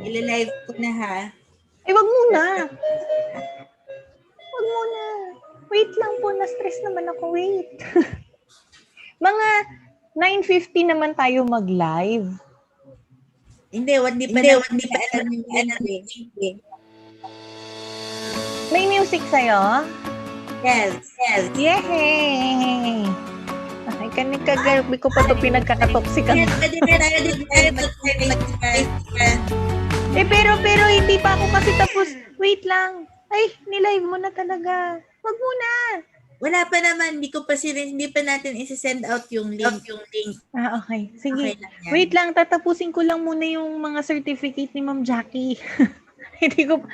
Ililive ko na ha. Eh, wag muna. Wag muna. Wait lang po, na-stress naman ako. Wait. Mga 9:50 naman tayo mag-live. Hindi pa alam yung link eh. May music sa'yo? Yes. Yay! Ay, kagabi ko pa ito pinagkakatoksikan. Pero hindi pa ako kasi tapos. Wait lang. Ay, nilive mo na talaga. Wag muna. Wala pa naman. Hindi pa natin isi-send out yung link. Ah, okay. Sige. Okay Wait lang, tatapusin ko lang muna yung mga certificate ni Ma'am Jackie. Hindi ko...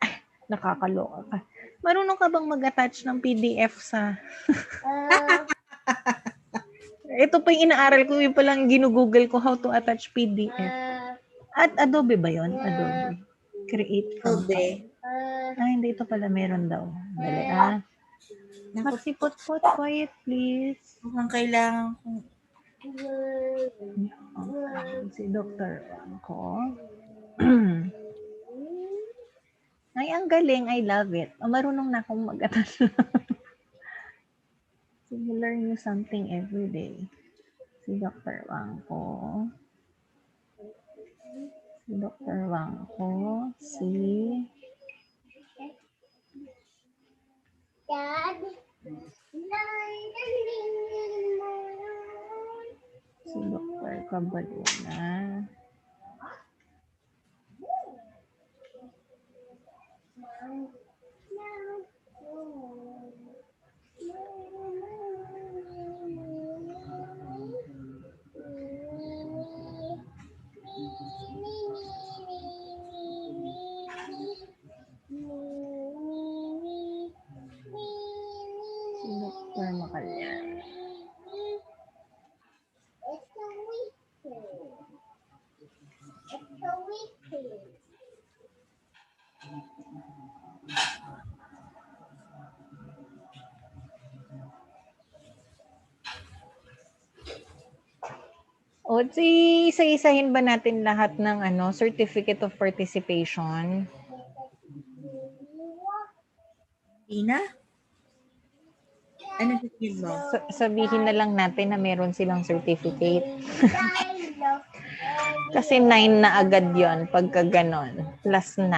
Ay, nakakaloka ka. Marunong ka bang mag-attach ng PDF sa... Ito pa yung inaaral ko, yung palang ginugoogle ko how to attach PDF. At Adobe ba yon? Adobe. Create from Adobe. hindi. Ito pala meron daw. Dali, Magsipot-pot, quiet please. Mukhang kailangan kong... Si Dr. ko. Ay, ang galing. I love it. Marunong na akong mag-attach. So, you learn you something every day. Si Dr. Wangko. Dad. Si Dr. Kabaluna. Si Dr. Makalyan. O, isa-isahin ba natin lahat ng certificate of participation? Ina? Ano sabihin mo? Sabihin na lang natin na meron silang certificate. Kasi 9 na agad yon pagka ganon. Plus 9.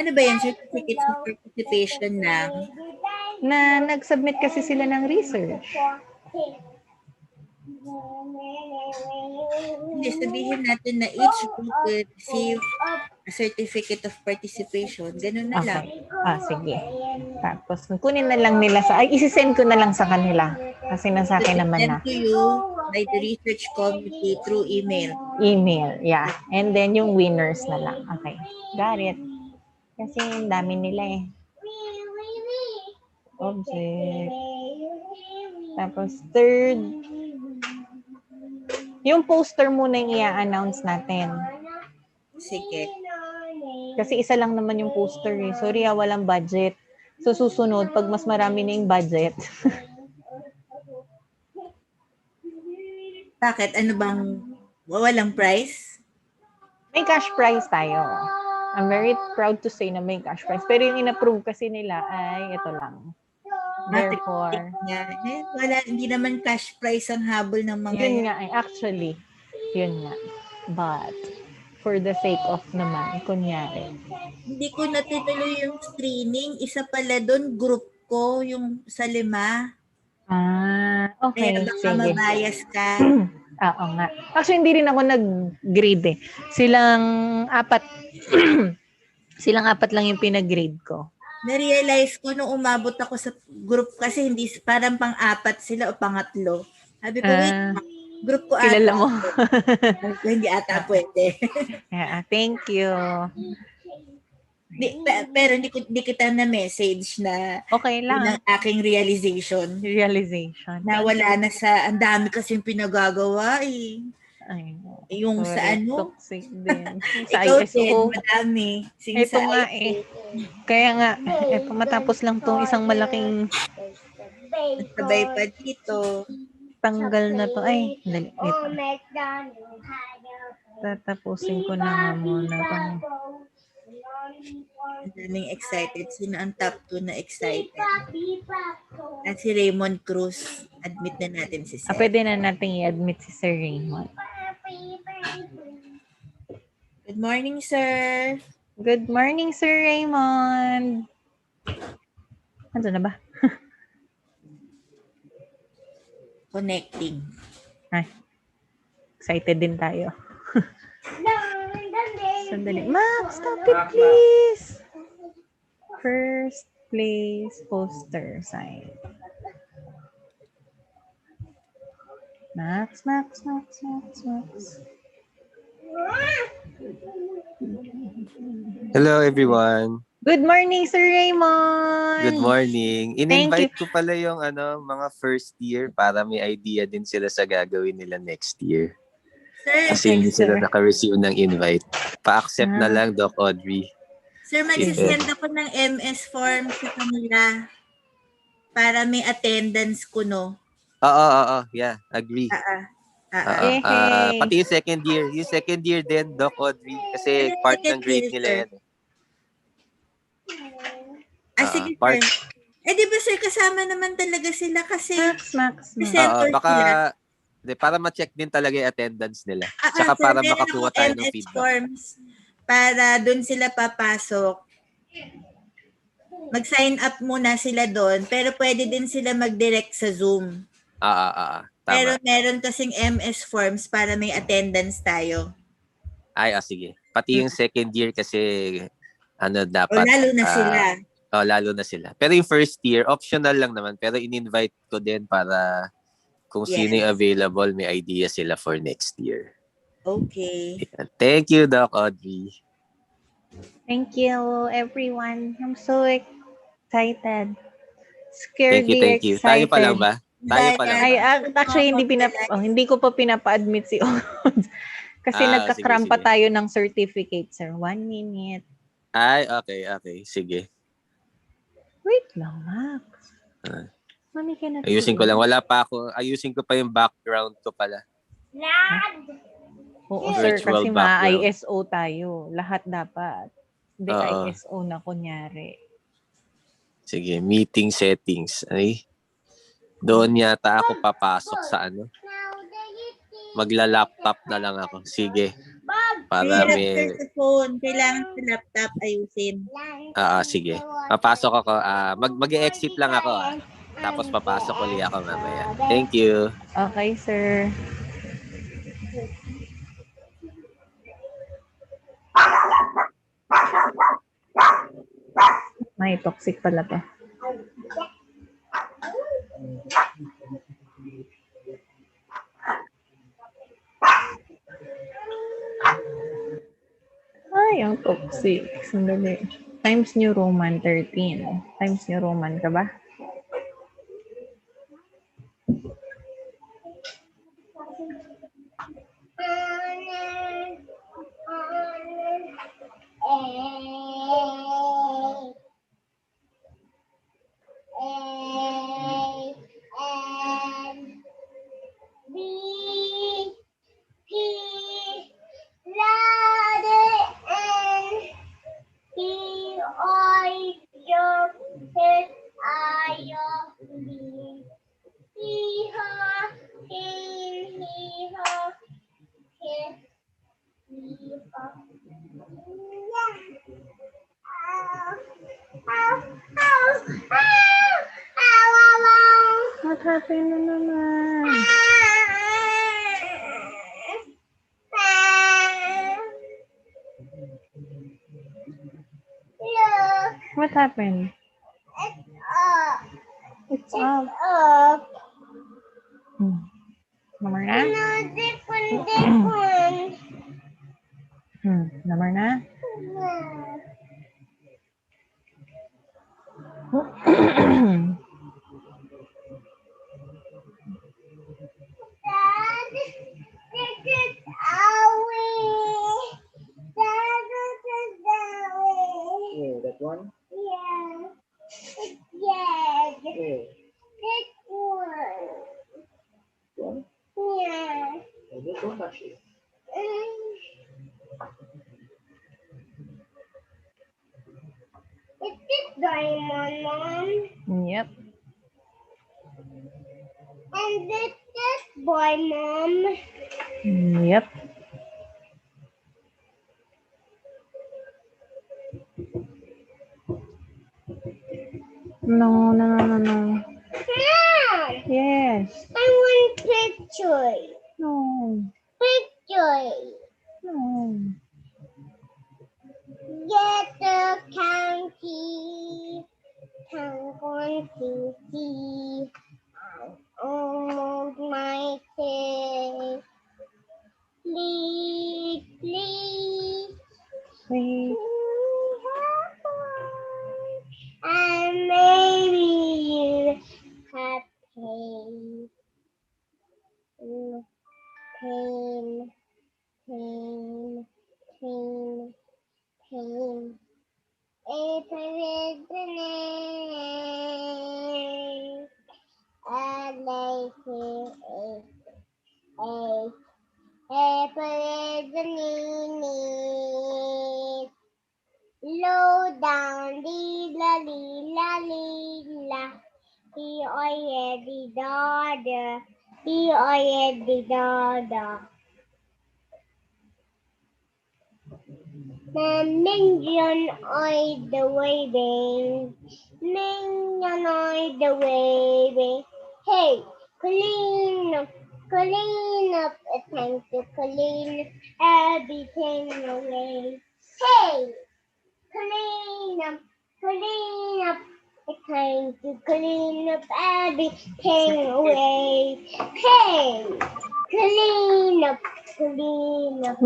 Ano ba yan? Certificate of participation na nag-submit kasi sila ng research. Hindi, sabihin natin na each group will receive a certificate of participation. Ganun na lang. Sige. Tapos, kunin na lang nila isisend ko na lang sa kanila. Kasi nasa akin naman na. Send to you by the research committee through email. Email, yeah. And then yung winners na lang. Okay. Got it. Kasi ang dami nila eh. Object. Tapos third, yung poster muna yung i-announce natin. Sige. Kasi isa lang naman yung poster eh. Sorry walang budget. So susunod, pag mas marami na yung budget. Bakit? Ano bang walang price? May cash prize tayo. I'm very proud to say na may cash prize. Pero yung in-approve kasi nila ay ito lang. Therefore, hindi naman cash prize ang habol ng mga yun nga ay actually. Yun nga. But, for the sake of naman, kunyari. Hindi ko natutuloy yung screening. Isa pala doon, group ko, yung sa 5. Okay. Kaya baka mabias ka. Oo nga. Actually, hindi rin ako nag-grade eh. Silang 4. Silang 4 lang yung pinag-grade ko. Na-realize ko nung umabot ako sa group kasi hindi parang pang-4 sila o pangatlo. Sabi ko, wait, group ko kilala mo. Hindi ata pwede. Yeah, thank you. Pero hindi kita na-message na okay lang. Ng aking realization. Na wala na sa, ang dami kasing pinagagawa eh. Ay, yung sa toxic din. Sa ISO. Madami. Sige, ito nga eh. Kaya nga, matapos lang tong isang malaking sabay pa dito. magtanggal na to. Ay, dali. Tatapusin ko na nga muna tong. Ang daming excited. Sino ang top 2 na excited? At si Raymond Cruz. Admit na natin si Sir. Pwede na natin i-admit si Sir Raymond. Good morning, sir. Good morning, Sir Raymond. Ano na ba? Connecting. Ay, excited din tayo. Sandali. Max, stop it, please. First place poster sign. Max. Hello, everyone. Good morning, Sir Raymond. Good morning. In-invite ko pala yung mga first year para may idea din sila sa gagawin nila next year. Sir, Kasi hindi sila naka-receive ng invite. Pa-accept na lang, Doc Audrey. Sir, magsisend ako ng MS form sa kanila para may attendance ko, no? Oo. Yeah, agree. Pati yung second year. Yung second year din, Doc Audrey. Kasi part ng grade nila yan. Sige, sir. Di ba, sir, kasama naman talaga sila kasi Max. Baka, para ma-check din talaga yung attendance nila. Tsaka sir, para makakuha tayo ng MS feedback. Forms para doon sila papasok. Mag-sign up muna sila doon, pero pwede din sila mag-direct sa Zoom. Tama. Pero meron kasing MS Forms para may attendance tayo. Sige. Pati yung second year kasi dapat. Lalo na sila. Lalo na sila. Pero yung first year, optional lang naman. Pero in-invite ko din para kung sino yung available, may idea sila for next year. Okay. Thank you, Doc Audrey. Thank you, everyone. I'm so excited. Scaredly Thank you. excited. Tayo pa lang ba? Actually, hindi ko pa pinapa-admit si Odds. Kasi nagkakrampa tayo ng certificate, sir. 1 minute. Okay. Sige. Wait lang, Max. Mami, Ayusin ko lang. Wala pa ako. Ayusin ko pa yung background ko pala. Oo, sir. Kasi ma-ISO tayo. Lahat dapat. Hindi ISO na kunyari. Sige. Meeting settings. Doon yata ako papasok sa Magla-laptop na lang ako. Sige. Para may phone. Kailangan sa laptop ayusin. Sige. Papasok ako. Mag-exit lang ako. Tapos papasok ulit ako mamaya. Thank you. Okay, sir. May toxic pala to. Ang toxic. Sandali. Times New Roman 13. Times New Roman ka ba? What happened na naman? What happened? It's up. Namar na? Namar na? That one? Yeah. Yes. Oh. That one. Just don't touch it. Is this diamond, Mom? Yep. And this boy, Mom? Yep. No. Mom! Yes. I want picture. No. Picture. No. Get the county. I'm going to see. Oh, my face. Please, please. Wait. And maybe you have pain. Pain, pain, pain, pain. It's a name. I like it. Low down, la la la. He already daughter. He already daughter. The minion eye the waving. Minion eye the waving. Hey, clean up, it's time to clean everything away. Hey, clean up, it's time to clean up everything away. Hey, clean up, clean up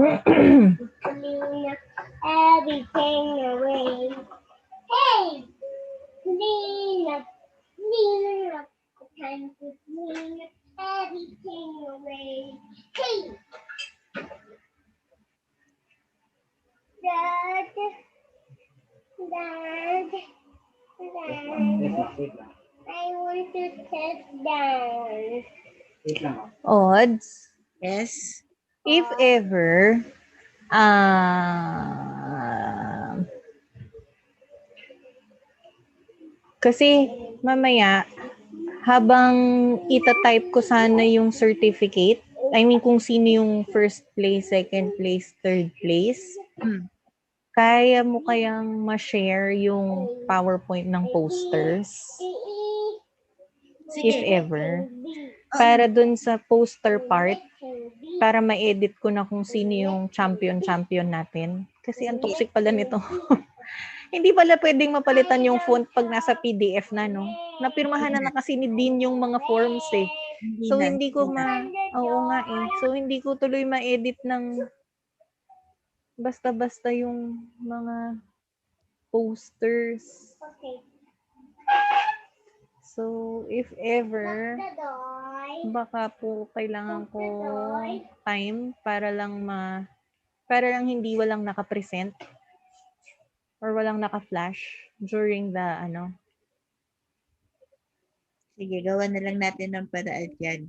everything away. Hey, clean up, it's time to clean up everything away. Hey, Dad, Wait lang. I want to sit down. Wait lang. Odds. Yes. If ever, kasi mamaya, habang ita-type ko sana yung certificate, I mean kung sino yung first place, second place, third place, kaya mo kayang ma-share yung PowerPoint ng posters? If ever. Para dun sa poster part, para ma-edit ko na kung sino yung champion natin. Kasi ang toxic pala nito. Hindi pala pwedeng mapalitan yung font pag nasa PDF na, no? Napirmahan na kasi ni Dean yung mga forms eh. So, hindi ko oo nga eh. So, hindi ko tuloy ma-edit ng basta-basta yung mga posters. Okay. So, if ever, baka po kailangan ko time para lang hindi walang naka-present or walang naka-flash during the Sige, gawa na lang natin ng paraan yan.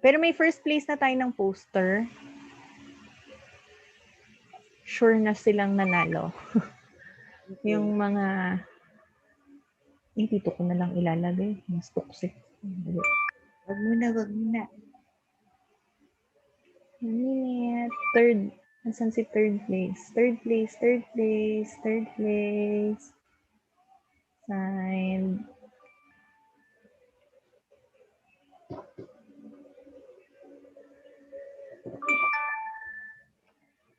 Pero may first place na tayo ng poster. Sure na silang nanalo. Yung mga dito ko na lang ilalagay. Mas toxic. Wag muna. Third. Nasaan si third place? Third place. Signed.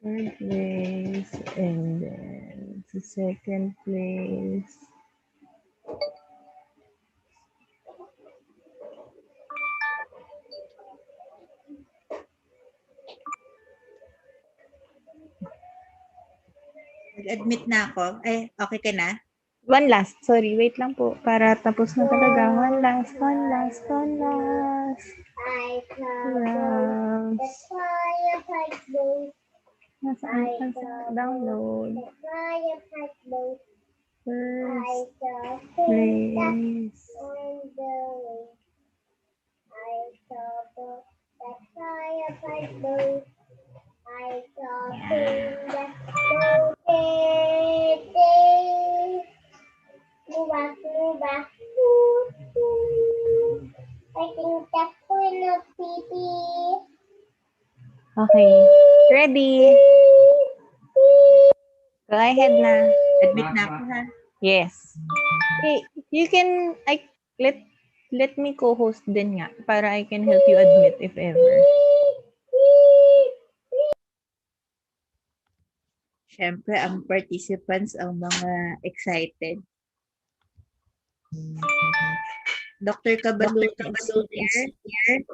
Third place. And then the second place. Nag-admit na ako. Ay, okay ka na? One last. Sorry, wait lang po. Para tapos na talaga. One last. I love the fire, Nasaan sa download? Fire boat. I First saw place. on the way. I saw the fire boat. I saw that floated. Move back. I think that's going to pee. Okay. Ready? Go ahead na. Admit na ako ha. Yes. You can, let me co-host din nga para I can help you admit if ever. Siyempre, ang participants ang mga excited. Dr. Kabaluna is here.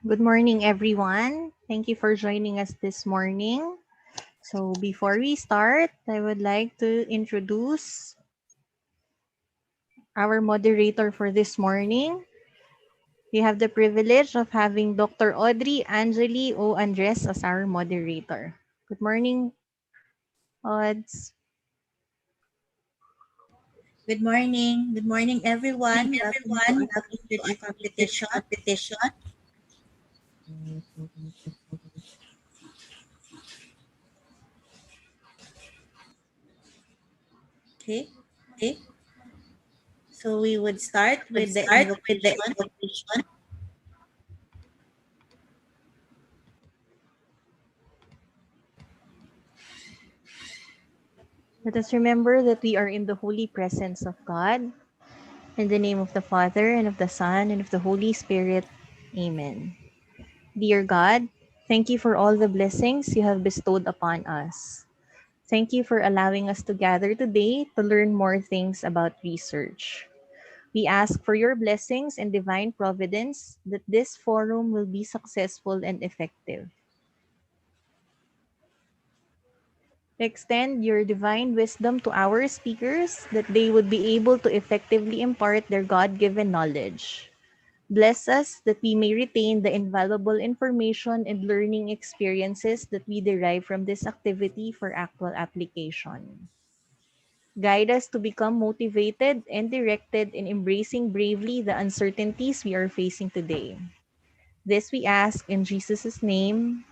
Good morning, everyone. Thank you for joining us this morning. So before we start, I would like to introduce our moderator for this morning. We have the privilege of having Dr. Audrey Angeli O. Andres as our moderator. Good morning, Odds. Good morning. Good morning, everyone. Welcome to our research competition. Okay. So we would start with the invocation. Let us remember that we are in the holy presence of God. In the name of the Father, and of the Son, and of the Holy Spirit. Amen. Dear God, thank you for all the blessings you have bestowed upon us. Thank you for allowing us to gather today to learn more things about research. We ask for your blessings and divine providence that this forum will be successful and effective. Extend your divine wisdom to our speakers that they would be able to effectively impart their God given knowledge. Bless us that we may retain the invaluable information and learning experiences that we derive from this activity for actual application. Guide us to become motivated and directed in embracing bravely the uncertainties we are facing today. This we ask in Jesus' name.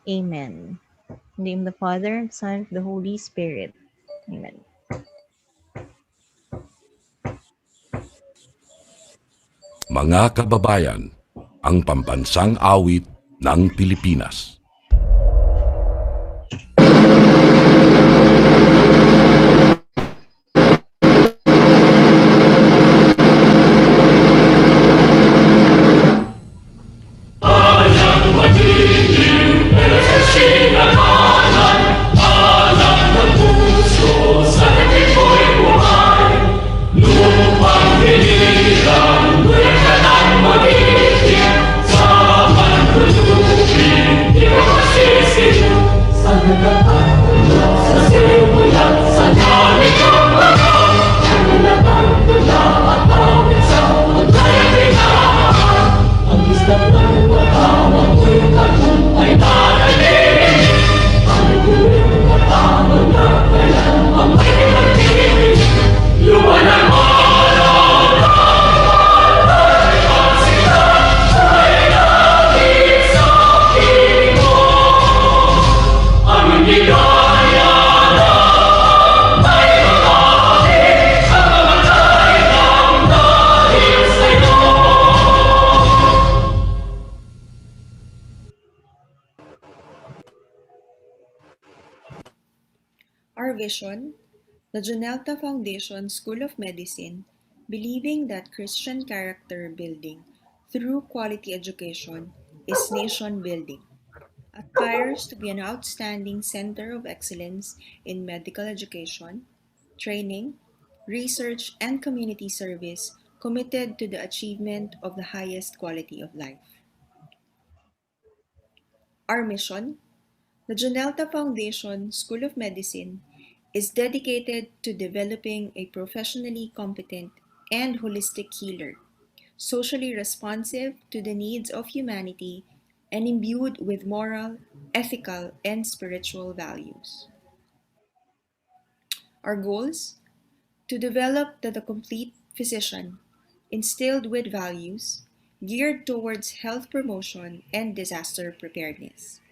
Amen. In the name of the Father, Son, and the Holy Spirit. Amen. Mga kababayan, ang pambansang awit ng Pilipinas. Our vision, the Junelta Foundation School of Medicine, believing that Christian character building through quality education is nation building, aspires to be an outstanding center of excellence in medical education, training, research, and community service committed to the achievement of the highest quality of life. Our mission, the Junelta Foundation School of Medicine, is dedicated to developing a professionally competent and holistic healer, socially responsive to the needs of humanity and imbued with moral, ethical, and spiritual values. Our goals: to develop the complete physician, instilled with values, geared towards health promotion and disaster preparedness.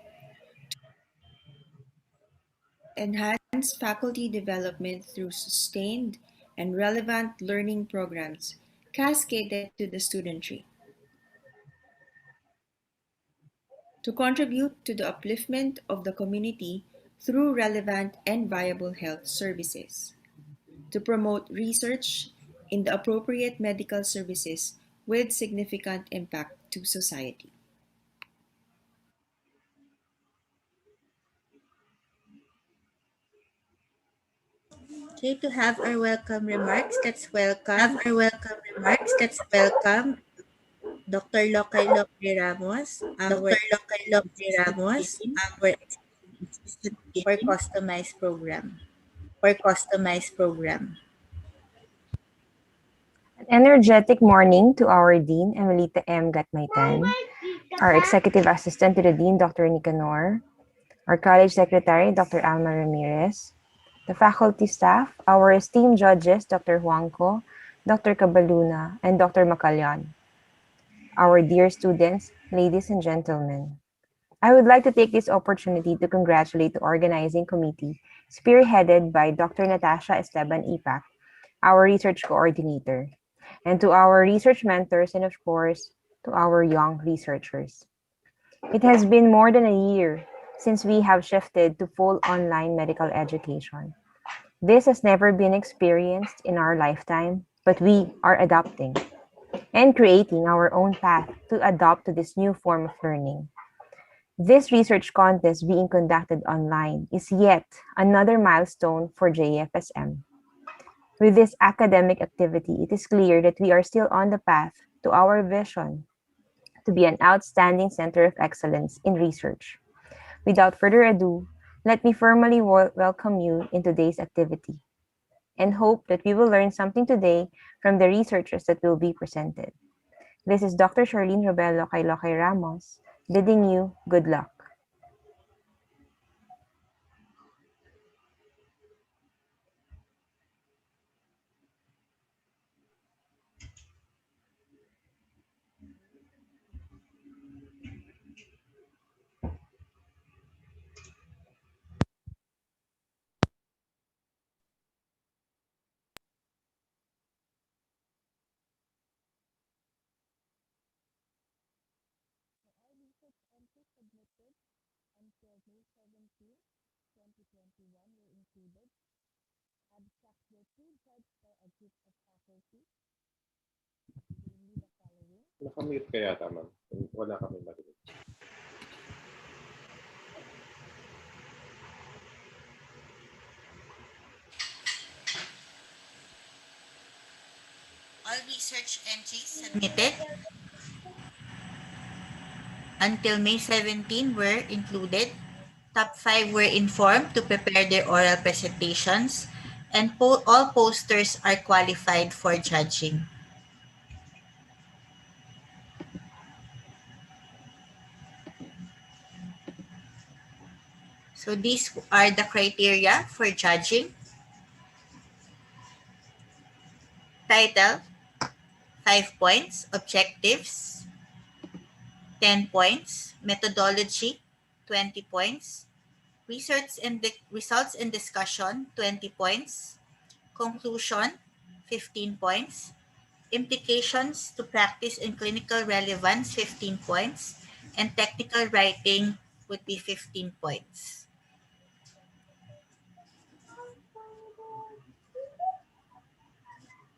Enhance faculty development through sustained and relevant learning programs cascaded to the studentry. To contribute to the upliftment of the community through relevant and viable health services. To promote research in the appropriate medical services with significant impact to society. Okay, to have our welcome remarks, let's welcome Dr. Lokay Lokay Ramos, our assistant for customized program. An energetic morning to our Dean, Emelita M. Gatmaitan, our Executive Assistant to the Dean, Dr. Nicanor, our College Secretary, Dr. Alma Ramirez, the faculty staff, our esteemed judges, Dr. Juanco, Dr. Kabaluna, and Dr. Macallan, our dear students, ladies and gentlemen. I would like to take this opportunity to congratulate the organizing committee, spearheaded by Dr. Natasha Esteban Ipac, our research coordinator, and to our research mentors, and of course, to our young researchers. It has been more than a year since we have shifted to full online medical education. This has never been experienced in our lifetime, but we are adapting and creating our own path to adopt to this new form of learning. This research contest being conducted online is yet another milestone for JFSM. With this academic activity, it is clear that we are still on the path to our vision to be an outstanding center of excellence in research. Without further ado, let me formally welcome you in today's activity and hope that we will learn something today from the researchers that will be presented. This is Dr. Charlene Robelo Kay Ramos, bidding you good luck. Nakamute ka yata, ma'am. Wala kami marinig. All research entries submitted until May 17 were included. Top 5 were informed to prepare their oral presentations, and all posters are qualified for judging. So these are the criteria for judging. Title, 5 points. Objectives, 10 points. Methodology, 20 points. Results and discussion, 20 points. Conclusion, 15 points. Implications to practice and clinical relevance, 15 points. And technical writing would be 15 points.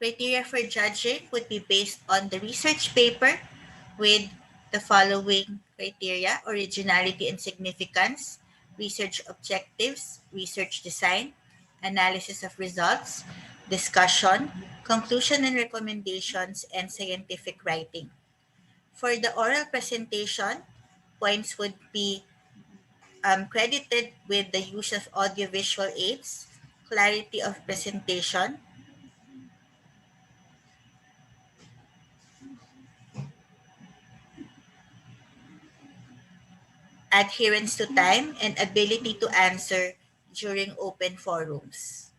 Criteria for judging would be based on the research paper with the following criteria: originality and significance, research objectives, research design, analysis of results, discussion, conclusion and recommendations, and scientific writing. For the oral presentation, points would be credited with the use of audiovisual aids, clarity of presentation, adherence to time, and ability to answer during open forums.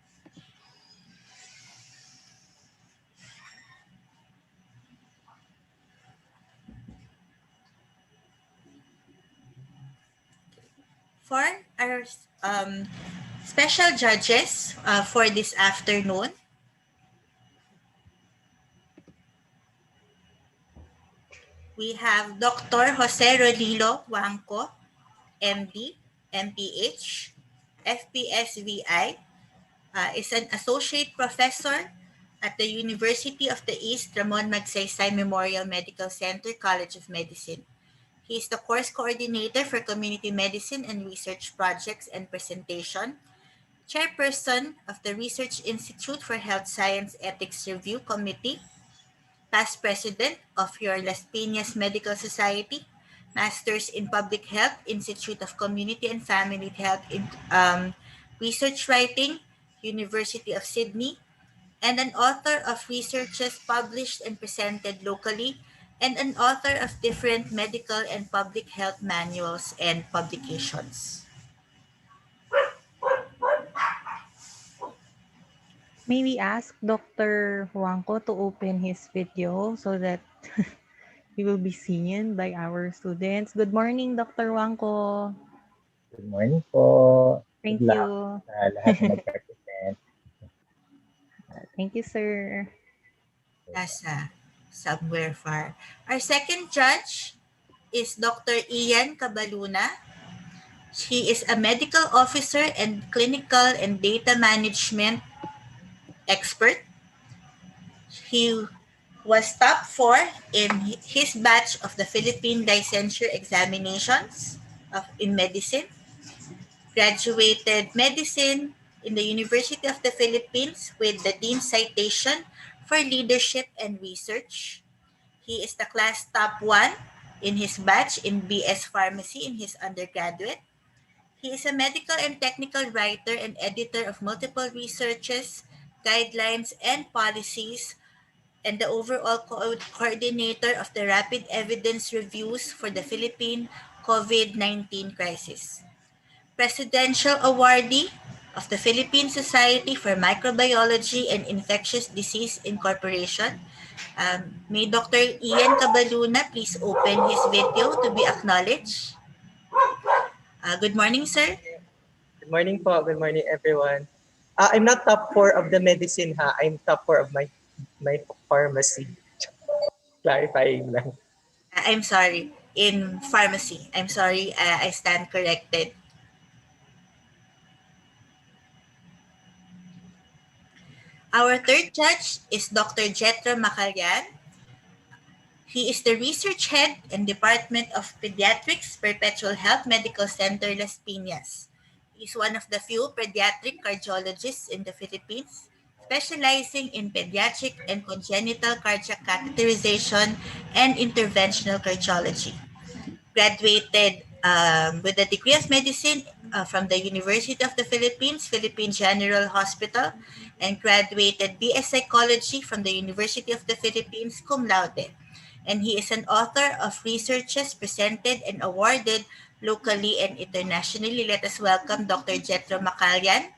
For our special judges for this afternoon, we have Dr. Jose Rodilo Huanco, MD, MPH, FPSVI, is an associate professor at the University of the East Ramon Magsaysay Memorial Medical Center, College of Medicine. He is the course coordinator for community medicine and research projects and presentation, chairperson of the Research Institute for Health Science Ethics Review Committee, past president of your Las Piñas Medical Society, Masters in Public Health, Institute of Community and Family Health Research Writing, University of Sydney, and an author of researches published and presented locally, and an author of different medical and public health manuals and publications. May we ask Dr. Juanco to open his video so that he will be seen by our students. Good morning, Dr. Juanco. Good morning po. Thank Good luck you. sa lahat na mag-participate. Thank you, sir. Nasa somewhere far. Our second judge is Dr. Ian Kabaluna. He is a medical officer and clinical and data management expert. He was top 4 in his batch of the Philippine licensure examinations in medicine. Graduated medicine in the University of the Philippines with the Dean's Citation for Leadership and Research. He is the class top 1 in his batch in BS Pharmacy in his undergraduate. He is a medical and technical writer and editor of multiple researches, guidelines, and policies, and the overall coordinator of the rapid evidence reviews for the Philippine COVID-19 crisis. Presidential awardee of the Philippine Society for Microbiology and Infectious Disease Incorporation. May Dr. Ian Kabaluna please open his video to be acknowledged. Good morning, sir. Good morning po. Good morning, everyone. I'm not top 4 of the medicine, ha? I'm top 4 of my pharmacy. Clarifying lang. I'm sorry. In pharmacy. I'm sorry. I stand corrected. Our third judge is Dr. Jetro Macallan. He is the research head and Department of Pediatrics, Perpetual Health Medical Center, Las Piñas. He is one of the few pediatric cardiologists in the Philippines, specializing in pediatric and congenital cardiac catheterization and interventional cardiology. Graduated with a degree of medicine from the University of the Philippines, Philippine General Hospital, and graduated BS Psychology from the University of the Philippines, cum laude. And he is an author of researches presented and awarded locally and internationally. Let us welcome Dr. Jetro Macallan.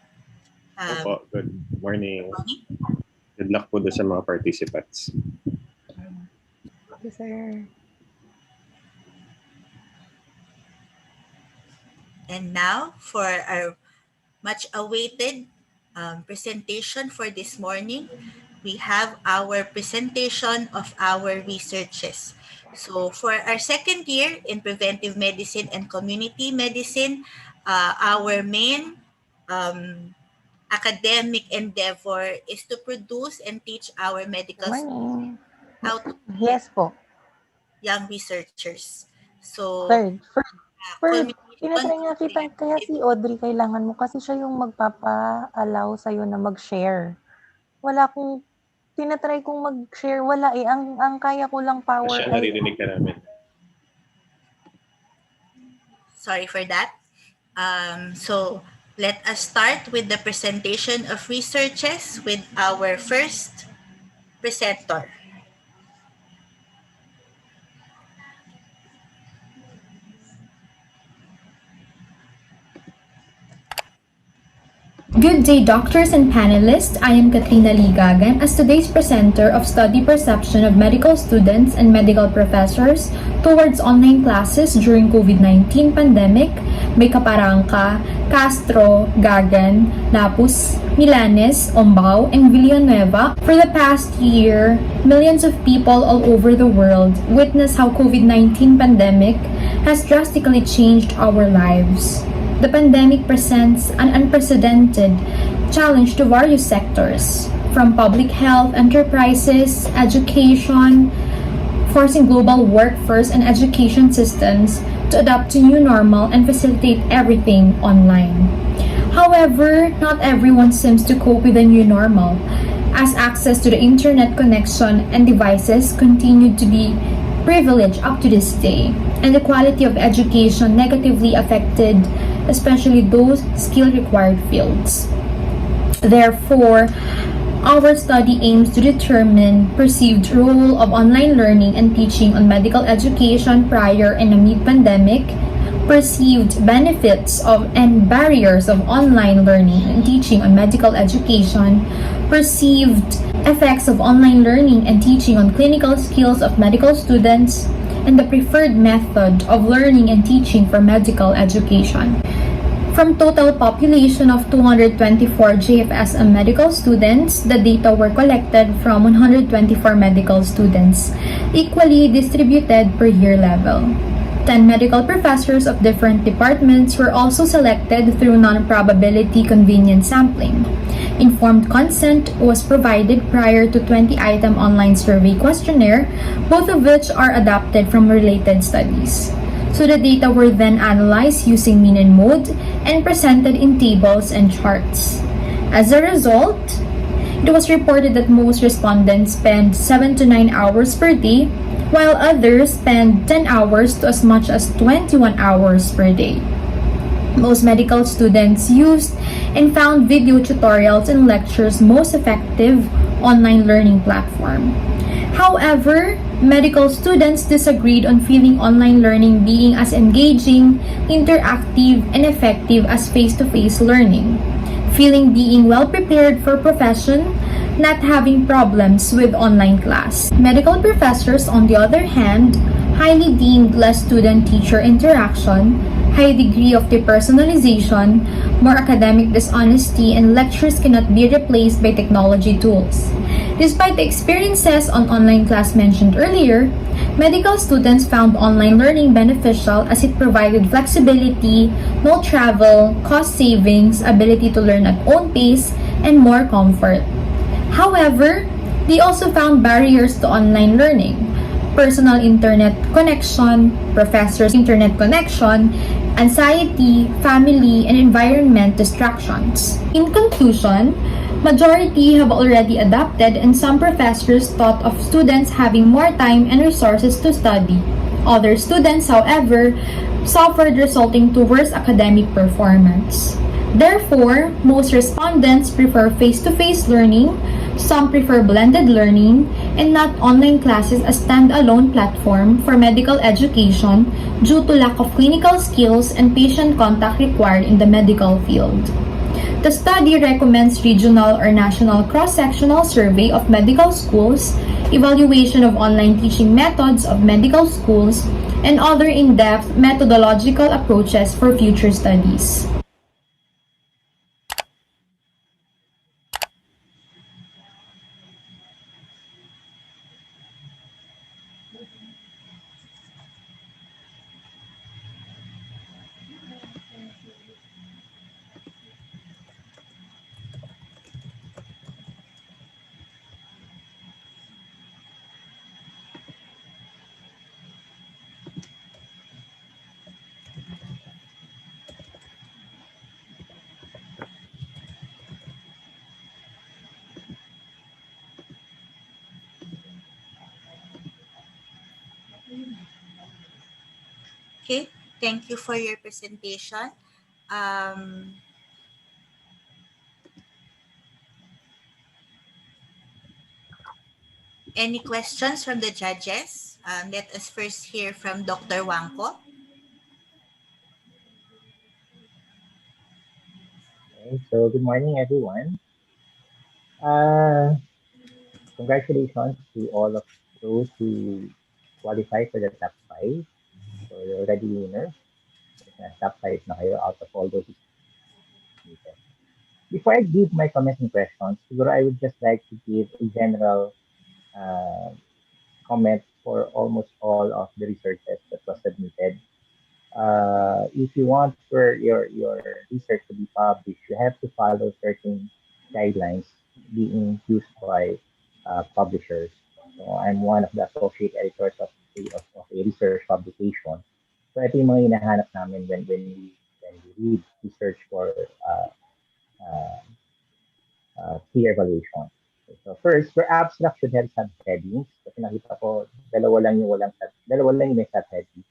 Opo, good morning. Good luck po doon sa mga participants. Thank you, sir. And now for our much awaited presentation for this morning, we have our presentation of our researches. So for our second year in preventive medicine and community medicine, our main academic endeavor is to produce and teach our medical students how to Yes po. young researchers. So First, tinatry nga kita, kaya si Audrey, kailangan mo kasi siya yung magpapa-allow sa'yo na mag-share. Wala kong, tinatry kong mag-share, wala eh. Ang kaya ko lang power Siya naririnig ka namin. Sorry for that. So let us start with the presentation of researches with our first presenter. Good day, doctors and panelists. I am Katrina Ligagan as today's presenter of Study Perception of Medical Students and Medical Professors towards online classes during COVID-19 pandemic. May Caparanca, Castro, Gagan, Lapus, Milanes, Ombao, and Villanueva. For the past year, millions of people all over the world witness how COVID-19 pandemic has drastically changed our lives. The pandemic presents an unprecedented challenge to various sectors, from public health, enterprises, education, forcing global workforce and education systems to adapt to new normal and facilitate everything online. However, not everyone seems to cope with the new normal, as access to the internet connection and devices continued to be privileged up to this day, and the quality of education negatively affected especially those skill-required fields. Therefore, our study aims to determine perceived role of online learning and teaching on medical education prior and amid pandemic, perceived benefits of and barriers of online learning and teaching on medical education, perceived effects of online learning and teaching on clinical skills of medical students, and the preferred method of learning and teaching for medical education. From total population of 224 JFSM medical students, the data were collected from 124 medical students, equally distributed per year level. 10 medical professors of different departments were also selected through non-probability convenient sampling. Informed consent was provided prior to 20-item online survey questionnaire, both of which are adapted from related studies. So the data were then analyzed using mean and mode and presented in tables and charts. As a result, it was reported that most respondents spend 7 to 9 hours per day, while others spend 10 hours to as much as 21 hours per day. Most medical students used and found video tutorials and lectures most effective online learning platform. However, medical students disagreed on feeling online learning being as engaging, interactive, and effective as face-to-face learning, feeling being well prepared for profession, not having problems with online class. Medical professors, on the other hand, highly deemed less student-teacher interaction, high degree of depersonalization, more academic dishonesty, and lectures cannot be replaced by technology tools. Despite the experiences on online class mentioned earlier, medical students found online learning beneficial as it provided flexibility, no travel, cost savings, ability to learn at own pace, and more comfort. However, they also found barriers to online learning: personal internet connection, professors' internet connection, anxiety, family, and environment distractions. In conclusion, majority have already adapted, and some professors thought of students having more time and resources to study. Other students, however, suffered, resulting to worse academic performance. Therefore, most respondents prefer face-to-face learning, some prefer blended learning, and not online classes as standalone platform for medical education due to lack of clinical skills and patient contact required in the medical field. The study recommends regional or national cross-sectional survey of medical schools, evaluation of online teaching methods of medical schools, and other in-depth methodological approaches for future studies. Okay, thank you for your presentation. Um, any questions from the judges? Let us first hear from Dr. Wangko. Okay, so good morning, everyone. Uh, Congratulations to all of those who qualify for the top five. So you're already winners. Top five na kayo out of all those who submitted. Before I give my comments and questions, siguro I would just like to give a general uh, comment for almost all of the researches that was submitted. If you want for your research to be published, you have to follow certain guidelines being used by publishers. So I'm one of the associate editors of a research publication. So ito yung mga hinahanap namin when we read research for uh, peer evaluation. So first, your abstract should have subheadings. Kasi nakita ko, dalawa lang yung may subheadings.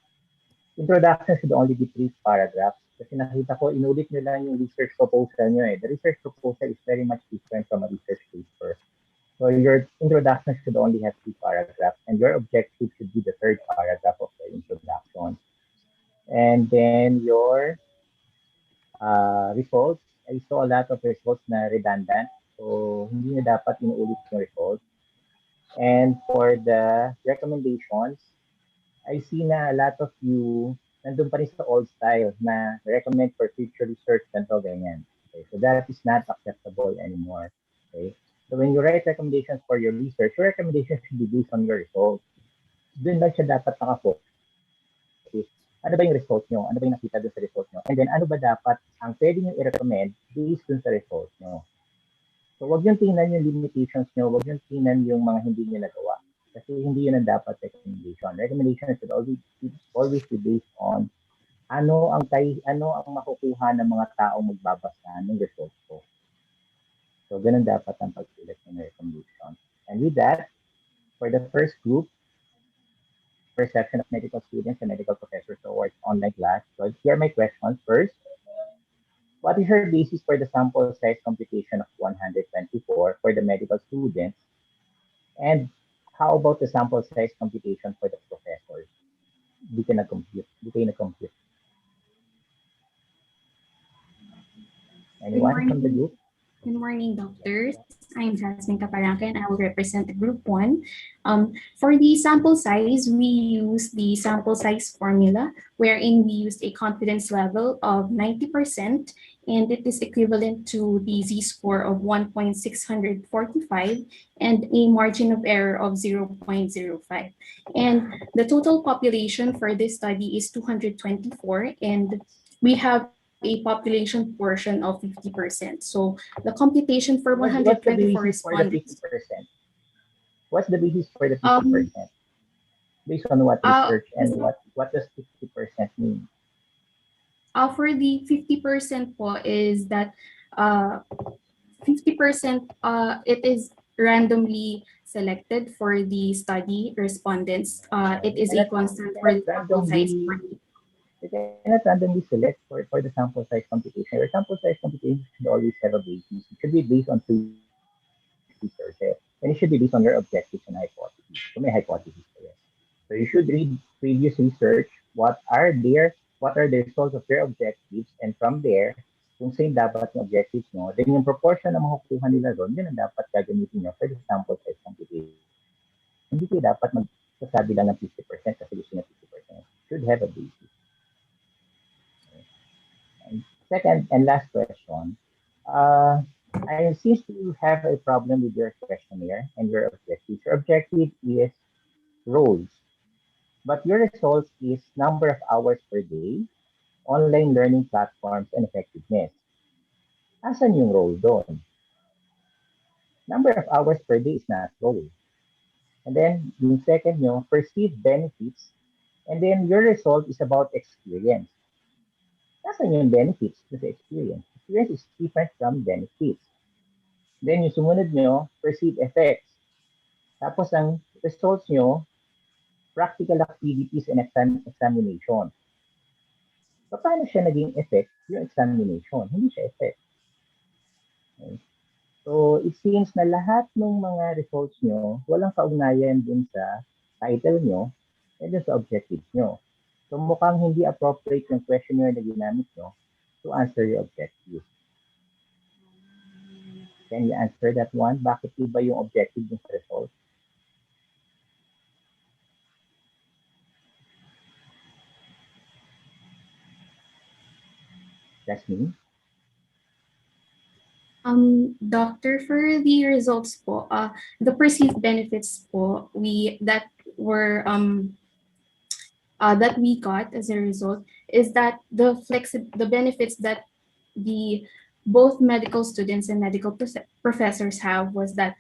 Introduction should only be 3 paragraphs. Kasi nakita ko, inulit nyo lang yung research proposal nyo eh. The research proposal is very much different from a research paper. So your introduction should only have 3 paragraphs, and your objective should be the third paragraph of the introduction. And then your results, I saw a lot of results na redundant. So, hindi na dapat inuulit yung results. And for the recommendations, I see na a lot of you nandun pa rin sa old style na recommend for future research ganito ganyan. Okay, so that is not acceptable anymore. Okay, so when you write recommendations for your research, your recommendations should be based on your results. Doon lang siya dapat nakafocus. Ano ba yung result nyo? Ano ba yung nakita dun sa result nyo? And then ano ba dapat ang pwede nyo i-recommend based dun sa result nyo? So wag yung tingnan yung limitations nyo, wag yung tingnan yung mga hindi nyo nagawa. Kasi hindi yun ang dapat recommendation. Recommendation should always be based on ano ang makukuha ng mga taong magbabasa ng results ko. So ganun dapat ang pagsulat ng recommendation. And with that, for the first group, perception of medical students and medical professors towards online class. So here are my questions. First, what is your basis for the sample size computation of 124 for the medical students? And how about the sample size computation for the professors? Di kayo nag-compute. Anyone from the group? Good morning, doctors. I'm Jasmine Caparanca and I will represent the group 1. For the sample size, we use the sample size formula wherein we use a confidence level of 90% and it is equivalent to the z-score of 1.645 and a margin of error of 0.05. And the total population for this study is 224 and we have a population portion of 50%. So the computation for 124 respondents. What's the basis for the 50%? Based on what research and what does 50% mean? For the 50% po is that 50% it is randomly selected for the study respondents. It is a constant for the sample size. You cannot randomly select for the sample size computation. Your sample size computation should always have a basis. It should be based on previous research, and it should be based on your objectives and hypotheses. So may hypotheses there. So you should read previous research, what are the results of their objectives, and from there, kung same dapat yung objectives mo, then yung proportion na makukuha nila doon, yun ang dapat gagamitin nyo for the sample size computation. Hindi kayo dapat magsasabi lang ng 50% kasi gusto nyo 50%. Should have a basis. Second and last question. I seem to have a problem with your questionnaire and your objectives. Your objective is roles, but your results is number of hours per day, online learning platforms, and effectiveness. Asan yung role doon? Number of hours per day is not role. And then yung second nyo, perceived benefits, and then your result is about experience. Nasaan yung benefits sa experience? Experience is different from benefits. Then yung sumunod nyo, perceived effects. Tapos ang results nyo, practical activities and examination. So, paano siya naging effect yung examination? Hindi siya effect. Okay. So it seems na lahat ng mga results nyo, walang kaugnayan dun sa title nyo and dun sa objectives nyo. So mukhang hindi appropriate yung questionnaire na ginamit nyo to answer your objective. Can you answer that one? Bakit iba yung objective yung result? Jasmine? Doctor, for the results po, the perceived benefits po, that we got as a result is that the benefits that both medical students and medical professors have was that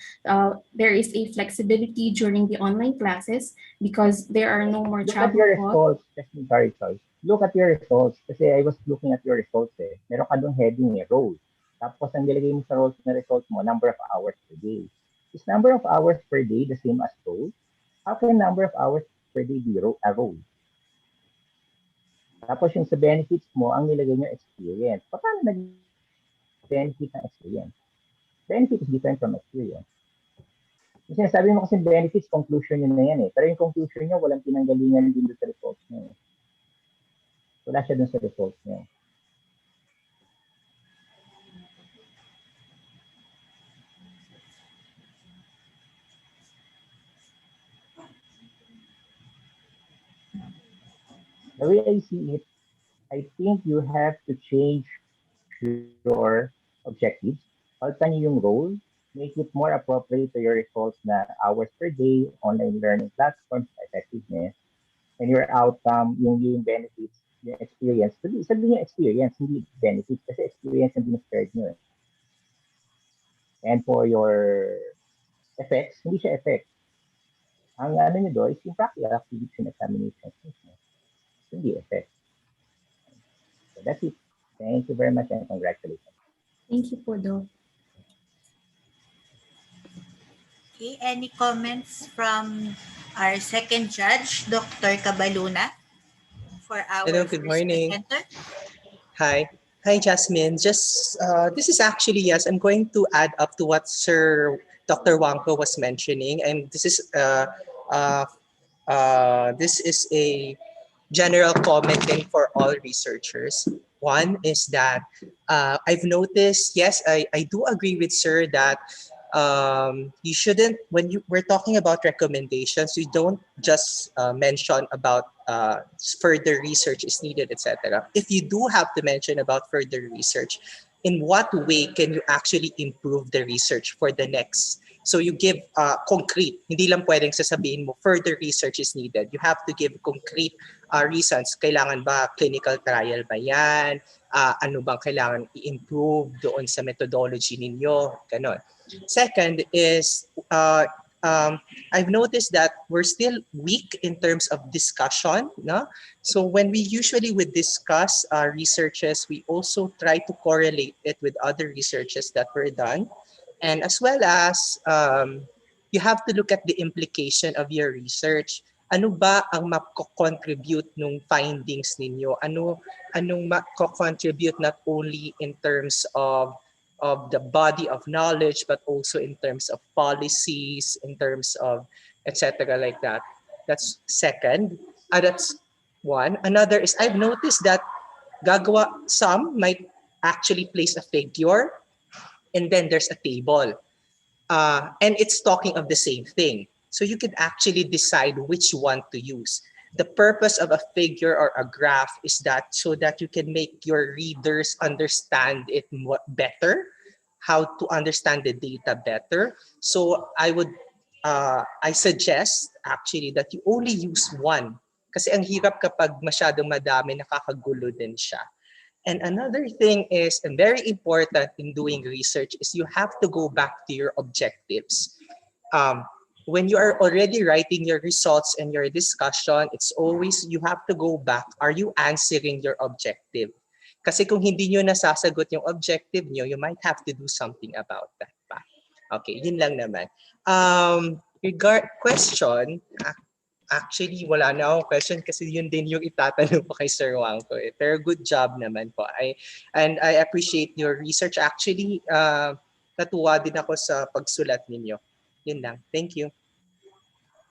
there is a flexibility during the online classes because there are no more travel costs. Sorry. Look at your results. Kasi I was looking at your results eh. Meron ka doon heading eh, roles. Tapos ang nilagay mo sa roles na results mo, number of hours per day. Is number of hours per day the same as role? How can number of hours per day be a role? Tapos yung sa benefits mo, ang nilagay nyo experience. Paano nag-benefit ng experience? Benefit is different from experience. Yung sinasabi mo kasi benefits, conclusion yun na yan eh. Pero yung conclusion nyo, walang pinanggalingan din doon sa results nyo. Wala siya dun sa results nyo. The way I see it, I think you have to change your objectives. Palitan niyo yung role, make it more appropriate to your results na hours per day, online learning platforms, effectiveness, and your outcome, yung benefits, yung experience. Sabihin yung experience, hindi benefits, kasi experience yung bin-spread nyo eh. And for your effects, hindi siya effect. Ang ano nyo doon is yung practical activities and examinations. Hindi effect. So that's it. Thank you very much and congratulations. Thank you po, Doc. Okay, any comments from our second judge, Dr. Kabaluna, for our Hello, good first morning. presenter? Hi. Hi, Jasmine. Just this is actually, yes, I'm going to add up to what Sir Dr. Wangko was mentioning, and this is a general comment then for all researchers. One is that I've noticed, yes, I do agree with Sir that you shouldn't, when we're talking about recommendations, you don't just mention about further research is needed, etc. If you do have to mention about further research, in what way can you actually improve the research for the next? So you give concrete, hindi lang pwedeng sasabihin mo further research is needed. You have to give concrete reasons. Kailangan ba clinical trial ba yan? Ano bang kailangan i-improve doon sa methodology ninyo? Ganon. Second is, I've noticed that we're still weak in terms of discussion. No? So when we usually would discuss researches, we also try to correlate it with other researches that were done. And as well as, you have to look at the implication of your research. Ano ba ang mako-contribute nung findings ninyo? Anong mako-contribute not only in terms of the body of knowledge, but also in terms of policies, in terms of etc. like that. That's second. That's one. Another is I've noticed that some might actually place a figure and then there's a table. And it's talking of the same thing. So you can actually decide which one to use. The purpose of a figure or a graph is that so that you can make your readers understand it better, how to understand the data better. So I suggest actually that you only use one. Kasi ang hirap kapag masyadong madami, nakakagulo din siya. And another thing is, and very important in doing research, is you have to go back to your objectives. When you are already writing your results and your discussion, it's always, you have to go back. Are you answering your objective? Kasi kung hindi nyo nasasagot yung objective nyo, you might have to do something about that pa. Okay, yun lang naman. Question, actually, wala na akong question kasi yun din yung itatanong ko kay Sir Wangko. Pero good job naman po. I appreciate your research. Actually, natuwa din ako sa pagsulat ninyo. Yun lang. Thank you.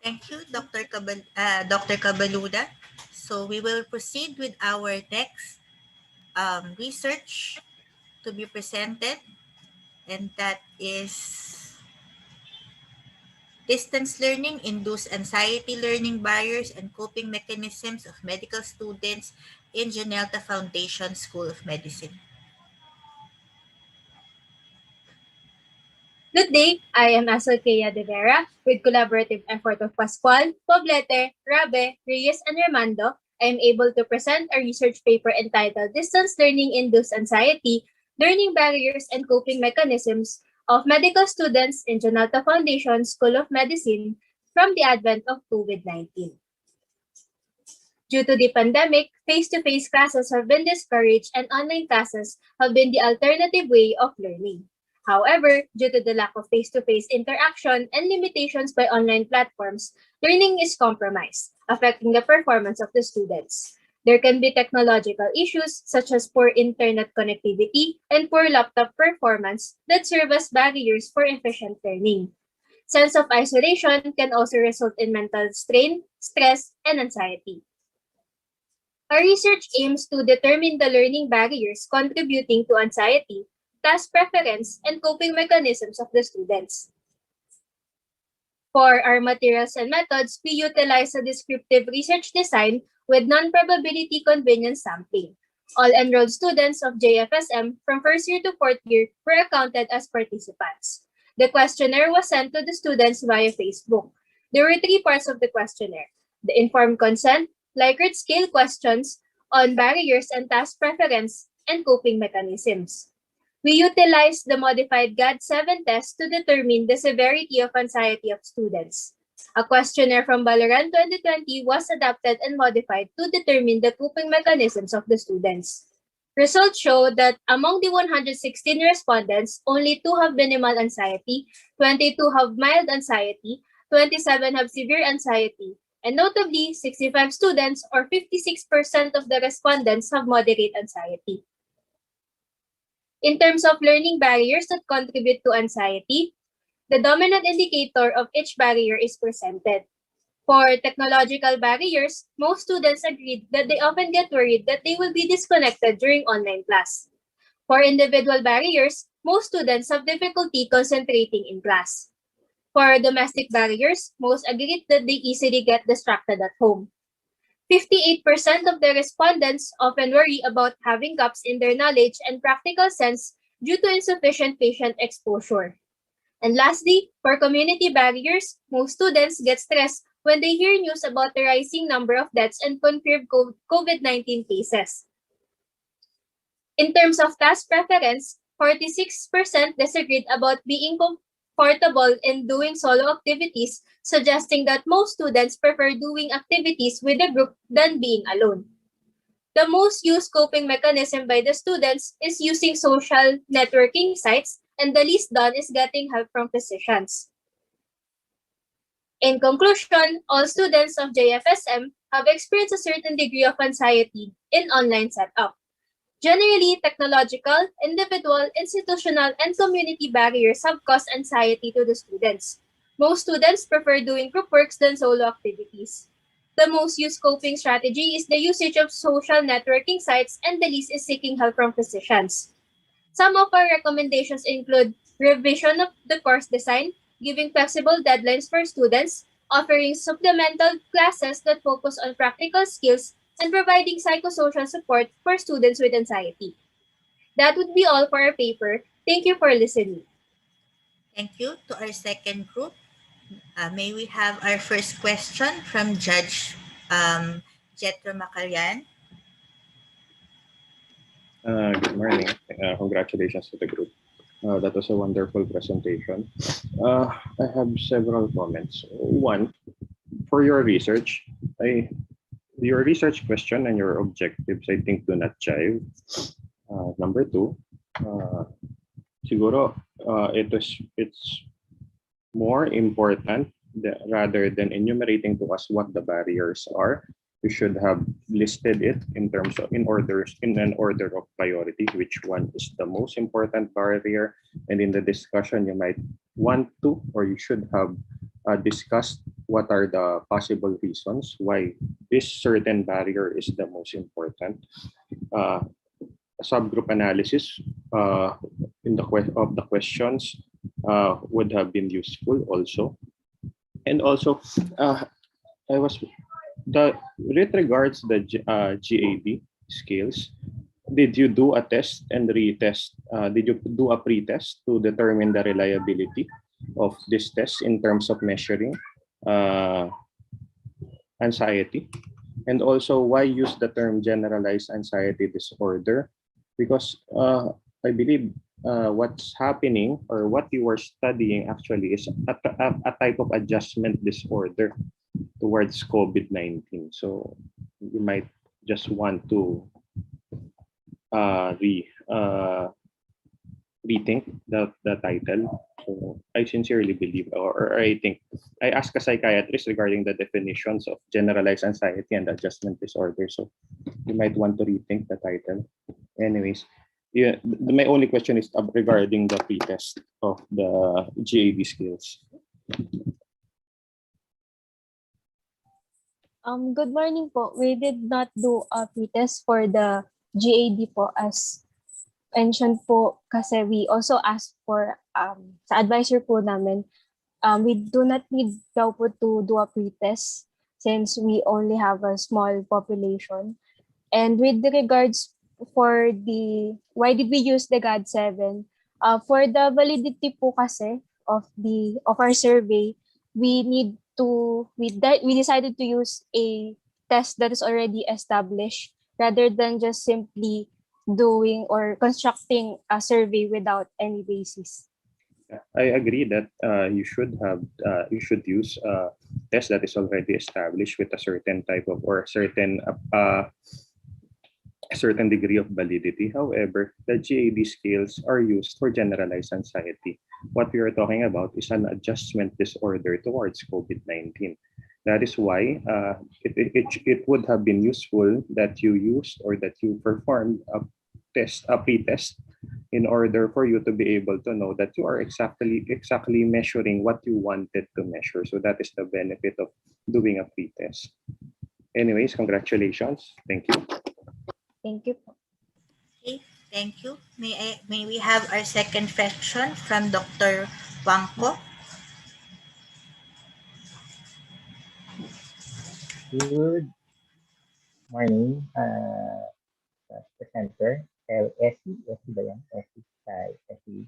Thank you, Dr. Kabaluna. So we will proceed with our next research to be presented, and that is Distance Learning Induced Anxiety Learning Barriers and Coping Mechanisms of Medical Students in Janelta Foundation School of Medicine. Good day, I am Asalkea de Vera with collaborative effort of Pascual, Poblete, Rabe, Reyes, and Remando. I am able to present a research paper entitled Distance Learning Induced Anxiety, Learning Barriers, and Coping Mechanisms of Medical Students in Janelta Foundation School of Medicine from the advent of COVID-19. Due to the pandemic, face-to-face classes have been discouraged and online classes have been the alternative way of learning. However, due to the lack of face-to-face interaction and limitations by online platforms, learning is compromised, affecting the performance of the students. There can be technological issues such as poor internet connectivity and poor laptop performance that serve as barriers for efficient learning. Sense of isolation can also result in mental strain, stress, and anxiety. Our research aims to determine the learning barriers contributing to anxiety, task preference, and coping mechanisms of the students. For our materials and methods, we utilize a descriptive research design with non-probability convenience sampling. All enrolled students of JFSM from first year to fourth year were accounted as participants. The questionnaire was sent to the students via Facebook. There were 3 parts of the questionnaire: the informed consent, Likert scale questions on barriers and task preference, and coping mechanisms. We utilized the modified GAD-7 test to determine the severity of anxiety of students. A questionnaire from Balaran 2020 was adapted and modified to determine the coping mechanisms of the students. Results show that among the 116 respondents, only 2 have minimal anxiety, 22 have mild anxiety, 27 have severe anxiety, and notably, 65 students or 56% of the respondents have moderate anxiety. In terms of learning barriers that contribute to anxiety, the dominant indicator of each barrier is presented. For technological barriers, most students agreed that they often get worried that they will be disconnected during online class. For individual barriers, most students have difficulty concentrating in class. For domestic barriers, most agreed that they easily get distracted at home. 58% of the respondents often worry about having gaps in their knowledge and practical sense due to insufficient patient exposure. And lastly, for community barriers, most students get stressed when they hear news about the rising number of deaths and confirmed COVID-19 cases. In terms of task preference, 46% disagreed about being comfortable in doing solo activities, suggesting that most students prefer doing activities with a group than being alone. The most used coping mechanism by the students is using social networking sites, and the least done is getting help from physicians. In conclusion, all students of JFSM have experienced a certain degree of anxiety in online setup. Generally, technological, individual, institutional, and community barriers have caused anxiety to the students. Most students prefer doing group works than solo activities. The most used coping strategy is the usage of social networking sites, and the least is seeking help from physicians. Some of our recommendations include revision of the course design, giving flexible deadlines for students, offering supplemental classes that focus on practical skills, and providing psychosocial support for students with anxiety. That would be all for our paper. Thank you for listening. Thank you to our second group. May we have our first question from Judge Jetro Macallan. Good morning. Congratulations to the group. That was a wonderful presentation. I have several comments. One, for your research, your research question and your objectives, I think, do not jive. Number two, siguro, it's more important rather than enumerating to us what the barriers are. We should have listed it in terms of in an order of priority, which one is the most important barrier. And in the discussion, you might want to, or you should have discussed what are the possible reasons why this certain barrier is the most important. Subgroup analysis in the of the questions would have been useful also. And also, with regards the GAD scales, did you do a test and retest? Did you do a pre-test to determine the reliability of this test in terms of measuring anxiety? And also, why use the term generalized anxiety disorder? Because I believe what's happening or what you were studying actually is a type of adjustment disorder towards COVID-19. So you might just want to rethink the title. So I sincerely believe, or I think, I asked a psychiatrist regarding the definitions of generalized anxiety and adjustment disorder. So you might want to rethink the title. Anyways, yeah, my only question is regarding the pretest of the GAD skills. Good morning po. We did not do a pretest for the GAD po as mentioned po kasi we also asked for sa advisor po namin, we do not need daw po to do a pretest since we only have a small population. And with regards for the why did we use the GAD-7, for the validity po kasi of our survey, we decided to use a test that is already established rather than just simply doing or constructing a survey without any basis. I agree that you should use a test that is already established with a certain type of or a certain degree of validity. However, the GAD skills are used for generalized anxiety. What we are talking about is an adjustment disorder towards COVID-19. That is why it would have been useful that you used or that you performed a pretest, in order for you to be able to know that you are exactly measuring what you wanted to measure. So that is the benefit of doing a pretest. Anyways, congratulations. Thank you. Thank you. Okay, thank you. May we have our second question from Dr. Wangko? Good morning, presenter. SE ba yan? SE kay SE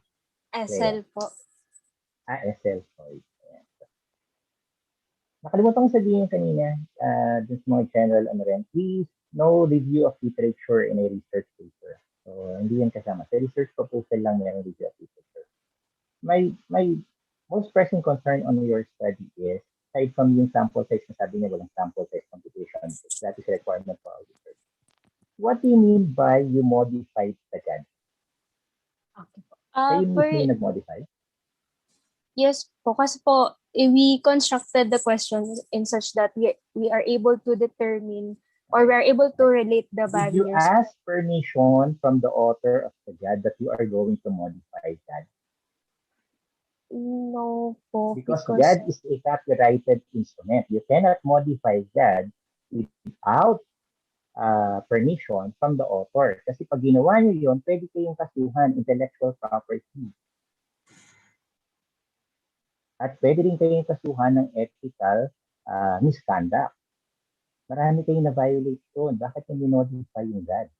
SL po. SL, sorry. Ayan. Nakalimutan ko sabihin kanina, dun sa mga general please, no review of literature in a research paper. So, hindi yan kasama. Sa research proposal lang meron review of literature. My most pressing concern on your study is, aside from yung sample size na sabi niya walang sample size computation, that is a requirement for our research. What do you mean by you modified the GAD? Okay po. Kayo mismo yung nag-modify? Yes po, kasi po, we constructed the questions in such that we are able to determine or we are able to relate the values. Did you ask permission from the author of the GAD that you are going to modify GAD? No po. Because GAD is a copyrighted instrument. You cannot modify GAD without permission from the author. Kasi pag ginawa niyo yun, pwede kayong kasuhan intellectual property. At pwede rin kayong kasuhan ng ethical misconduct. Marami kayong na-violate doon. Bakit yung modify yung GAD?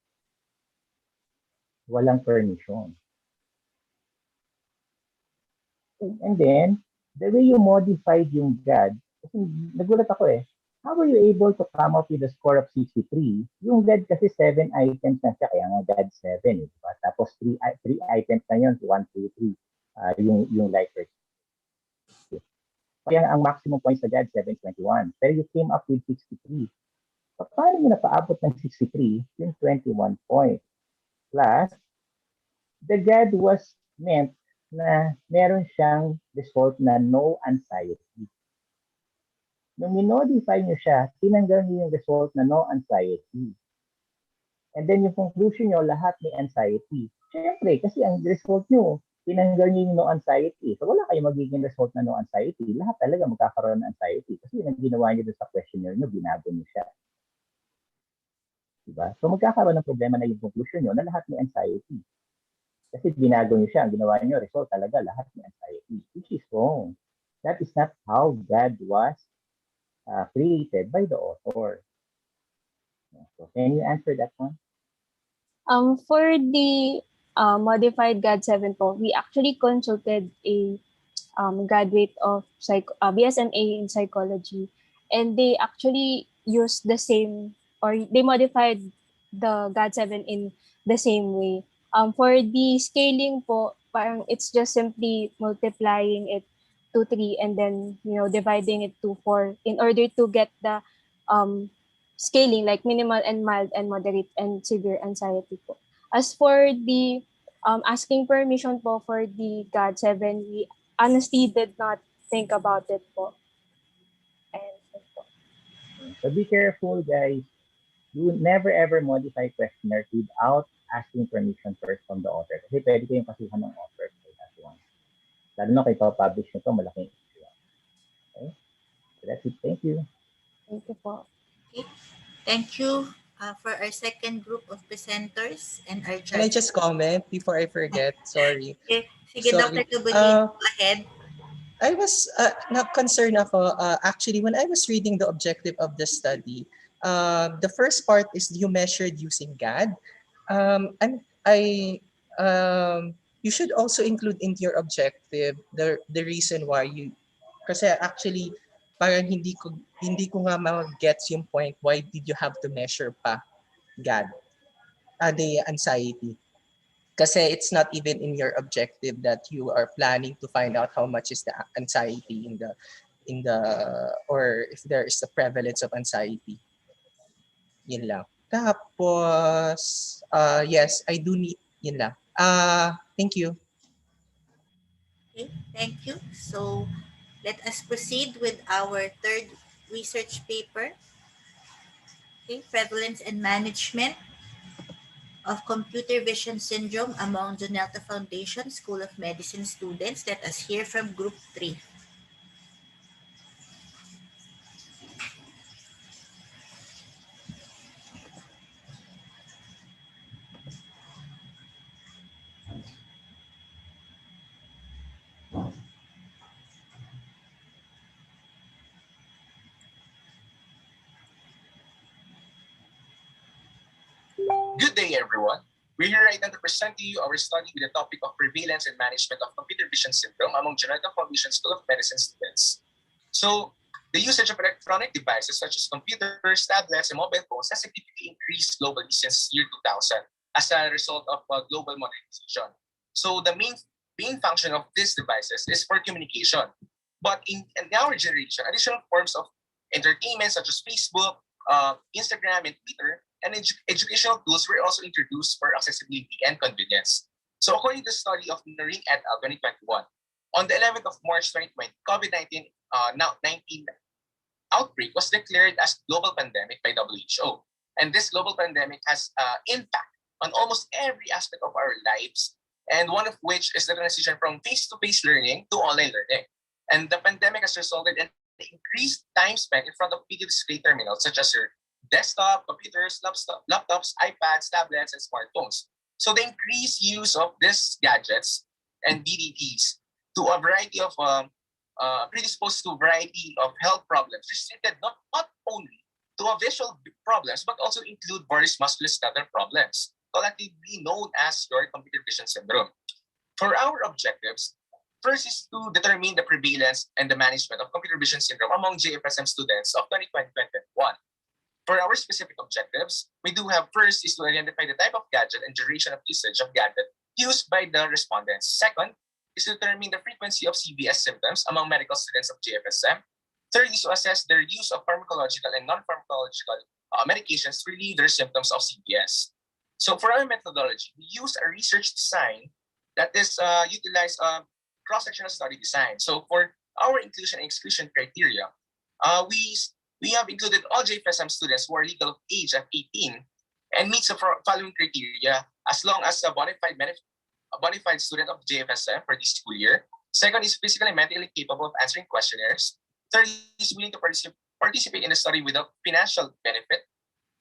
Walang permission. And then, the way you modified yung GAD, kasi nagulat ako how were you able to come up with a score of 63? Yung GAD kasi 7 items na siya, kaya nga GAD 7. Diba? Tapos 3 items na yun, 1, 2, 3, yung liker. Kaya ang maximum points sa GAD, 721. Pero you came up with 63. Paano nyo napaabot ng 63? Yung 21 points. Plus, the GAD was meant na meron siyang result na no anxiety. Nung minodify nyo siya, tinanggal nyo yung result na no anxiety. And then yung conclusion nyo, lahat may anxiety. Siyempre, kasi ang result nyo, tinanggal nyo yung no anxiety. So wala kayong magiging result na no anxiety. Lahat talaga magkakaroon ng anxiety. Kasi yung ginawa nyo sa questionnaire nyo, binago nyo siya. Diba? So magkakaroon ng problema na yung conclusion nyo na lahat may anxiety. Kasi binago niyo siya, ang ginawa niyo, result talaga, lahat may anxiety. Which is wrong. That is not how GAD was created by the author. So, can you answer that one? For the modified GAD-7 po, we actually consulted a graduate of BSMA in psychology, and they actually used the same, or they modified the GAD-7 in the same way. For the scaling po, parang it's just simply multiplying it to 3 and then, dividing it to 4 in order to get the scaling like minimal and mild and moderate and severe anxiety po. As for the asking permission po for the GAD 7, we honestly did not think about it po. And So be careful, guys. You never ever modify questionnaires without asking permission first from the author. Kasi pwede kayong kasuhan ng author for that one. Lalo na kayo pa-publish nito, malaking issue. Okay? So that's it. Thank you. thank you po. Okay. Thank you for our second group of presenters and our Can I judges. just comment before I forget? Sorry. Okay. Sige, Sorry. Dr. Kabaluna, go ahead. I was not concerned ako. Actually, when I was reading the objective of the study, the first part is you measured using GAD. You should also include into your objective the reason why you, kasi actually parang hindi ko nga ma-gets yung point why did you have to measure pa GAD, the anxiety. Kasi it's not even in your objective that you are planning to find out how much is the anxiety in the or if there is a prevalence of anxiety. Yun lang. Tapos yes, I do need yun lang. Thank you. Okay, thank you. So let us proceed with our third research paper. Okay, prevalence and management of computer vision syndrome among Janelta Foundation School of Medicine students. Let us hear from Group 3. Good day, everyone. We're here right now to present to you our study with the topic of prevalence and management of computer vision syndrome among Janelta Foundation School of Medicine students. So, the usage of electronic devices such as computers, tablets, and mobile phones has significantly increased globally since year 2000 as a result of global modernization. So, the main function of these devices is for communication. But in our generation, additional forms of entertainment such as Facebook, Instagram, and Twitter, and educational tools were also introduced for accessibility and convenience. So according to the study of Noreen et al. 2021, on the 11th of March 2020, COVID-19 outbreak was declared as global pandemic by WHO. And this global pandemic has impact on almost every aspect of our lives, and one of which is the transition from face-to-face learning to online learning. And the pandemic has resulted in increased time spent in front of video display terminals such as your desktop, computers, laptops, iPads, tablets, and smartphones. So the increased use of these gadgets and BDTs to a variety of predisposed to a variety of health problems, restricted not only to a visual problems, but also include various musculoskeletal problems, collectively known as your computer vision syndrome. For our objectives, first is to determine the prevalence and the management of computer vision syndrome among JFSM students of 2020-2021. For our specific objectives, we do have first is to identify the type of gadget and duration of usage of gadget used by the respondents. Second is to determine the frequency of CVS symptoms among medical students of JFSM. Third is to assess their use of pharmacological and non-pharmacological medications to relieve their symptoms of CVS. So for our methodology, we use a research design that is utilized cross-sectional study design. So for our inclusion and exclusion criteria, we have included all JFSM students who are legal of age at 18 and meets the following criteria as long as a bona fide student of JFSM for this school year. Second is physically and mentally capable of answering questionnaires. Third is willing to participate in the study without financial benefit.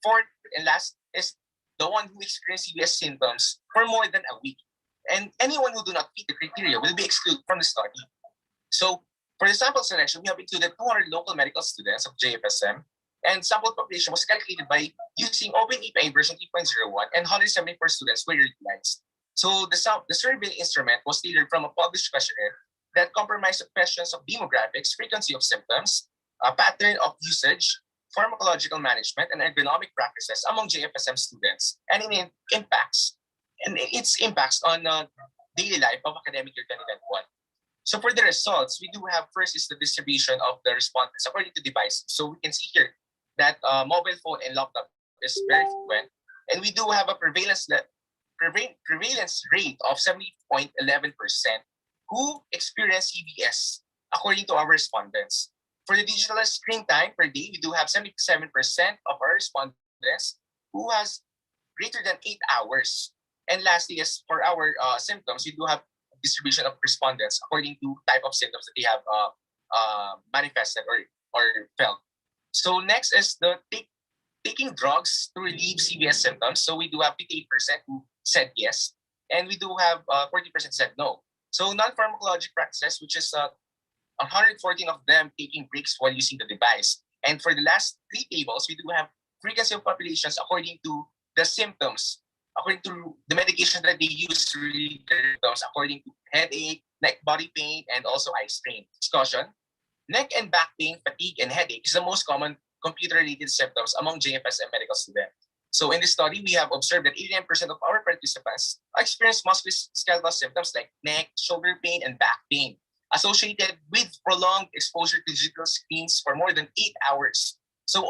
Fourth and last is the one who experienced CVS symptoms for more than a week. And anyone who do not meet the criteria will be excluded from the study. So for the sample selection, we have included 200 local medical students of JFSM, and sample population was calculated by using OpenAPI version 3.01, and 174 students were utilized. So the survey instrument was tailored from a published questionnaire that comprised of questions of demographics, frequency of symptoms, pattern of usage, pharmacological management, and ergonomic practices among JFSM students, and its impacts on daily life of academic year 2021. So for the results, we do have first is the distribution of the respondents according to device. So we can see here that mobile phone and laptop is very frequent. And we do have a prevalence prevalence rate of 70.11% who experience CVS according to our respondents. For the digital screen time per day, we do have 77% of our respondents who has greater than 8 hours. And lastly, as for our symptoms, we do have distribution of respondents according to type of symptoms that they have manifested or felt. So next is the taking drugs to relieve CVS symptoms. So we do have 58% who said yes, and we do have 40% said no. So non-pharmacologic practices, which is 114 of them taking breaks while using the device. And for the last three tables, we do have frequency of populations according to the symptoms, according to the medication that they use to relieve their symptoms, according to headache, neck, body pain, and also eye strain. Discussion: neck and back pain, fatigue, and headache is the most common computer-related symptoms among JFS and medical students. So in this study, we have observed that 89% of our participants experience musculoskeletal symptoms like neck, shoulder pain, and back pain associated with prolonged exposure to digital screens for more than 8 hours. So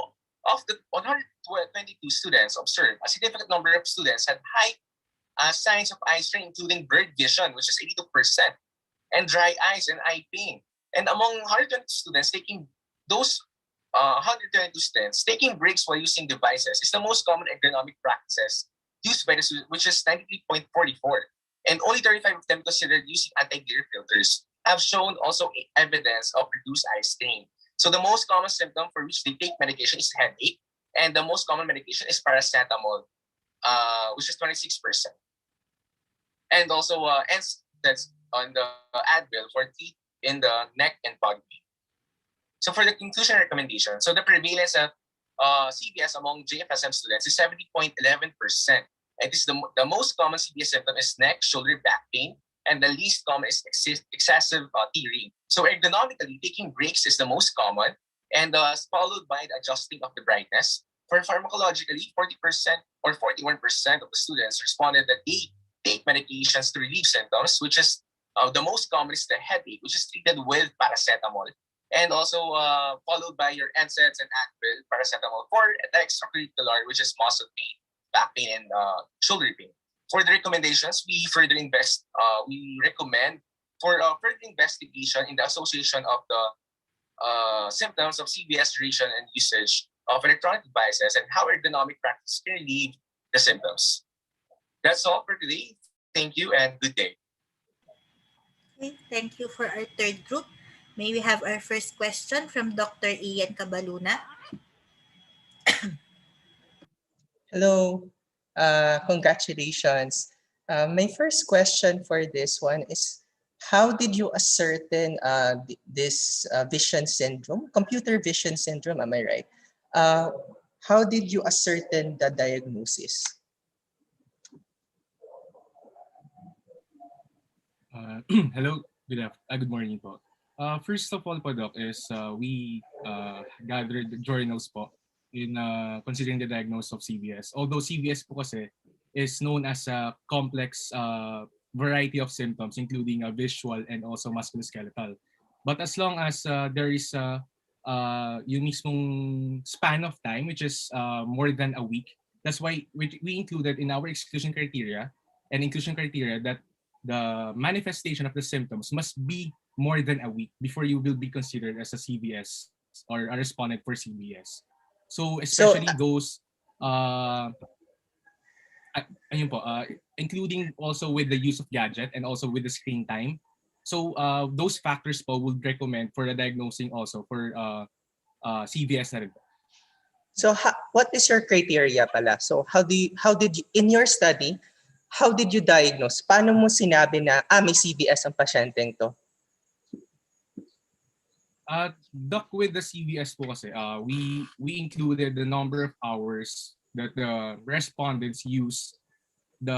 of the 122 students observed, a significant number of students had high signs of eye strain, including blurred vision, which is 82%, and dry eyes and eye pain. And among 122 students taking those 122 students taking breaks while using devices is the most common ergonomic practices used by the students, which is 93.44. And only 35 of them considered using anti-glare filters have shown also evidence of reduced eye strain. So the most common symptom for which they take medication is headache, and the most common medication is paracetamol, which is 26%. And also, that's on the Advil for teeth in the neck and body pain. So for the conclusion recommendation, so the prevalence of CVS among JFSM students is 70.11%. It is the most common CVS symptom is neck, shoulder, back pain, and the least common is excessive tearing. So ergonomically, taking breaks is the most common, and followed by the adjusting of the brightness. For pharmacologically, 40% or 41% of the students responded that they take medications to relieve symptoms, which is the most common is the headache, which is treated with paracetamol. And also followed by your NSAIDs and Advil, paracetamol for the extracurricular, which is muscle pain, back pain, and shoulder pain. For the recommendations, we recommend for further investigation in the association of the symptoms of CVS duration and usage of electronic devices and how ergonomic practice can relieve the symptoms. That's all for today. Thank you and good day. Okay, thank you for our third group. May we have our first question from Dr. Ian Kabaluna? Hello, congratulations. My first question for this one is, how did you ascertain this vision syndrome, computer vision syndrome, am I right? How did you ascertain the diagnosis? Hello, good morning po. First of all po, Doc, is we gathered journals po in considering the diagnosis of CVS. Although CVS po kasi is known as a complex variety of symptoms, including visual and also musculoskeletal. But as long as there is yung mismong span of time, which is more than a week, that's why we included in our exclusion criteria and inclusion criteria that the manifestation of the symptoms must be more than a week before you will be considered as a CVS or a respondent for CVS. So especially those, ayun po, including also with the use of gadget and also with the screen time. So those factors po would recommend for the diagnosing also for CVS na rin po. So what is your criteria pala? So how did you, in your study, how did you diagnose? Paano mo sinabi na may CVS ang pasyenteng to? Doc, with the CVS po kasi, we included the number of hours that the respondents use the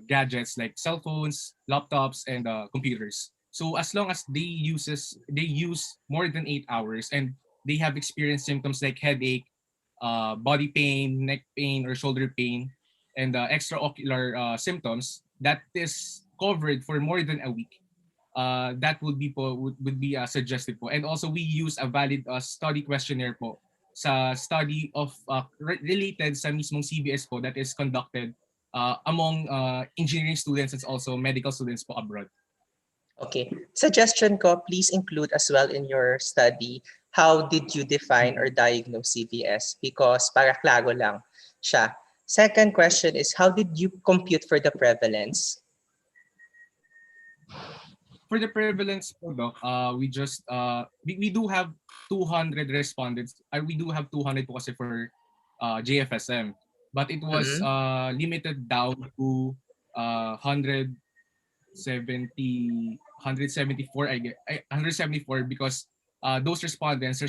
gadgets like cell phones, laptops, and computers. So as long as they use more than 8 hours and they have experienced symptoms like headache, body pain, neck pain, or shoulder pain, and extraocular symptoms that is covered for more than a week, that would be suggested po. And also we use a valid study questionnaire po sa study of related sa mismong CVS po that is conducted among engineering students and also medical students po abroad. Okay. Suggestion ko, please include as well in your study, how did you define or diagnose CVS? Because para klaro lang siya. Second question is, how did you compute for the prevalence? For the prevalence po, Doc, we do have 200 respondents. We do have 200 po kasi for JFSM. But it was limited down to 174 because those respondents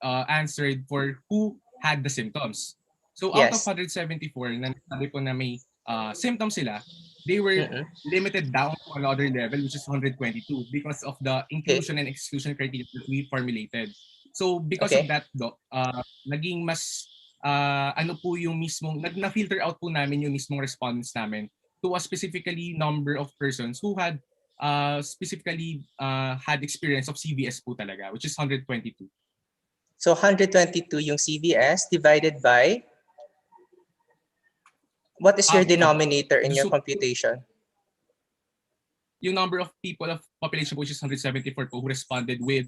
answered for who had the symptoms. So out of 174 na nasabi po na may symptoms sila, they were limited down to another level, which is 122 because of the inclusion and exclusion criteria that we formulated. So because of that, Doc, naging mas ano po yung mismong na-filter out po namin yung mismong respondents namin to a specifically number of persons who had specifically had experience of CVS po talaga, which is 122. So 122 yung CVS divided by, what is your denominator in your computation? Yung number of people of population, which is 174 po, who responded with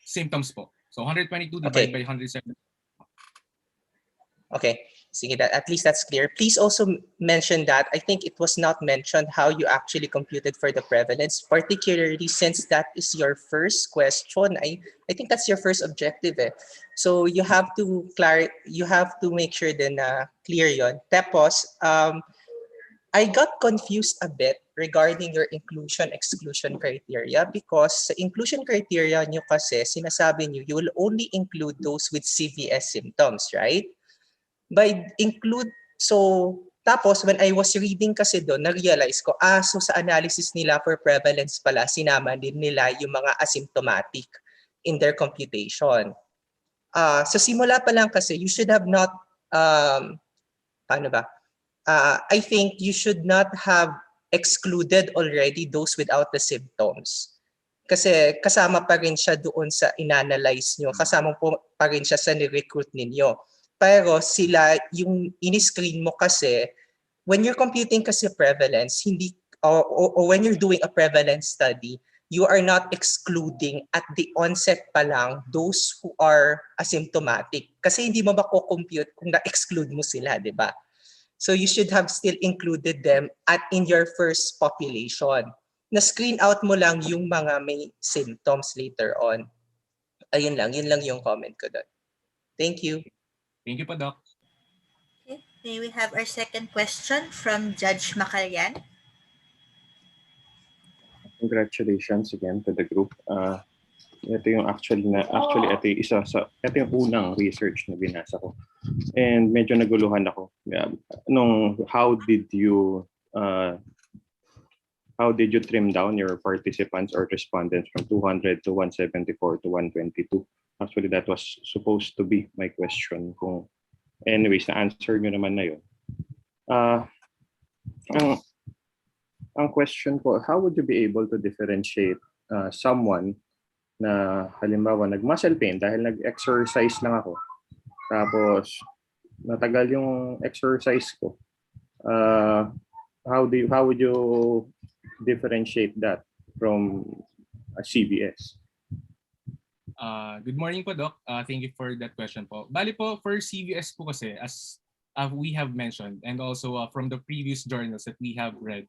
symptoms po. So 122 divided by 174. Okay, sige, that at least that's clear. Please also mention that I think it was not mentioned how you actually computed for the prevalence, particularly since that is your first question. I think that's your first objective. So you have to make sure then clear yon. Tapos, I got confused a bit regarding your inclusion-exclusion criteria because sa inclusion criteria nyo kasi sinasabi nyo you will only include those with CVS symptoms, right? Tapos when I was reading kasi doon, na-realize ko, so sa analysis nila for prevalence pala, sinama din nila yung mga asymptomatic in their computation. Sa simula pa lang kasi, you should have not, I think you should not have excluded already those without the symptoms. Kasi kasama pa rin siya doon sa inanalyze nyo, kasama po pa rin siya sa ni-recruit ninyo. Pero sila, yung in-screen mo kasi, when you're computing kasi prevalence, or when you're doing a prevalence study, you are not excluding at the onset pa lang those who are asymptomatic. Kasi hindi mo mako-compute kung na-exclude mo sila, di ba? So you should have still included them in your first population. Na-screen out mo lang yung mga may symptoms later on. Ayun lang, yun lang yung comment ko doon. Thank you. Thank you po, Doc. Okay. May we have our second question from Judge Macarian. Congratulations again to the group. Ito yung ito yung unang research na binasa ko. And medyo naguluhan ako. How did you trim down your participants or respondents from 200 to 174 to 122? Actually, that was supposed to be my question. Anyways, na-answer nyo naman na yun. Ang question ko, how would you be able to differentiate someone na halimbawa nag-muscle pain dahil nag-exercise lang ako. Tapos, natagal yung exercise ko. How would you differentiate that from a CVS? Good morning po, Doc. Thank you for that question po. Bali po, for CVS po kasi, as we have mentioned, and also from the previous journals that we have read,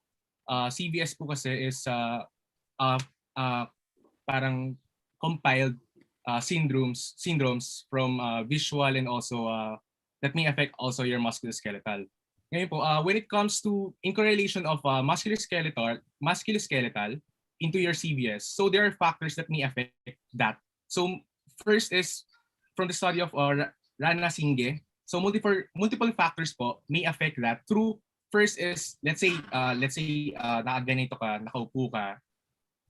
CVS po kasi is parang compiled syndromes from visual and also that may affect also your musculoskeletal. Ngayon po, when it comes to in correlation of musculoskeletal into your CVS, so there are factors that may affect that. So first is from the study of Rana Singhe. So multiple factors po may affect that through. First is let's say nakaganito ka, nakaupo ka,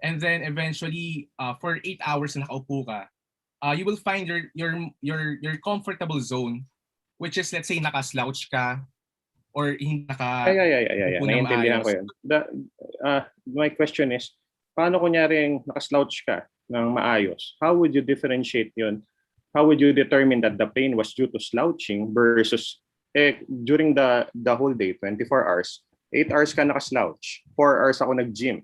and then eventually for 8 hours na nakaupo ka, you will find your comfortable zone, which is let's say naka-slouch ka or hindi naka. Naiintindihan ko yun. My question is, paano kunyari naka-slouch ka ng maayos? How would you differentiate yun? How would you determine that the pain was due to slouching versus during the whole day, 24 hours, 8 hours ka nakaslouch, 4 hours ako nag-gym.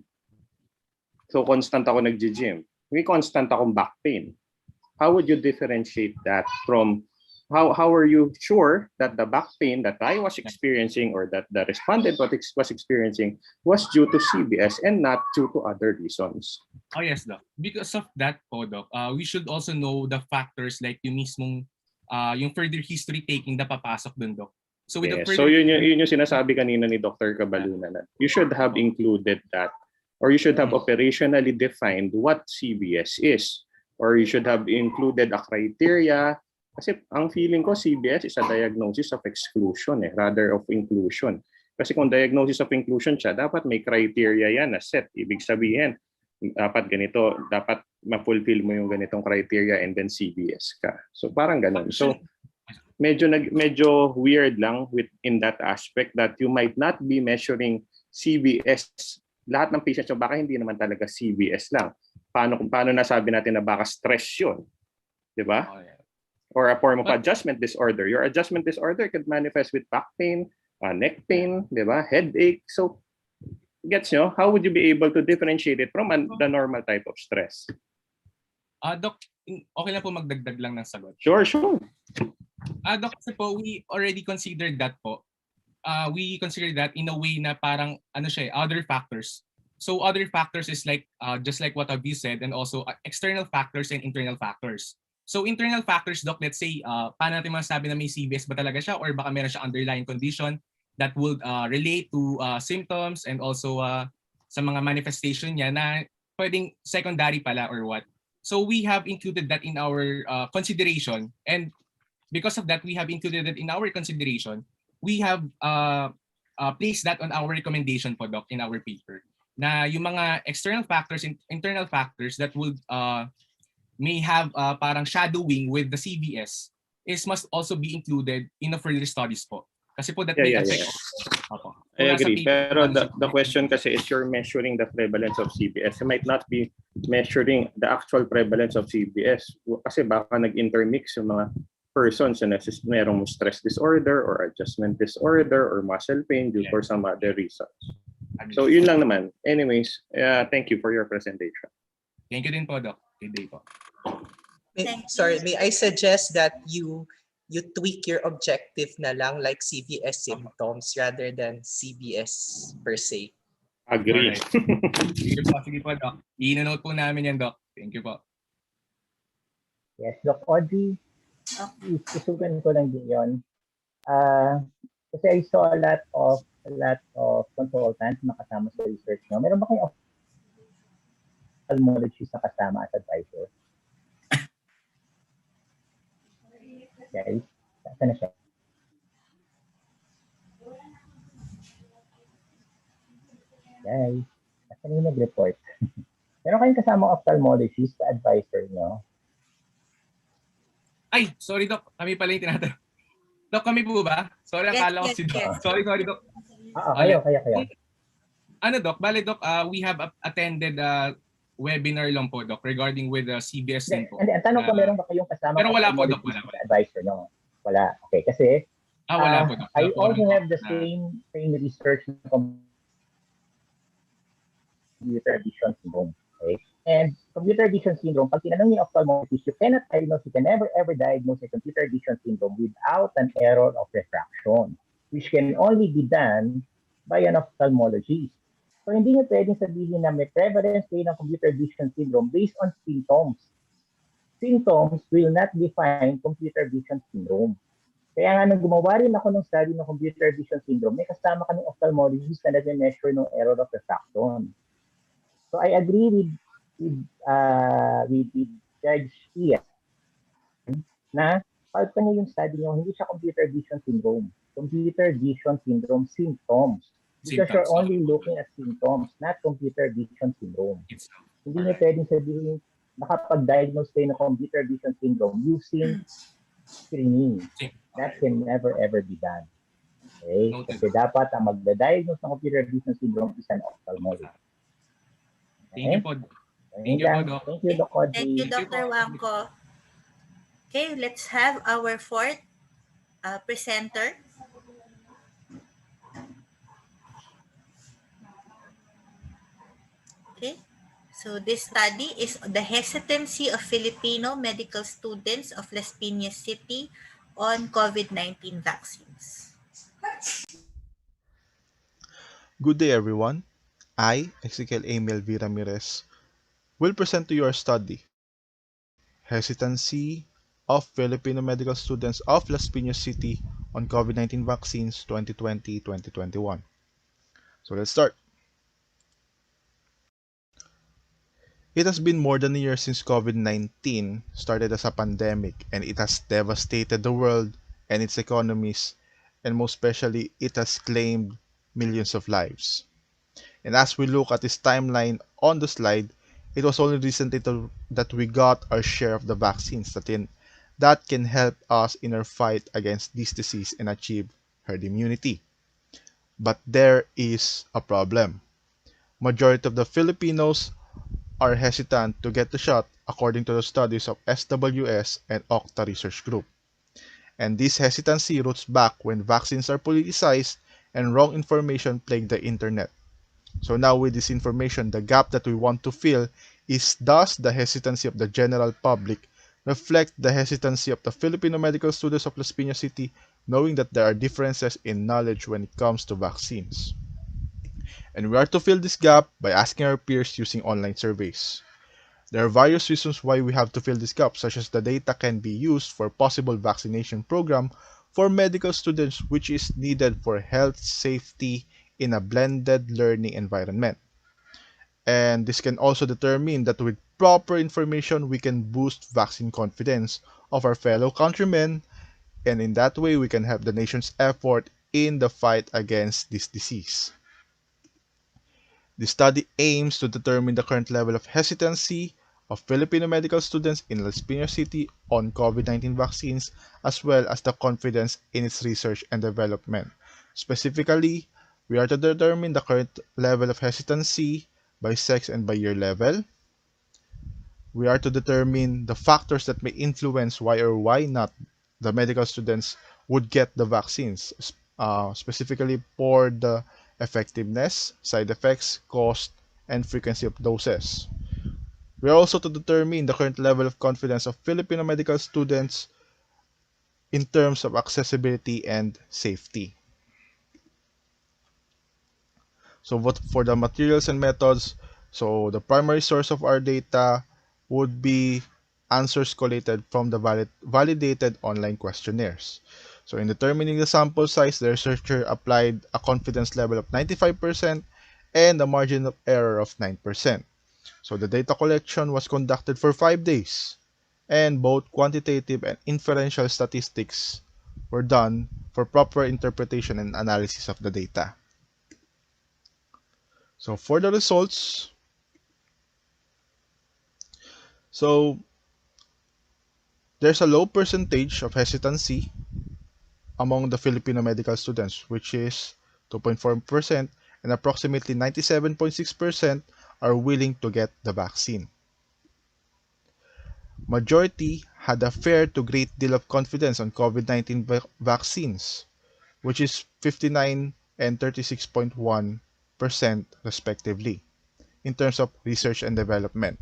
So constant ako nag-gym. May constant akong back pain. How would you differentiate that from how are you sure that the back pain that I was experiencing or that the respondent was experiencing was due to CBS and not due to other reasons? Oh yes, Doc. Because of that po, Doc, we should also know the factors like yung mismong yung further history taking na papasok dun, Doc. So with the Yes. further So yun yung sinasabi kanina ni Dr. Kabaluna na you should have included that, or you should have operationally defined what CBS is, or you should have included a criteria. Kasi ang feeling ko CBS is a diagnosis of exclusion rather of inclusion. Kasi kung diagnosis of inclusion siya, dapat may criteria yan na set. Ibig sabihin, dapat ganito, dapat ma-fulfill mo yung ganitong criteria and then CBS ka. So parang ganun. So medyo weird lang in that aspect that you might not be measuring CBS. Lahat ng patients yung baka hindi naman talaga CBS lang. Paano nasabi natin na baka stress yun? Di ba? Oh, yeah. Or a form of adjustment disorder. Your adjustment disorder could manifest with back pain, neck pain, di ba? Headache. So, gets nyo? How would you be able to differentiate it from the normal type of stress? Doc, okay lang po magdagdag lang ng sagot. Sure. Doc, kasi po, we already considered that po. We consider that in a way na parang other factors. So other factors is like just like what you said, and also external factors and internal factors. So internal factors, Doc, let's say, paano natin masasabi na may CBS ba talaga siya or baka meron siya underlying condition that would relate to symptoms and also sa mga manifestation niya na pwedeng secondary pala or what. So we have included that in our consideration, and because of that, we have included it in our consideration. We have placed that on our recommendation po, Doc, in our paper. Na yung mga external factors and internal factors that would may have parang shadowing with the CBS must also be included in the further studies po. Kasi po that may affect. I agree. Pero the question kasi is you're measuring the prevalence of CBS. You might not be measuring the actual prevalence of CBS. Kasi baka nag-intermix yung mga persons na merong stress disorder or adjustment disorder or muscle pain due for some other reasons. So yun lang naman. Anyways, thank you for your presentation. Thank you din po, Doc. Good day po. May I suggest that you tweak your objective na lang like CVS symptoms rather than CBS per se. Agree. Sige po, Doc. I-note po namin yan, Doc. Thank you po. Yes, Doc Audrey. Isusugan ko lang din yun. Kasi I saw a lot of consultants na kasama sa research nyo. Meron ba kayong ophthalmologist na kasama as advisor? Guys, saan na siya? Guys, saan yung nag-report? Meron kayong kasama ophthalmologist sa advisor nyo? Ay, sorry, Doc. Kami pala yung tinatanong. Doc, kami po ba? Sorry, akala ko si Doc. Sorry, Doc. Kayo. Ano, Doc? Bale, Doc, we have attended webinar lang po, Doc, regarding with CBS din po. Ang tanong ko, meron ba kayong kasama? Pero wala po, Doc. Wala. Advisor nyo? Wala. Okay, kasi wala po, Doc. I also have the same research na computer vision syndrome. Okay? And computer vision syndrome, pag tinanong yung ophthalmologist, you cannot diagnose, you can never ever diagnose a computer vision syndrome without an error of refraction, which can only be done by an ophthalmologist. So hindi nyo pwedeng sabihin na may prevalence kayo ng computer vision syndrome based on symptoms. Symptoms will not define computer vision syndrome. Kaya nga nung gumawa rin ako ng study ng computer vision syndrome, may kasama kami ophthalmologist na nag-measure ng error of refraction. So I agree with Judge Ian na part pa niya yung study niyo, hindi siya computer vision syndrome. Computer vision syndrome symptoms. Because you're only looking at symptoms, not computer vision syndrome. Hindi niyo pwedeng sabihin nakapag-diagnose kayo ng computer vision syndrome using screening. That can never ever be done. Okay? Kasi dapat ang magda-diagnose ng computer vision syndrome is an ophthalmologist. Thank you po. Thank you, Doc. Thank you, Doc Audrey. Thank you, Dr. Wangko. Okay, let's have our fourth presenter. Okay. So this study is the hesitancy of Filipino medical students of Las Piñas City on COVID-19 vaccines. Good day, everyone. I, Ezekiel Emil V. Ramirez, will present to you our study, Hesitancy of Filipino Medical Students of Las Piñas City on COVID-19 Vaccines 2020-2021. So let's start. It has been more than a year since COVID-19 started as a pandemic, and it has devastated the world and its economies, and most especially, it has claimed millions of lives. And as we look at this timeline on the slide, it was only recently that we got our share of the vaccines that can help us in our fight against this disease and achieve herd immunity. But there is a problem. Majority of the Filipinos are hesitant to get the shot according to the studies of SWS and Okta Research Group. And this hesitancy roots back when vaccines are politicized and wrong information plague the internet. So now with this information, the gap that we want to fill is, does the hesitancy of the general public reflect the hesitancy of the Filipino medical students of Las Piñas City, knowing that there are differences in knowledge when it comes to vaccines? And we are to fill this gap by asking our peers using online surveys. There are various reasons why we have to fill this gap, such as the data can be used for possible vaccination program for medical students, which is needed for health safety in a blended learning environment. And this can also determine that with proper information, we can boost vaccine confidence of our fellow countrymen, and in that way, we can help the nation's effort in the fight against this disease. The study aims to determine the current level of hesitancy of Filipino medical students in Las Piñas City on COVID-19 vaccines, as well as the confidence in its research and development. Specifically, we are to determine the current level of hesitancy by sex and by year level. We are to determine the factors that may influence why or why not the medical students would get the vaccines, specifically for the effectiveness, side effects, cost, and frequency of doses. We are also to determine the current level of confidence of Filipino medical students in terms of accessibility and safety. So what for the materials and methods, so the primary source of our data would be answers collated from the validated online questionnaires. So in determining the sample size, the researcher applied a confidence level of 95% and a margin of error of 9%. So the data collection was conducted for 5 days, and both quantitative and inferential statistics were done for proper interpretation and analysis of the data. So for the results, so there's a low percentage of hesitancy among the Filipino medical students, which is 2.4%, and approximately 97.6% are willing to get the vaccine. Majority had a fair to great deal of confidence on COVID-19 vaccines, which is 59 and 36.1% respectively, in terms of research and development.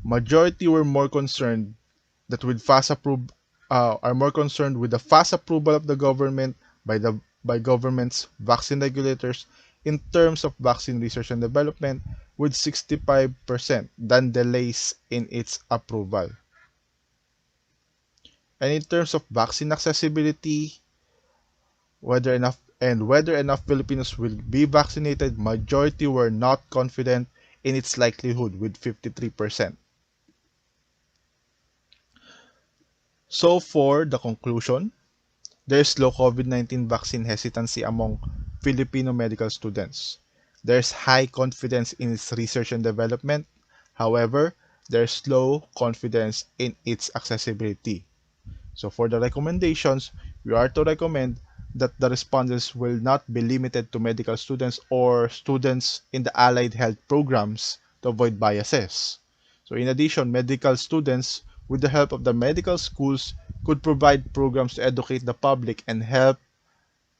Majority were more concerned that with fast approve are more concerned with the fast approval of the government by government's vaccine regulators in terms of vaccine research and development, with 65% than delays in its approval. And in terms of vaccine accessibility, whether enough Filipinos will be vaccinated, majority were not confident in its likelihood, with 53%. So for the conclusion, there is low COVID-19 vaccine hesitancy among Filipino medical students. There is high confidence in its research and development. However, there is low confidence in its accessibility. So for the recommendations, we are to recommend that the responses will not be limited to medical students or students in the allied health programs to avoid biases. So in addition, medical students, with the help of the medical schools, could provide programs to educate the public and help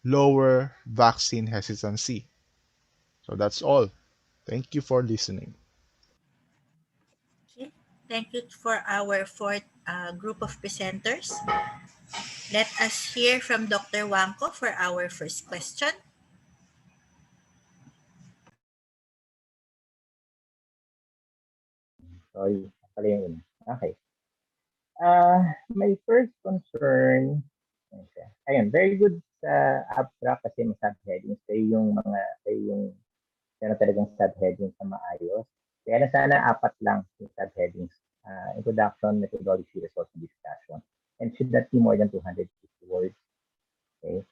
lower vaccine hesitancy. So that's all. Thank you for listening. Okay. Thank you for our fourth group of presenters. Let us hear from Dr. Wangko for our first question. Sorry, pala yung una. Okay. My first concern, ayun, very good sa abstract kasi may subheadings, kayo yung meron talagang subheadings na maayos. Kaya na sana 4 lang yung subheadings. Introduction, methodology, results, and discussion. And should not be more than 250 words. Okay.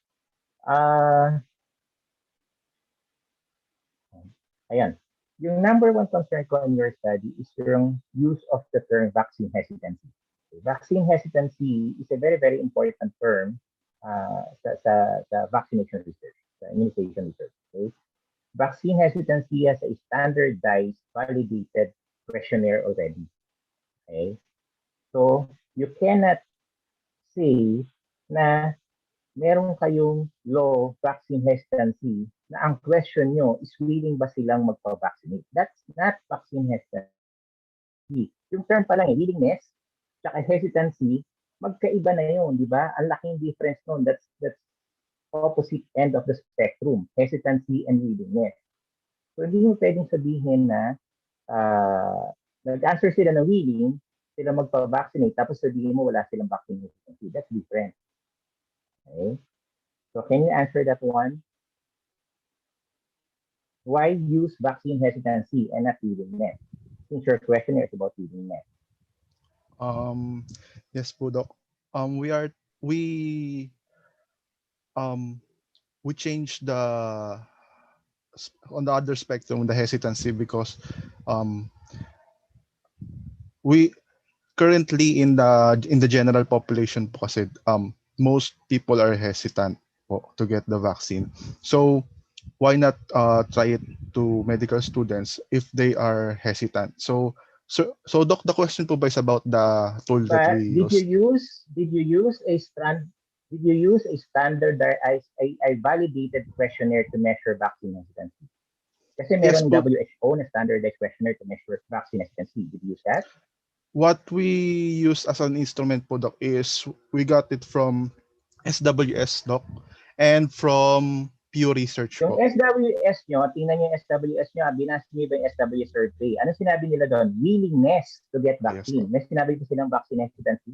Ayan. Yung number one concern ko in your study is yung use of the term vaccine hesitancy. Okay. Vaccine hesitancy is a very, very important term sa vaccination research, sa immunization research. Okay. Vaccine hesitancy has a standardized, validated questionnaire already. Okay. So, you cannot say na meron kayong low vaccine hesitancy na ang question nyo is willing ba silang magpa-vaccinate. That's not vaccine hesitancy. Yung term pa lang willingness, tsaka hesitancy, magkaiba na yun, di ba? Ang laking difference nun. That's opposite end of the spectrum, hesitancy and willingness. So hindi mo pwedeng sabihin na nag-answer sila na willing, sila magpa-vaccinate, tapos sabihin mo wala silang vaccine hesitancy. That's different. Okay. So can you answer that one? Why use vaccine hesitancy and not willingness? Since your question is about willingness. Yes po, Doc. We changed on the other spectrum the hesitancy because we currently in the general population po kasi most people are hesitant po to get the vaccine. So why not try it to medical students if they are hesitant? So Doc, the question po ba is about the tool that we use. Did you use a standardized, a validated questionnaire to measure vaccine hesitancy? Kasi meron yes, WHO na standardized questionnaire to measure vaccine hesitancy. Did you use that? What we use as an instrument po, Doc, is we got it from SWS, Doc, and from Pew Research yung po. SWS nyo, tingnan nyo yung SWS nyo, binasa nyo ba yung SWS survey? Ano sinabi nila doon? Willingness to get vaccine. May sinabi po silang vaccine hesitancy?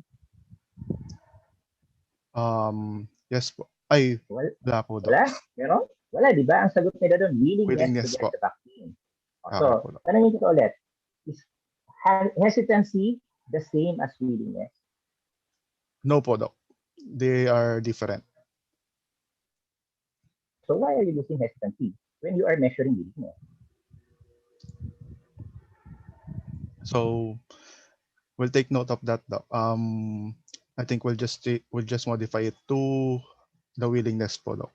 Yes po. Ay, wala po, Doc. Wala? Meron? Wala, di ba? Ang sagot nila doon, willingness to get the vaccine. So, tanongin ko ulit, is hesitancy the same as willingness? No po, Doc. They are different. So why are you using hesitancy when you are measuring willingness? So we'll take note of that, Doc. I think we'll just modify it to the willingness po, Doc.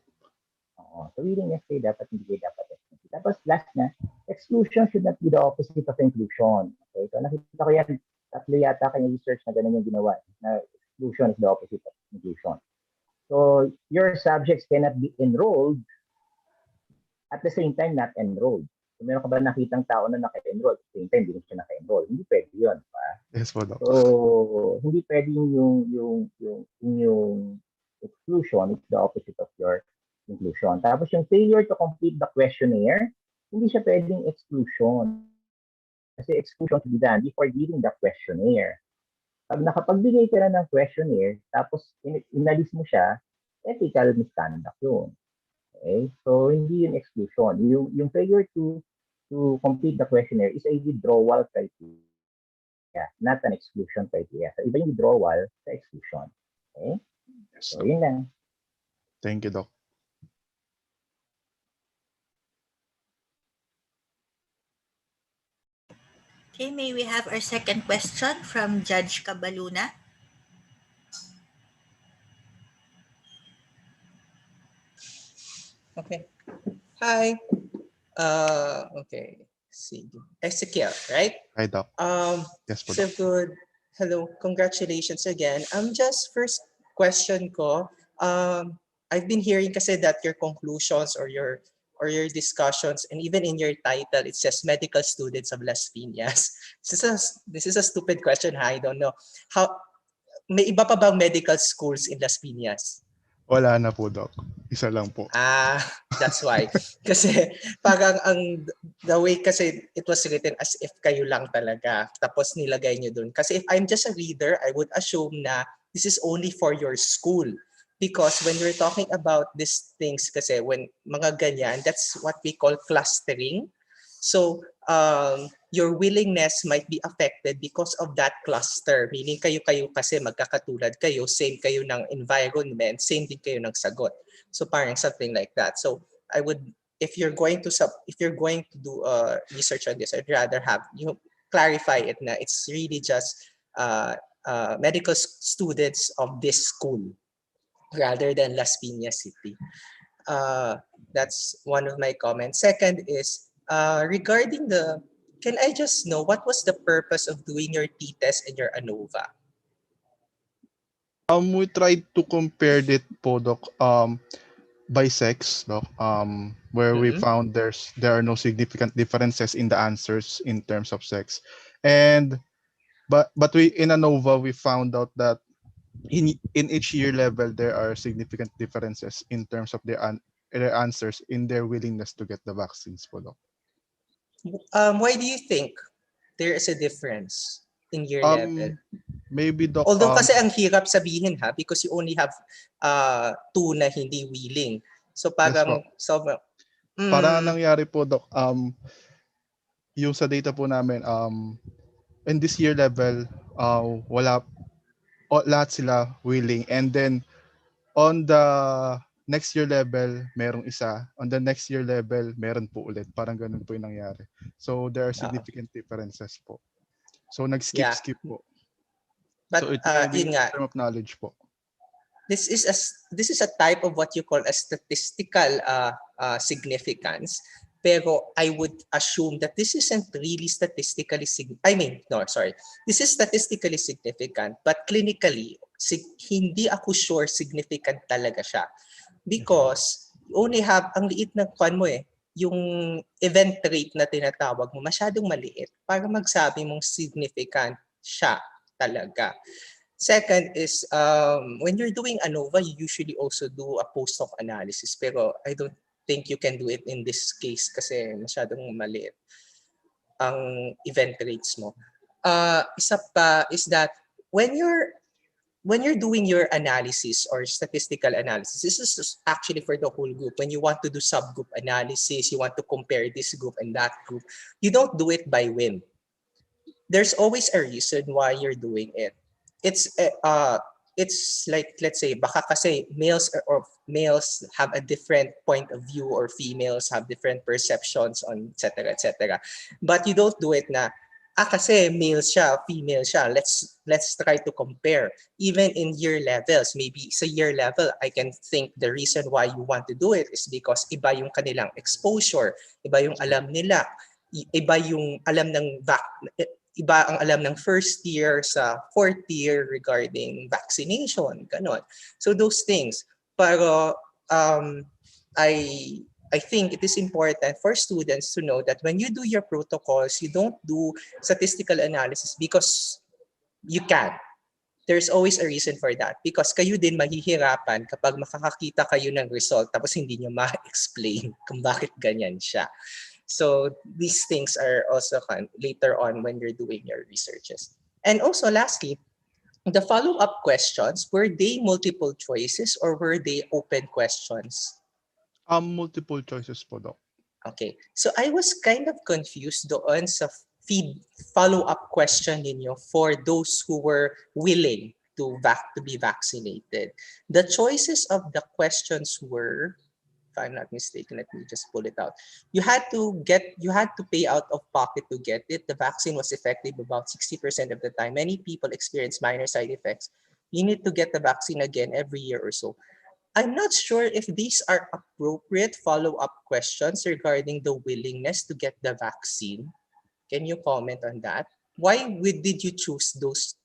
So willingness dapat hindi dapat hesitancy. Tapos last na, exclusion should not be the opposite of inclusion. Okay, so nakita ko yan, 3 yata kayong research na ganun yung ginawa, na exclusion is the opposite of inclusion. So your subjects cannot be enrolled at the same time not enrolled. So meron ka ba nakitang tao na naka-enroll at the same time hindi siya naka-enroll? Hindi pwede yun. Diba? Yes po, Doc. So hindi pwede yung exclusion is the opposite of your inclusion. Tapos yung failure to complete the questionnaire, hindi siya pwedeng exclusion. Kasi exclusion to be done before giving the questionnaire. Pag nakapagbigay ka na ng questionnaire, tapos inalis mo siya, ethical misconduct yun. Okay? So, hindi yung exclusion. Yung failure to complete the questionnaire is a withdrawal criteria, not an exclusion criteria. So, iba yung withdrawal sa exclusion. Okay? Yes, so, yun lang. Thank you, Doc. Okay, may we have our second question from Judge Kabaluna? Okay. Hi. Okay. See. Ezekiel, right? Hi, Doc. Yes, so Doc. good. Hello. Congratulations again. Just first question ko. I've been hearing kasi that your conclusions or or your discussions, and even in your title, it says medical students of Las Piñas. This is a stupid question. I don't know. May iba pa bang medical schools in Las Piñas? Wala na po, Doc. Isa lang po. That's why. Kasi parang the way kasi it was written as if kayo lang talaga. Tapos nilagay nyo dun. Kasi if I'm just a reader, I would assume na this is only for your school. Because when we're talking about these things, kasi when mga ganyan, that's what we call clustering. So your willingness might be affected because of that cluster. Meaning kayo kasi magkakatulad kayo, same kayo ng environment, same din kayo ng sagot. So parang something like that. So I would, if you're going to do research on this, I'd rather have you clarify it na it's really just medical students of this school rather than Las Piñas City. That's one of my comments. Second is regarding can I just know what was the purpose of doing your t-test and your ANOVA? We tried to compare it po, Doc, by sex, Doc, where we found there are no significant differences in the answers in terms of sex. And but we in ANOVA we found out that in each year level there are significant differences in terms of their answers in their willingness to get the vaccines po, Doc. Why do you think there is a difference in year level? Maybe, Doc, although kasi ang hirap sabihin because you only have 2 na hindi willing. So parang parang nangyari po, Doc, yung sa data po namin, in this year level, lahat sila willing, and then on the next year level merong isa, on the next year level meron po ulit, parang ganun po yung nangyari. So there are significant differences po. So nag-skip po. But so it may be in term of knowledge po. This is a type of what you call a statistical significance. Pero I would assume that this isn't really statistically this is statistically significant, but clinically, hindi ako sure significant talaga siya. Because you only have, ang liit ng kwan mo yung event rate na tinatawag mo, masyadong maliit para magsabi mong significant siya talaga. Second is, when you're doing ANOVA, you usually also do a post-hoc analysis. Pero I don't think you can do it in this case kasi masyadong maliit ang event rates mo. Isa pa is that when you're doing your analysis or statistical analysis, this is actually for the whole group. When you want to do subgroup analysis, you want to compare this group and that group, you don't do it by whim. There's always a reason why you're doing it. It's like, let's say, baka kasi males have a different point of view, or females have different perceptions on etc. But you don't do it na kasi male siya, female siya, let's try to compare. Even in year levels, maybe sa year level, I can think the reason why you want to do it is because iba yung kanilang exposure, iba yung alam nila, iba yung alam ng iba ang alam ng first year sa fourth year regarding vaccination, ganon. So those things. Pero I think it is important for students to know that when you do your protocols, you don't do statistical analysis because you can. There's always a reason for that. Because kayo din mahihirapan kapag makakakita kayo ng result tapos hindi nyo ma-explain kung bakit ganyan siya. So these things are also later on when you're doing your researches. And also lastly, the follow-up questions, were they multiple choices or were they open questions? Multiple choices po, Doc. Okay. So I was kind of confused doon sa follow-up question ninyo for those who were willing to be vaccinated. The choices of the questions were, if I'm not mistaken, let me just pull it out. You had to pay out of pocket to get it. The vaccine was effective about 60% of the time. Many people experience minor side effects. You need to get the vaccine again every year or so. I'm not sure if these are appropriate follow-up questions regarding the willingness to get the vaccine. Can you comment on that? Why did you choose those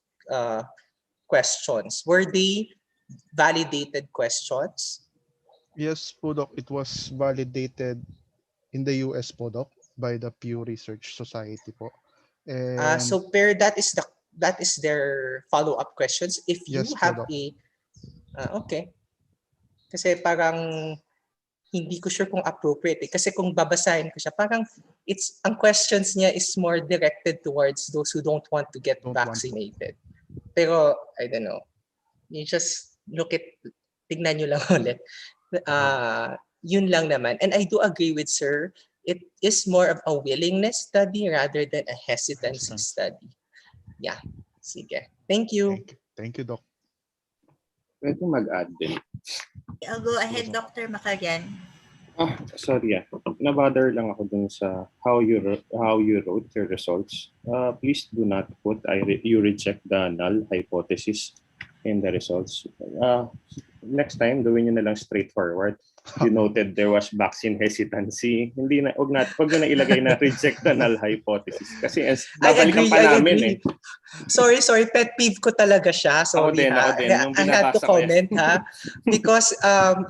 questions? Were they validated questions? Yes po, Doc. It was validated in the US po, Doc, by the Pew Research Society po. And So that is their follow-up questions. If you yes po, have Doc. okay. Kasi parang hindi ko sure kung appropriate eh. Kasi kung babasahin ko siya, parang ang questions niya is more directed towards those who don't want to get vaccinated. Pero, I don't know. You just tignan nyo lang ulit. Yun lang naman. And I do agree with Sir, it is more of a willingness study rather than a hesitancy study. Yeah. Sige. Thank you. Thank you, Doc. Pwede mag-add din. I'll go ahead, Dr. Macarian. Sorry nabother lang ako dun sa how you wrote your results. Please do not put you reject the null hypothesis in the results. Next time, gawin nyo na lang straightforward. You noted there was vaccine hesitancy. Hindi na, wag nyo na ilagay na reject the null hypothesis. Kasi babalikan pa namin eh. Sorry, pet peeve ko talaga siya. Sorry Ako din. I had to comment because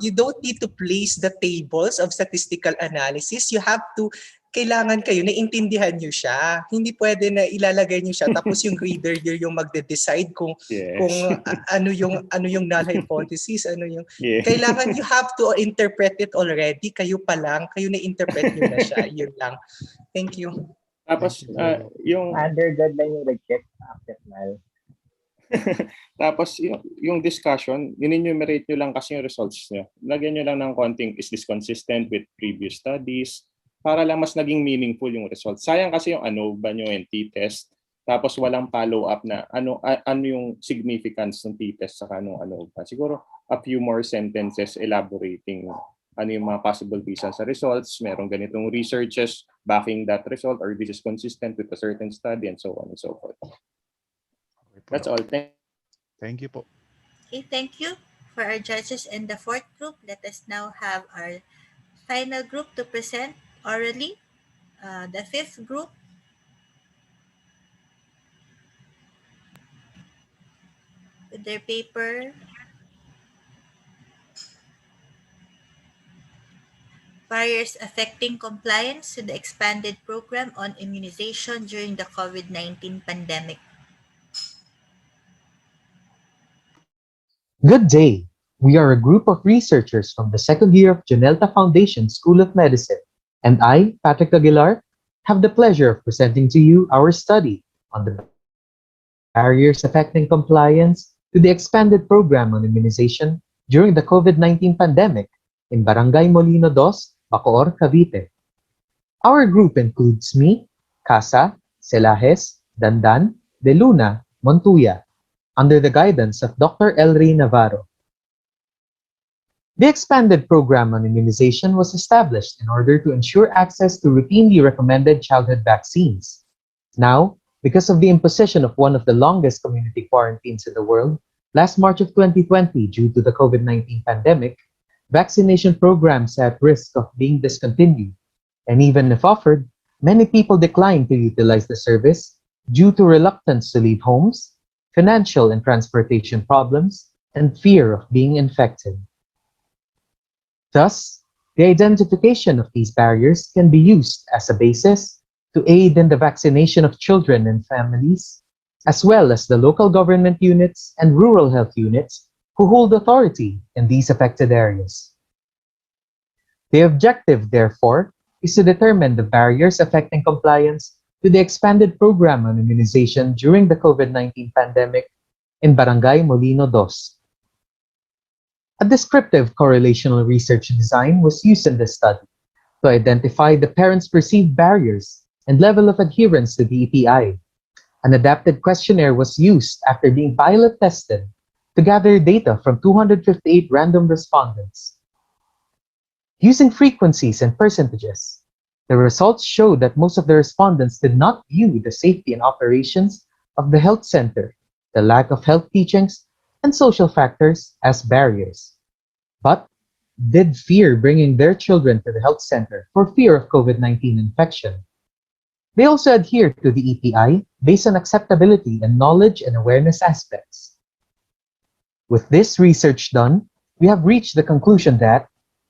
you don't need to place the tables of statistical analysis. You have to, kailangan kayo, naiintindihan nyo siya. Hindi pwede na ilalagay nyo siya tapos yung reader yung magde-decide kung ano yung null hypothesis, kailangan you have to interpret it already. Kayo pa lang, kayo na-interpret nyo na siya. Yun lang. Thank you. Tapos yung standard lang yung reject accept null. Tapos yung discussion, in-enumerate nyo lang kasi yung results nyo. Lagyan nyo lang ng konting, is this consistent with previous studies? Para lang mas naging meaningful yung results. Sayang kasi yung ANOVA nyo and t-test, tapos walang follow-up na ano yung significance ng t-test sa anong ANOVA. Siguro a few more sentences elaborating ano yung mga possible reasons sa results, merong ganitong researches backing that result, or this is consistent with a certain study, and so on and so forth. That's all. Thank you po. Okay, thank you for our judges and the fourth group. Let us now have our final group to present orally. The fifth group, with their paper, Barriers Affecting Compliance to the Expanded Program on Immunization During the COVID-19 Pandemic. Good day. We are a group of researchers from the second year of Janelta Foundation School of Medicine, and I, Patrick Aguilar, have the pleasure of presenting to you our study on the barriers affecting compliance to the expanded program on immunization during the COVID-19 pandemic in Barangay Molino Dos, Bacoor, Cavite. Our group includes me, Casa, Celajes, Dandan, De Luna, Montuya, under the guidance of Dr. Elray Navarro. The expanded program on immunization was established in order to ensure access to routinely recommended childhood vaccines. Now, because of the imposition of one of the longest community quarantines in the world, last March of 2020 due to the COVID-19 pandemic, vaccination programs are at risk of being discontinued, and even if offered, many people decline to utilize the service due to reluctance to leave homes, financial and transportation problems, and fear of being infected. Thus, the identification of these barriers can be used as a basis to aid in the vaccination of children and families, as well as the local government units and rural health units who hold authority in these affected areas. The objective, therefore, is to determine the barriers affecting compliance to the expanded program on immunization during the COVID-19 pandemic in Barangay Molino Dos. A descriptive correlational research design was used in this study to identify the parents' perceived barriers and level of adherence to the EPI. An adapted questionnaire was used after being pilot tested to gather data from 258 random respondents. Using frequencies and percentages, the results showed that most of the respondents did not view the safety and operations of the health center, the lack of health teachings, and social factors as barriers, but did fear bringing their children to the health center for fear of COVID-19 infection. They also adhere to the EPI based on acceptability and knowledge and awareness aspects. With this research done, we have reached the conclusion that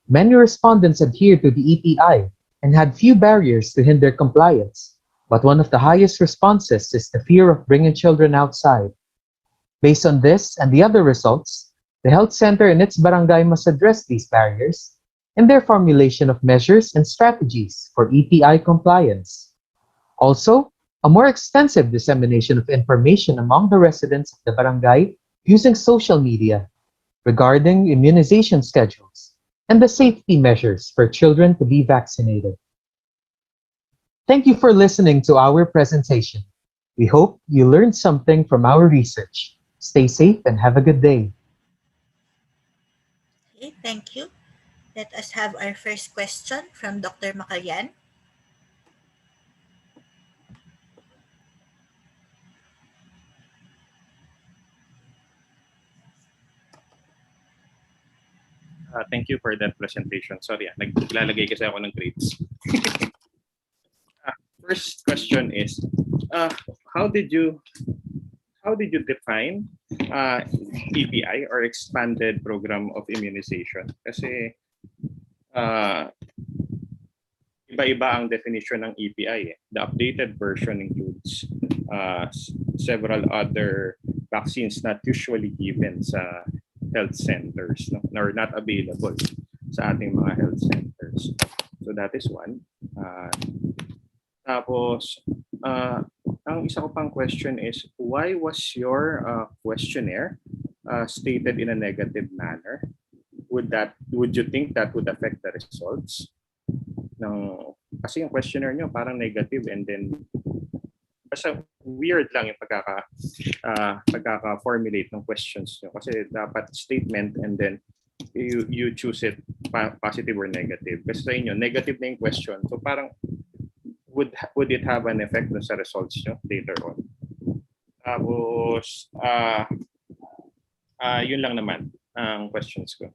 many respondents adhere to the EPI and had few barriers to hinder compliance. But one of the highest responses is the fear of bringing children outside. Based on this and the other results, the health center in its barangay must address these barriers in their formulation of measures and strategies for EPI compliance. Also, a more extensive dissemination of information among the residents of the barangay using social media regarding immunization schedules and the safety measures for children to be vaccinated. Thank you for listening to our presentation. We hope you learned something from our research. Stay safe and have a good day. Okay, thank you. Let us have our first question from Dr. Macallan. Thank you for that presentation. Sorry, naglalagay kasi ako ng grades. First question is, how did you define EPI or expanded program of immunization? Kasi iba-iba ang definition ng EPI. The updated version includes several other vaccines not usually given sa health centers, no? Or not available sa ating mga health centers. So that is one. Tapos, ang isa ko pang question is, why was your questionnaire stated in a negative manner? Would you think that would affect the results? Kasi yung questionnaire nyo parang negative, and then basta weird lang yung pagkaka-formulate ng questions nyo. Kasi dapat statement and then you choose it positive or negative. Kasi sa inyo, negative na yung question. So parang would it have an effect sa results nyo later on? Tapos, yun lang naman ang questions ko.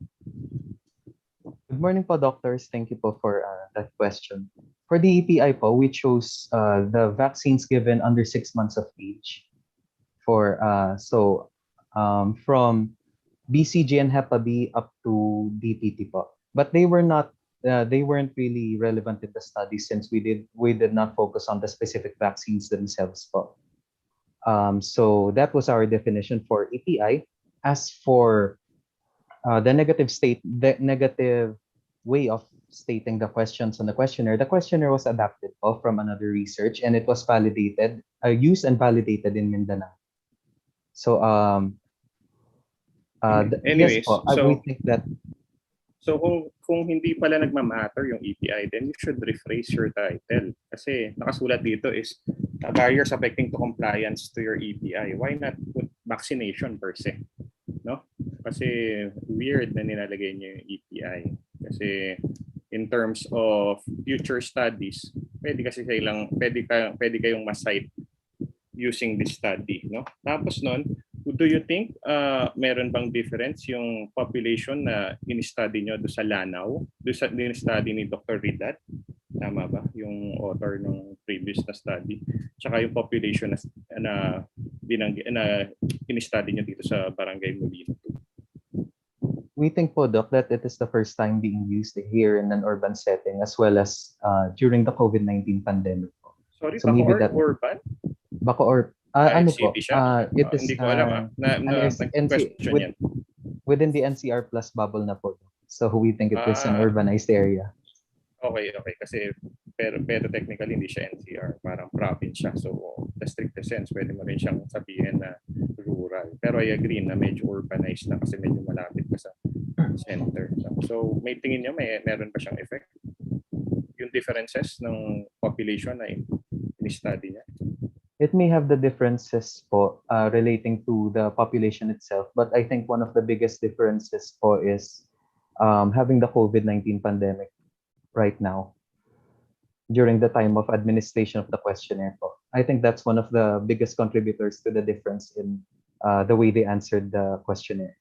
Good morning po, doctors. Thank you po for that question. For the EPI po, we chose the vaccines given under 6 months of age. From BCG and Hepa B up to DPT po. But they weren't really relevant in the study since we did not focus on the specific vaccines themselves po. So that was our definition for EPI. As for the negative way of stating the questions on the questionnaire was adapted from another research, and it was used and validated in Mindanao. So anyways, yes po, we think that. So kung hindi pala nagmamatter yung EPI, then you should rephrase your title. Kasi nakasulat dito is barriers affecting to compliance to your EPI. Why not put vaccination per se? No? Kasi weird na nilalagay niyo yung EPI. Kasi in terms of future studies, pwede kayong ma-cite using this study, no? Tapos nun, do you think meron bang difference yung population na in-study nyo do sa Lanao, do sa in-study ni Dr. Ridat? Tama ba? Yung author ng previous na study. Tsaka yung population na in-study nyo dito sa Barangay Molino. We think po, Doc, that it is the first time being used here in an urban setting as well as during the COVID-19 pandemic. Sorry, so urban? Bacoor. Ano po? It is hindi ko alam question yan. Within the NCR plus bubble na po. So we think it is an urbanized area. Okay. Kasi pero technically hindi siya NCR. Parang province siya. So the strictest sense, pwede mo rin siyang sabihin na rural. Pero I agree na medyo urbanized na kasi medyo malapit ka sa center. So may tingin niyo meron pa siyang effect? Yung differences ng population na in-study niya? It may have the differences po relating to the population itself, but I think one of the biggest differences po is having the COVID-19 pandemic right now during the time of administration of the questionnaire po. I think that's one of the biggest contributors to the difference in the way they answered the questionnaire.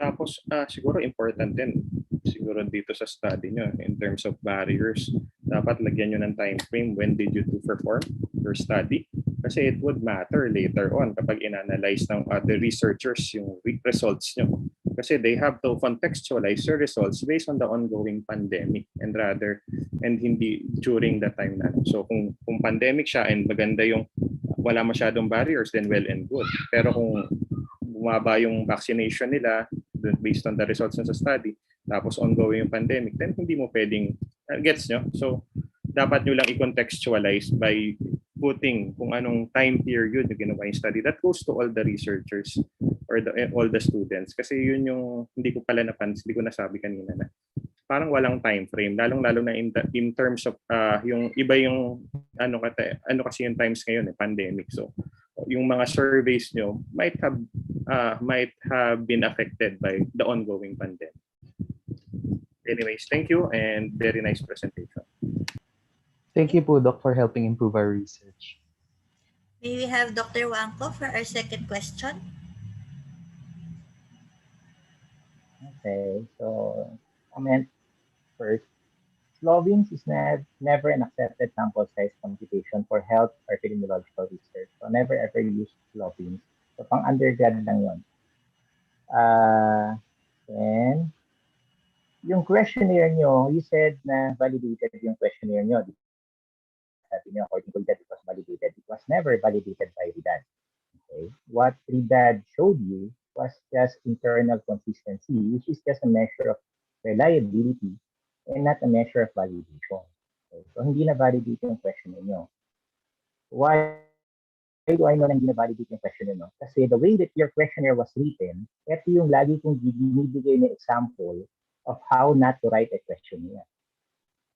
Tapos siguro important din siguro dito sa study nyo in terms of barriers. Dapat lagyan nyo ng time frame when did you perform your study kasi it would matter later on kapag in-analyze ng other researchers yung results nyo. Kasi they have to contextualize their results based on the ongoing pandemic and hindi during that time na. So kung pandemic siya and maganda yung wala masyadong barriers, then well and good. Pero kung bumaba yung vaccination nila based on the results ng sa study, tapos ongoing yung pandemic, then hindi mo pwedeng, gets nyo? So, dapat nyo lang i-contextualize by putting kung anong time period yung ginawa yung study. That goes to all the researchers or all the students. Kasi yun yung, hindi ko nasabi kanina na parang walang time frame, lalong-lalo na in terms of yung iba yung ano kasi yung times ngayon pandemic. So yung mga surveys nyo might have been affected by the ongoing pandemic. Anyways, thank you and very nice presentation. Thank you po, Doc, for helping improve our research. May we have Dr. Wangko for our second question? Okay, so comment first. Slovenes is never an accepted sample size computation for health or epidemiological research. So never ever use Slovenes. So pang undergrad lang yun. Then, yung questionnaire nyo, you said na validated yung questionnaire nyo. Sabi nyo, according to that, it was validated. It was never validated by RIDAD. Okay? What RIDAD showed you was just internal consistency, which is just a measure of reliability and not a measure of validation. Okay? So, hindi na validate yung questionnaire nyo. Why do I know na hindi na validate yung questionnaire nyo? Kasi the way that your questionnaire was written, ito yung lagi kong binibigay na example of how not to write a questionnaire.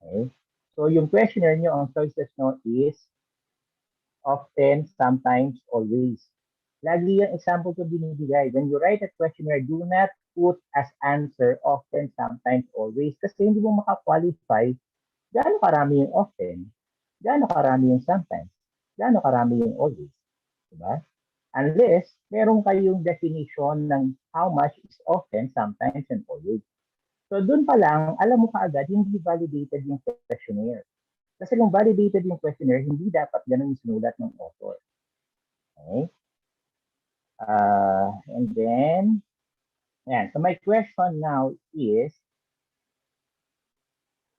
Okay? So, yung questionnaire nyo, ang choices nyo is often, sometimes, always. Lagi yung example ko binibigay. When you write a questionnaire, do not put as answer often, sometimes, always. Kasi hindi mo makakwalify gaano karami yung often, gaano karami yung sometimes, gaano karami yung always. Diba? Unless, meron kayong definition ng how much is often, sometimes, and always. So, dun pa lang, alam mo kaagad, hindi validated yung questionnaire. Kasi kung validated yung questionnaire, hindi dapat ganun yung sinulat ng author. Okay? And then, yeah. So my question now is,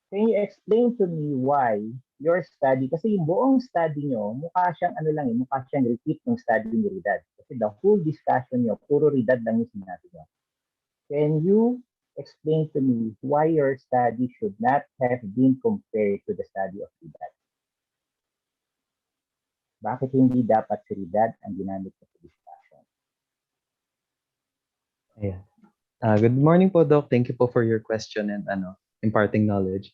can you explain to me why your study, kasi yung buong study nyo, mukha siyang mukha siyang repeat ng study ni RIDAD. Kasi the whole discussion nyo, puro RIDAD lang yung sinabi nyo. Can you explain to me why your study should not have been compared to the study of RIDAD? Bakit hindi dapat si RIDAD ang ginamit sa discussion? Ayan. Good morning po, Doc. Thank you po for your question and imparting knowledge.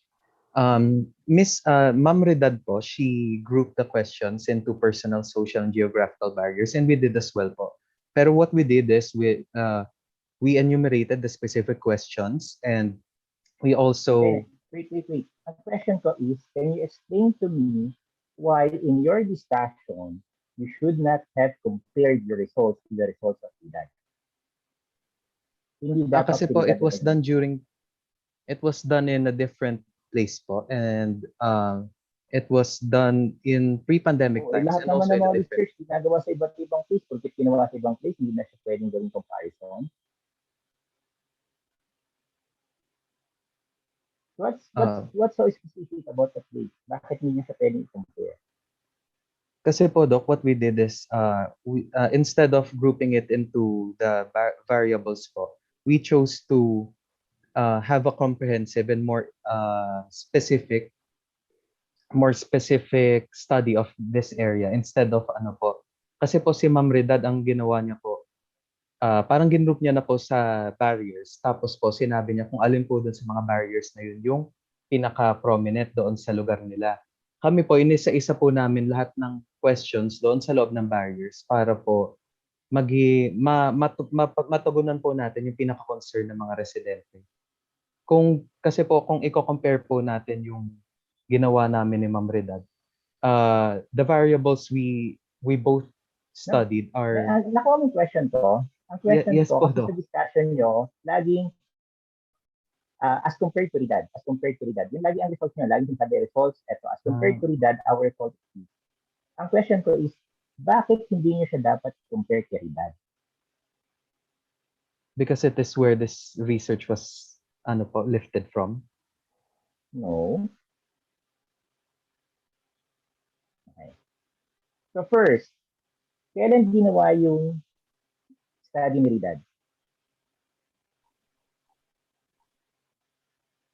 Ma'am Redad po, she grouped the questions into personal, social, and geographical barriers, and we did as well po. Pero what we did is we enumerated the specific questions, and we also... Okay. Wait. Ang question ko is, can you explain to me why in your discussion, you should not have compared your results to the results of RIDAD? Hindi dapat kasi po, it was done in a different place po, and it was done in pre-pandemic times. Lahat and naman also ng mga in a different... research ginagawa sa iba't ibang place, porque ginawa sa ibang place, hindi na siya pwedeng gawing comparison. What's so specific about the place? Bakit hindi niya siya pwedeng compare? Kasi po, Doc, what we did is, instead of grouping it into the variables po, we chose to have a comprehensive and more specific study of this area instead of po. Kasi po si Ma'am Redad, ang ginawa niya po, parang ginroup niya na po sa barriers. Tapos po sinabi niya kung alin po doon sa mga barriers na yun yung pinaka-prominent doon sa lugar nila. Kami po, inisa-isa po namin lahat ng questions doon sa loob ng barriers para po matugunan po natin yung pinaka-concern ng mga residente. Kasi po, kung i-compare po natin yung ginawa namin ni Ma'am Redad, the variables we both studied are... Nakuha mo yung question ko. Ang question yes, ko, po, sa discussion nyo, laging as compared to RIDAD. Yung lagi ang results nyo, lagi yung sabi results, eto, as compared to RIDAD, our results is. Ang question ko is, bakit hindi nyo siya dapat compare kay RIDAD? Because it is where this research was lifted from. No. Okay. So first, kailan ginawa yung study ni Ridad?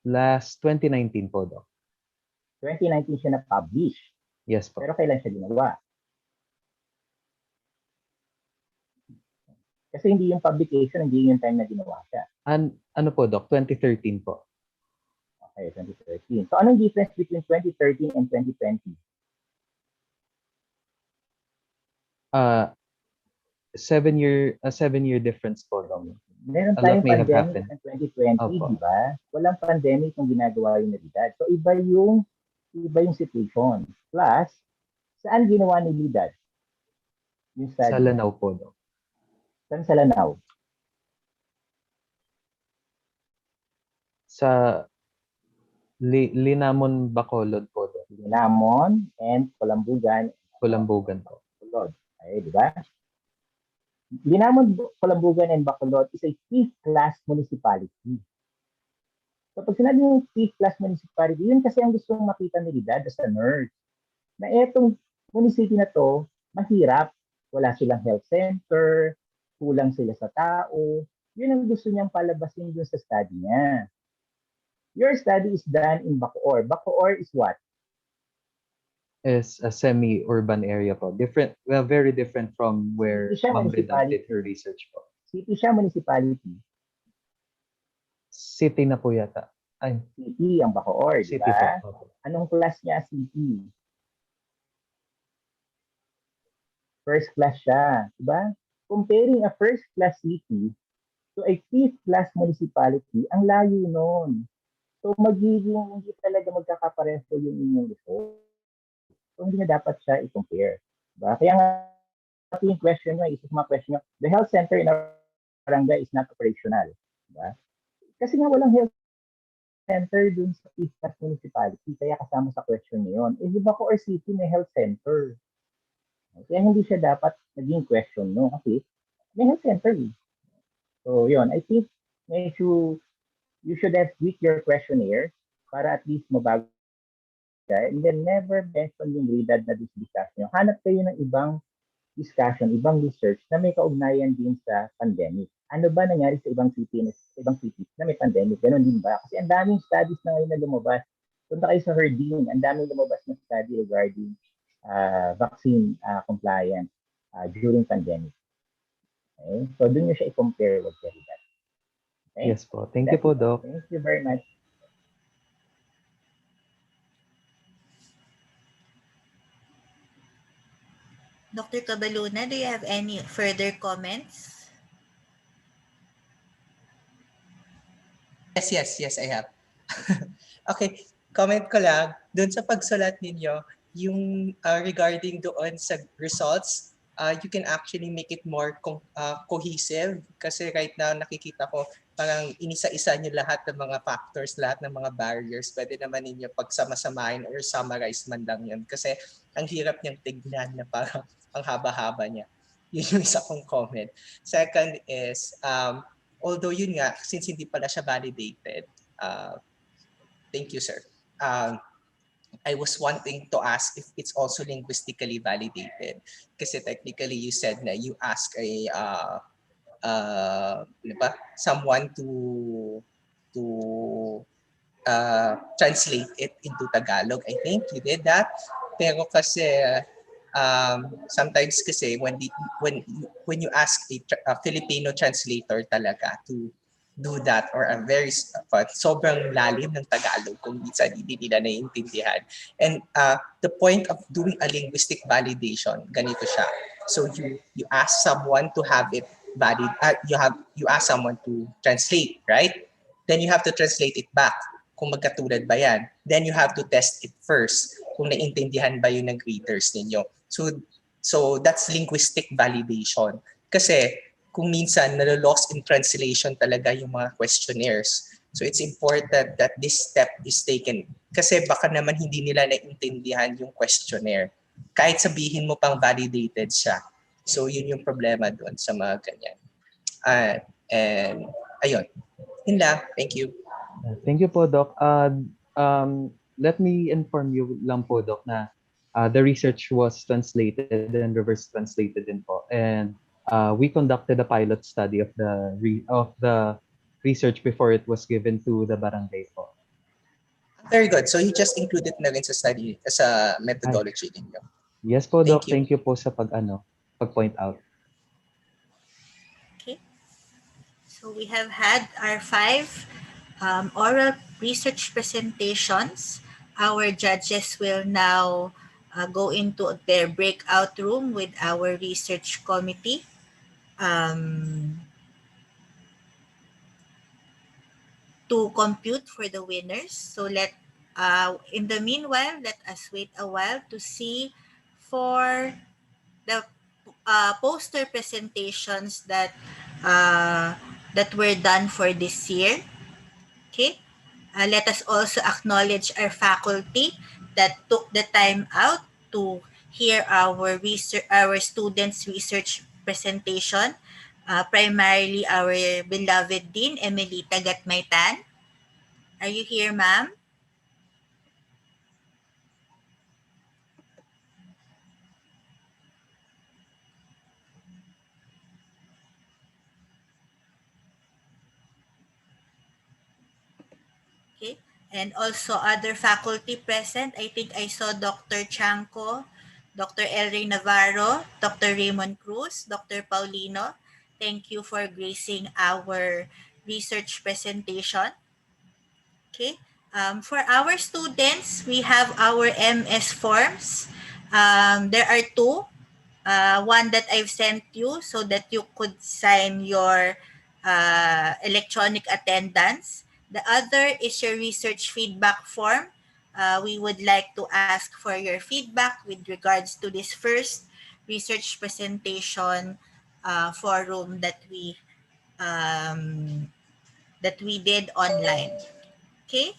Last 2019 po, Doc. 2019 siya na-publish. Yes po. Pero kailan siya ginawa? Kasi hindi yung publication, hindi yung time na ginawa siya. Ano po, Doc? 2013 po. Okay, 2013. So anong difference between 2013 and 2020? 7-year difference po, Doc. Meron A lot tayong may have pandemic happened. ng 2020, Opo. di ba? Walang pandemic yung ginagawa yung Lidad. So iba yung situation. Plus, saan ginawa ni Lidad? Yung study. Sa Lanao po, Doc. Saan sa Lanao? Sa Linamon, Bacolod po, Doc. Linamon and Colambugan. Colambugan po. Bacolod. Ay, di ba? Linamon, Colambugan and Bacolod is a fifth class municipality. So pag sinabi yung fifth class municipality, yun kasi ang gustong makita ni Lidad as a nurse. Na etong municipality na to, mahirap. Wala silang health center, kulang sila sa tao. Yun ang gusto niyang palabasin dun sa study niya. Your study is done in Bacoor. Bacoor is what? Is a semi-urban area po. Different, well, very different from where Ma'am Ridad did her research po. City siya, municipality. City na po yata. Ay. City ang Bacoor, di City ba? po. Anong class niya, city? First class siya, di ba? Comparing a first class city to a fifth class municipality, ang layo nun. So magiging hindi talaga magkakapareho yung inyong result. So hindi na dapat siya i-compare. Diba? Kaya nga yung question nyo, isip mga question nyo, the health center in our barangay is not operational. Diba? Kasi nga walang health center dun sa fifth class municipality, kaya kasama sa question nyo yun. Eh, di ba ko or city may health center? Kaya hindi siya dapat naging question, no? Kasi may health center. So, yun. I think you should have tweaked your questionnaire para at least mabago siya. And then never mention yung Ridad na discussion nyo. Hanap kayo ng ibang discussion, ibang research na may kaugnayan din sa pandemic. Ano ba nangyari sa ibang cities na may pandemic? Ganon din ba? Kasi ang daming studies na ngayon na lumabas. Punta kayo sa Herding, ang daming lumabas na study regarding vaccine compliance during pandemic. Okay? So, doon nyo siya i-compare with Ridad. Okay? Yes po. Thank you po, Doc. Thank you very much. Dr. Kabaluna, do you have any further comments? Yes, I have. Okay, comment ko lang, doon sa pagsulat ninyo, yung regarding doon sa results, you can actually make it more cohesive kasi right now nakikita ko parang inisa-isa nyo lahat ng mga factors, lahat ng mga barriers. Pwede naman ninyo pagsama-samahin or summarize man lang yun kasi ang hirap niyang tignan na parang ang haba-haba niya. Yun yung isa kong comment. Second is, although yun nga, since hindi pala siya validated, thank you, sir. I was wanting to ask if it's also linguistically validated. Kasi technically, you said na you ask someone to translate it into Tagalog. I think you did that. Pero kasi sometimes kasi when you ask a Filipino translator talaga to do that or a very sobrang lalim ng Tagalog kung minsan hindi nila naiintindihan. And the point of doing a linguistic validation, ganito siya. So you ask someone to have it valid, you ask someone to translate, right? Then you have to translate it back kung magkatulad ba yan. Then you have to test it first kung naiintindihan ba yun ng readers ninyo. So that's linguistic validation. Kasi kung minsan nalolost in translation talaga yung mga questionnaires. So it's important that this step is taken. Kasi baka naman hindi nila naiintindihan yung questionnaire. Kahit sabihin mo pang validated siya. So yun yung problema doon sa mga ganyan. And ayun, yun lang. Thank you. Thank you po, Doc. Let me inform you lang po, Doc, na the research was translated and reverse translated din po. And we conducted a pilot study of the research before it was given to the barangay po. Very good. So you just included na rin sa study, sa methodology ninyo. Yes po, Thank Doc. you. Thank you po sa pag-point out. Okay. So we have had our 5 oral research presentations. Our judges will now go into their breakout room with our research committee. To compute for the winners. So in the meanwhile, let us wait a while to see for the poster presentations that were done for this year. Okay. Let us also acknowledge our faculty that took the time out to hear our students' research presentation. Primarily our beloved Dean, Emelita Gatmaytan. Are you here, ma'am? Okay. And also other faculty present. I think I saw Dr. Chanco, Dr. Elray Navarro, Dr. Raymond Cruz, Dr. Paulino. Thank you for gracing our research presentation. Okay. For our students, we have our MS forms. There are 2. One that I've sent you so that you could sign your electronic attendance. The other is your research feedback form. We would like to ask for your feedback with regards to this first research presentation forum that we did online. Okay.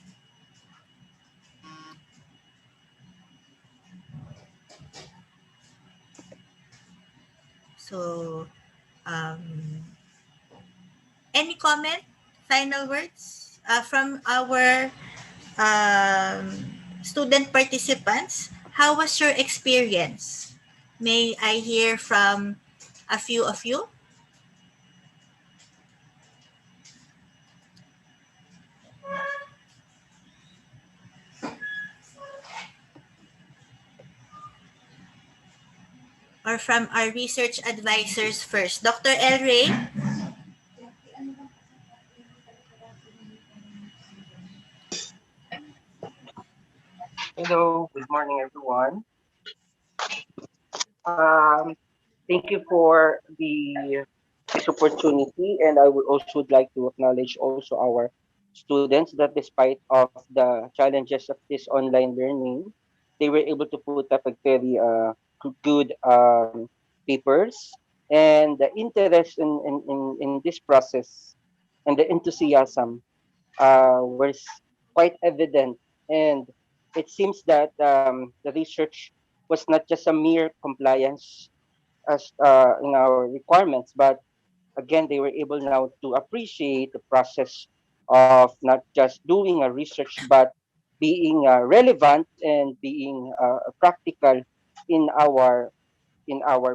So, any comment, final words from our student participants? How was your experience? May I hear from a few of you? Or from our research advisors first. Dr. El Rey? Hello, good morning, everyone. Um, Thank you for this opportunity, and I would also like to acknowledge also our students that despite of the challenges of this online learning, they were able to put up a very good papers, and the interest in this process and the enthusiasm was quite evident, and it seems that the research was not just a mere compliance as in our requirements, but again they were able now to appreciate the process of not just doing a research but being relevant and being practical in our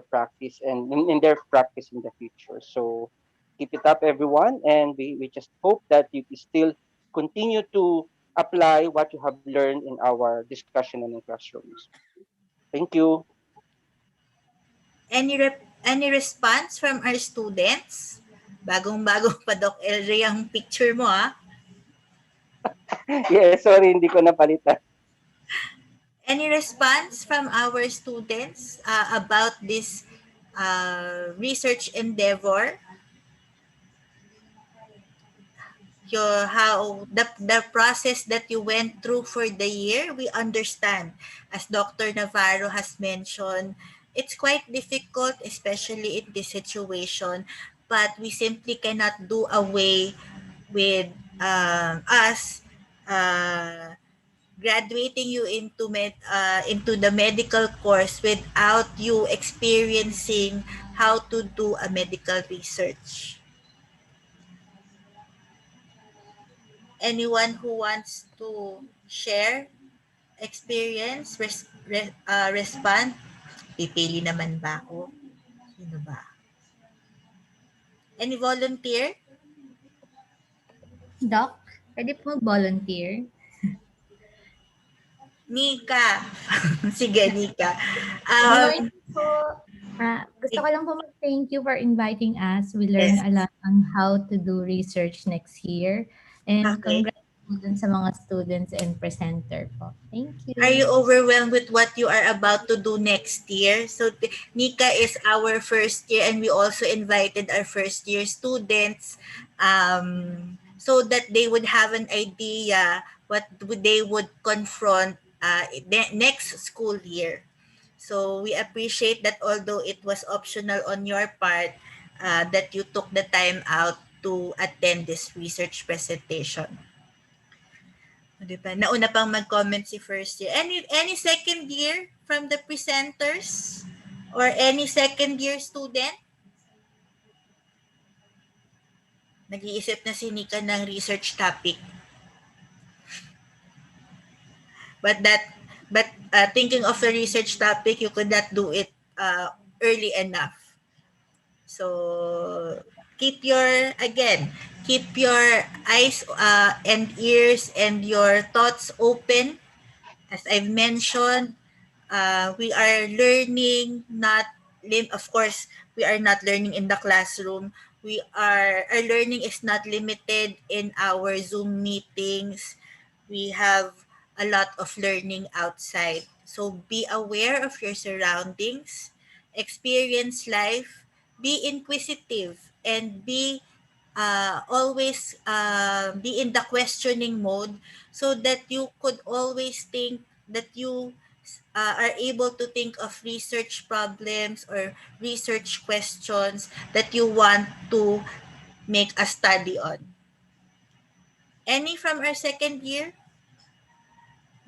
practice and in their practice in the future. So keep it up, everyone, and we just hope that you still continue to apply what you have learned in our discussion and in classrooms. Thank you. Any response from our students? Bagong-bagong pa Doc El Rey ang picture mo Yes, sorry, hindi ko napalitan. Any response from our students about this research endeavor? The process that you went through for the year, we understand. As Dr. Navarro has mentioned, it's quite difficult, especially in this situation, but we simply cannot do away with us graduating you into the medical course without you experiencing how to do a medical research. Anyone who wants to share experience, respond? Pipili naman ba ako? Sino ba? Any volunteer? Doc, pwede po mag-volunteer? Nika. Sige, Nika. Good morning po. Gusto ko lang po mag-thank you for inviting us. We learn a lot on how to do research next year. And congrats po dun sa mga students and presenter po. Thank you. Are you overwhelmed with what you are about to do next year? So Nika is our first year, and we also invited our first year students so that they would have an idea what they would confront next school year. So we appreciate that although it was optional on your part, that you took the time out to attend this research presentation. Diba? Nauna pang mag-comment si first year. Any second year from the presenters? Or any second year student? Nag-iisip na si Nika ng research topic. But thinking of a research topic, you could not do it early enough. So keep your eyes and ears and your thoughts open. As I've mentioned, we are learning of course, we are not learning in the classroom. Our learning is not limited in our Zoom meetings. We have a lot of learning outside. So be aware of your surroundings, experience life, be inquisitive, and always be in the questioning mode, so that you could always think that you are able to think of research problems or research questions that you want to make a study on. Any from our second year?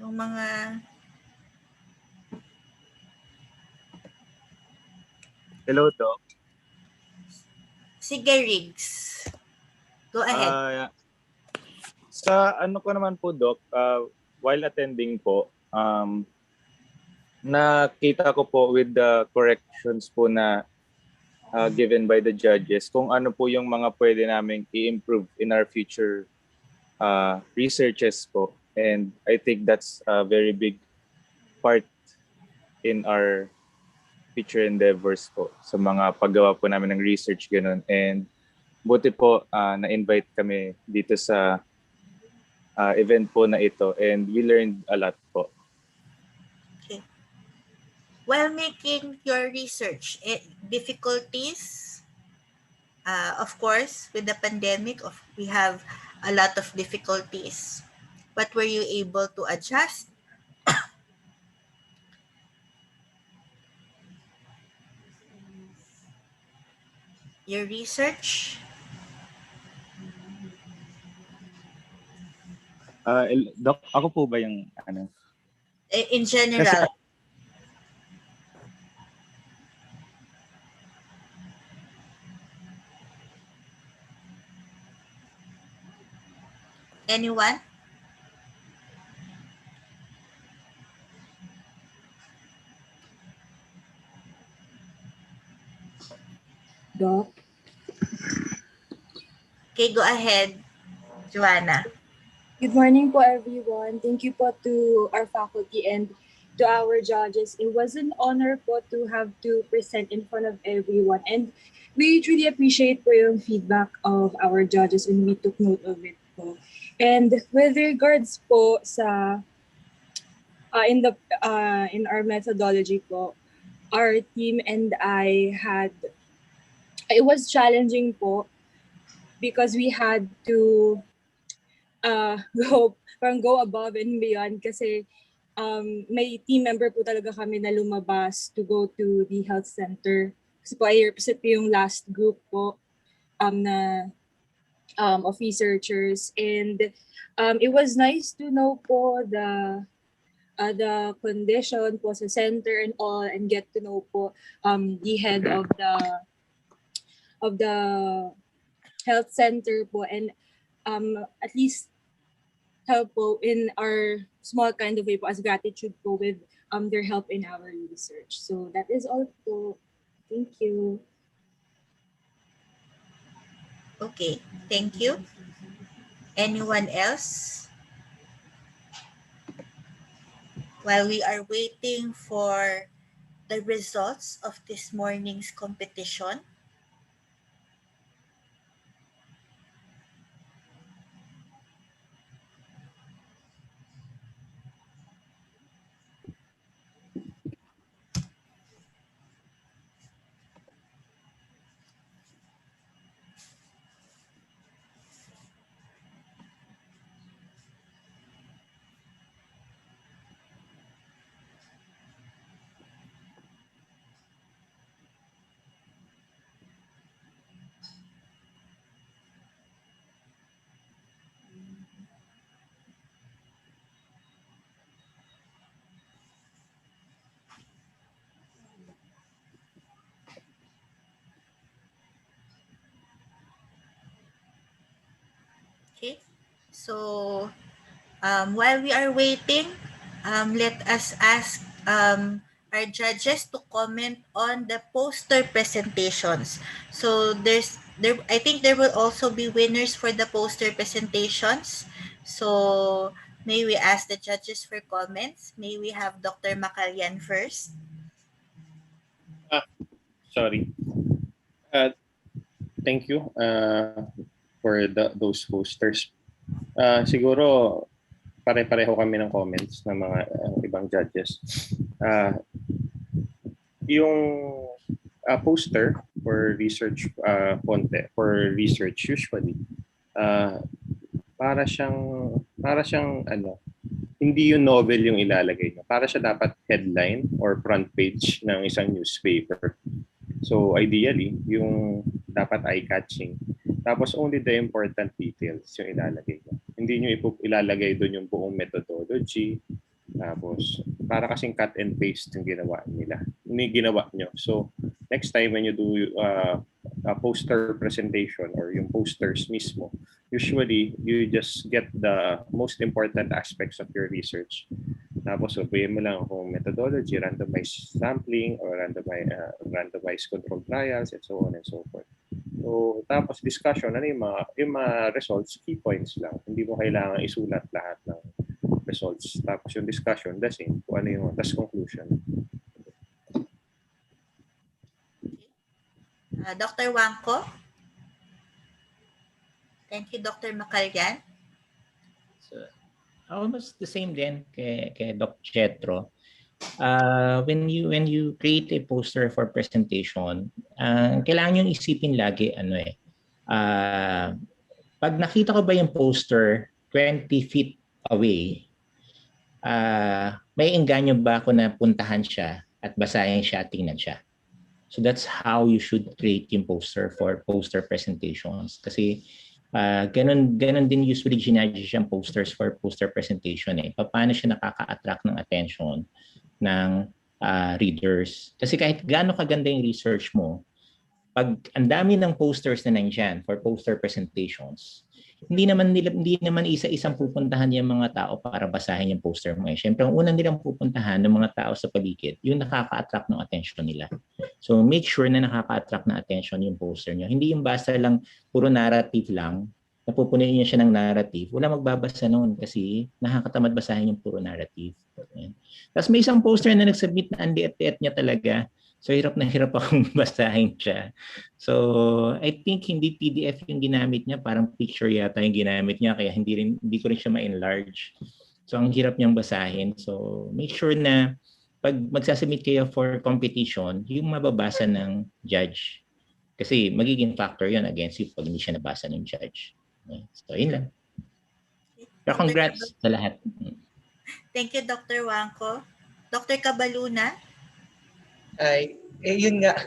Yung mga... Hello, Doc. Sige, Riggs. Go ahead. Sa ano ko naman po, Doc, while attending po, nakita ko po with the corrections po na given by the judges kung ano po yung mga pwede naming i-improve in our future researches po. And I think that's a very big part in our future endeavors po sa mga paggawa po namin ng research ganun. And buti po na-invite kami dito sa event po na ito, and we learned a lot po. Okay. While making your research, difficulties, of course, with the pandemic, we have a lot of difficulties. But were you able to adjust? Your research? Doc, ako po ba yung ano? In general. Anyone? Doc? Okay, go ahead, Joanna. Good morning po, everyone. Thank you po to our faculty and to our judges. It was an honor po to have to present in front of everyone. And we truly appreciate po yung feedback of our judges, and we took note of it po. And with regards po sa in our methodology po, our team and I it was challenging po because we had to go above and beyond kasi may team member po talaga kami na lumabas to go to the health center. Kasi po I represent po yung last group po of researchers, and it was nice to know po the condition po sa center and all, and get to know po the head of the health center po, and at least help po in our small kind of way po as gratitude po with their help in our research. So that is all po. Thank you. Okay, thank you. Anyone else? While we are waiting for the results of this morning's competition, okay? So while we are waiting, let us ask our judges to comment on the poster presentations. So I think there will also be winners for the poster presentations. So may we ask the judges for comments? May we have Dr. Macalyan first? Sorry. Thank you for those posters. Siguro pare-pareho kami ng comments ng mga ibang judges. Yung poster for research content for research usually para siyang ano, hindi yung novel yung ilalagay niyo. Para siya dapat headline or front page ng isang newspaper. So ideally, yung dapat eye-catching. Tapos only the important details yung ilalagay niyo. Hindi niyo ilalagay doon yung buong methodology. Tapos para kasing cut and paste yung ginawa nila. Ginawa nyo. So next time when you do a poster presentation or yung posters mismo, usually you just get the most important aspects of your research. Tapos sabihin mo lang kung methodology, randomized sampling, or randomized control trials, and so on and so forth. So, tapos discussion, ano yung mga results, key points lang. Hindi mo kailangan isulat lahat ng results. Tapos yung discussion, the same. Kung ano yung conclusion. Dr. Wangko? Thank you, Dr. Macalyan. So, almost the same din kay Doc Chetro. When you create a poster for presentation, kailangan yung isipin lagi pag nakita ko ba yung poster 20 feet away, may engganyo ba ako na puntahan siya at basahin siya, tingnan siya. So that's how you should create yung poster for poster presentations. Kasi ganun din usually ginadjust yung posters for poster presentation. Paano siya nakaka-attract ng attention ng readers. Kasi kahit gaano kaganda yung research mo, pag ang dami ng posters na nandyan for poster presentations, hindi naman isa-isang pupuntahan yung mga tao para basahin yung poster mo. Siyempre, ang unang nilang pupuntahan ng mga tao sa paligid, yung nakaka-attract ng attention nila. So make sure na nakaka-attract ng attention yung poster nyo. Hindi yung basta lang, puro narrative lang, napupunin niya siya ng narrative. Wala magbabasa noon kasi nakakatamad basahin yung puro narrative. Tapos may isang poster na nagsubmit na ang liit-liit niya talaga. So hirap na hirap akong basahin siya. So I think hindi PDF yung ginamit niya, parang picture yata yung ginamit niya kaya hindi ko rin siya ma-enlarge. So ang hirap niyang basahin. So make sure na pag magsasubmit kayo for competition, yung mababasa ng judge. Kasi magiging factor yun against you pag hindi siya nabasa ng judge. So yun lang. Pero congrats sa lahat. Thank you, Dr. Wangko. Dr. Kabaluna? Yun nga,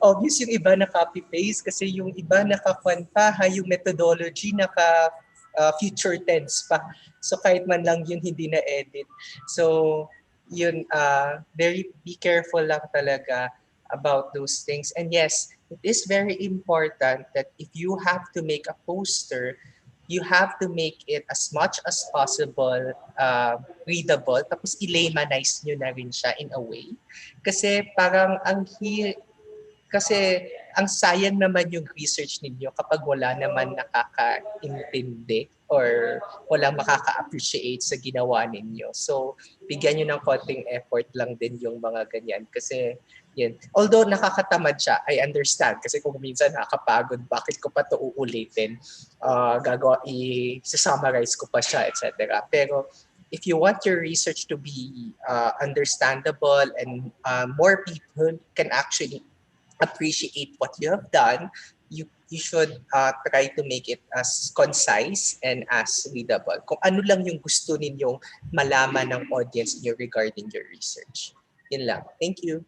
obvious yung iba na copy-paste kasi yung iba naka-kwanta, yung methodology naka-future tense pa. So kahit man lang yun hindi na-edit. So yun, be careful lang talaga about those things. And yes, it is very important that if you have to make a poster, you have to make it as much as possible readable, tapos i-laymanize nyo na rin siya in a way. Kasi parang kasi ang sayang naman yung research ninyo kapag wala naman nakaka-intindi or walang makaka-appreciate sa ginawa ninyo. So, bigyan nyo ng konting effort lang din yung mga ganyan. Kasi, yun. Although nakakatamad siya, I understand. Kasi kung minsan nakakapagod, bakit ko pa ito uulitin? I-summarize ko pa siya, etc. Pero, if you want your research to be understandable and more people can actually appreciate what you have done, you should try to make it as concise and as readable. Kung ano lang yung gusto ninyong malaman ng audience niyo regarding your research. Yun lang. Thank you.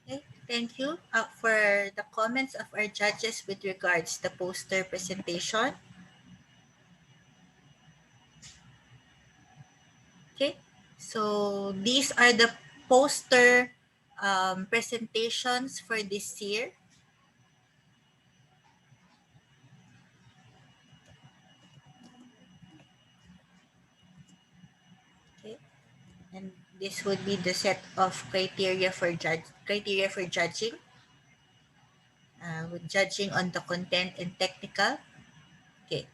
Okay, thank you for the comments of our judges with regards to the poster presentation. Okay, so these are the poster presentations for this year. Okay, and this would be the set of criteria for judging. With judging on the content and technical. Okay.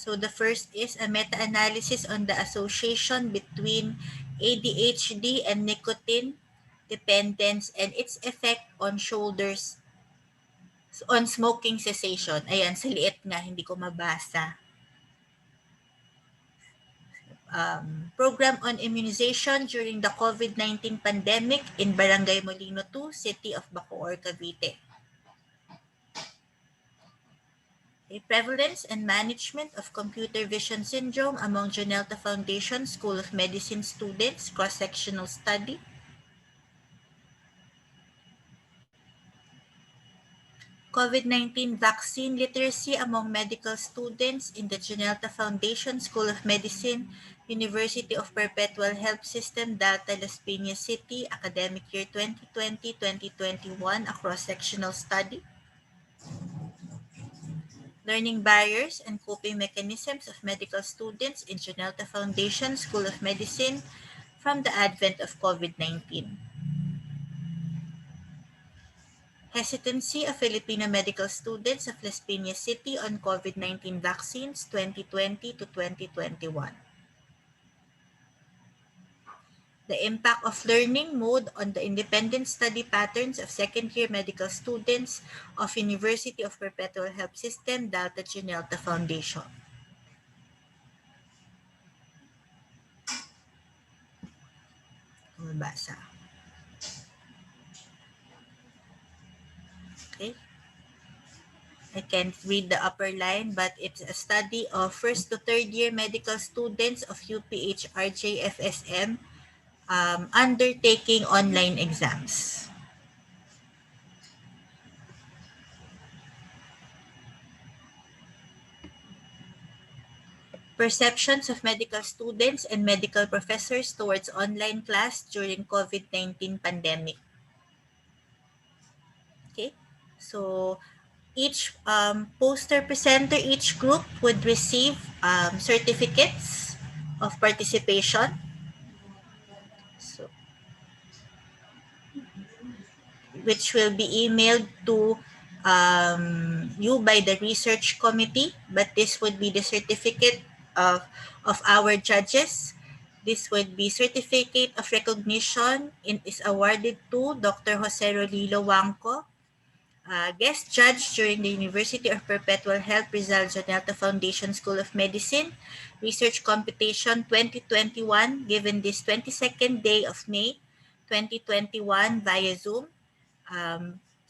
So the first is a meta-analysis on the association between ADHD and nicotine dependence and its effect on shoulders on smoking cessation. Ayan, sa liit nga, hindi ko mabasa. Program on immunization during the COVID-19 pandemic in Barangay Molino 2, City of Bacoor, Cavite. A prevalence and management of computer vision syndrome among Janelta Foundation School of Medicine students, cross-sectional study. COVID-19 vaccine literacy among medical students in the Janelta Foundation School of Medicine, University of Perpetual Health System, Delta, Las Piñas City, academic year 2020-2021, a cross-sectional study. Learning barriers and coping mechanisms of medical students in Janelta Foundation School of Medicine from the advent of COVID-19. Hesitancy of Filipino medical students of Las Piñas City on COVID-19 vaccines 2020 to 2021. The impact of learning mode on the independent study patterns of second-year medical students of University of Perpetual Health System, Delta Janelta Foundation. Mabasa. Okay. I can't read the upper line, but it's a study of first to third year medical students of UPH-RJ-FSM undertaking online exams. Perceptions of medical students and medical professors towards online class during COVID-19 pandemic. Okay, so each poster presenter, each group would receive certificates of participation. So, which will be emailed to you by the research committee, but this would be the certificate of our judges. This would be certificate of recognition is awarded to Dr. Jose Rolilo Wangco, guest judge during the University of Perpetual Health Rizal Janelta Foundation School of Medicine, Research Competition 2021, given this 22nd day of May 2021 via Zoom.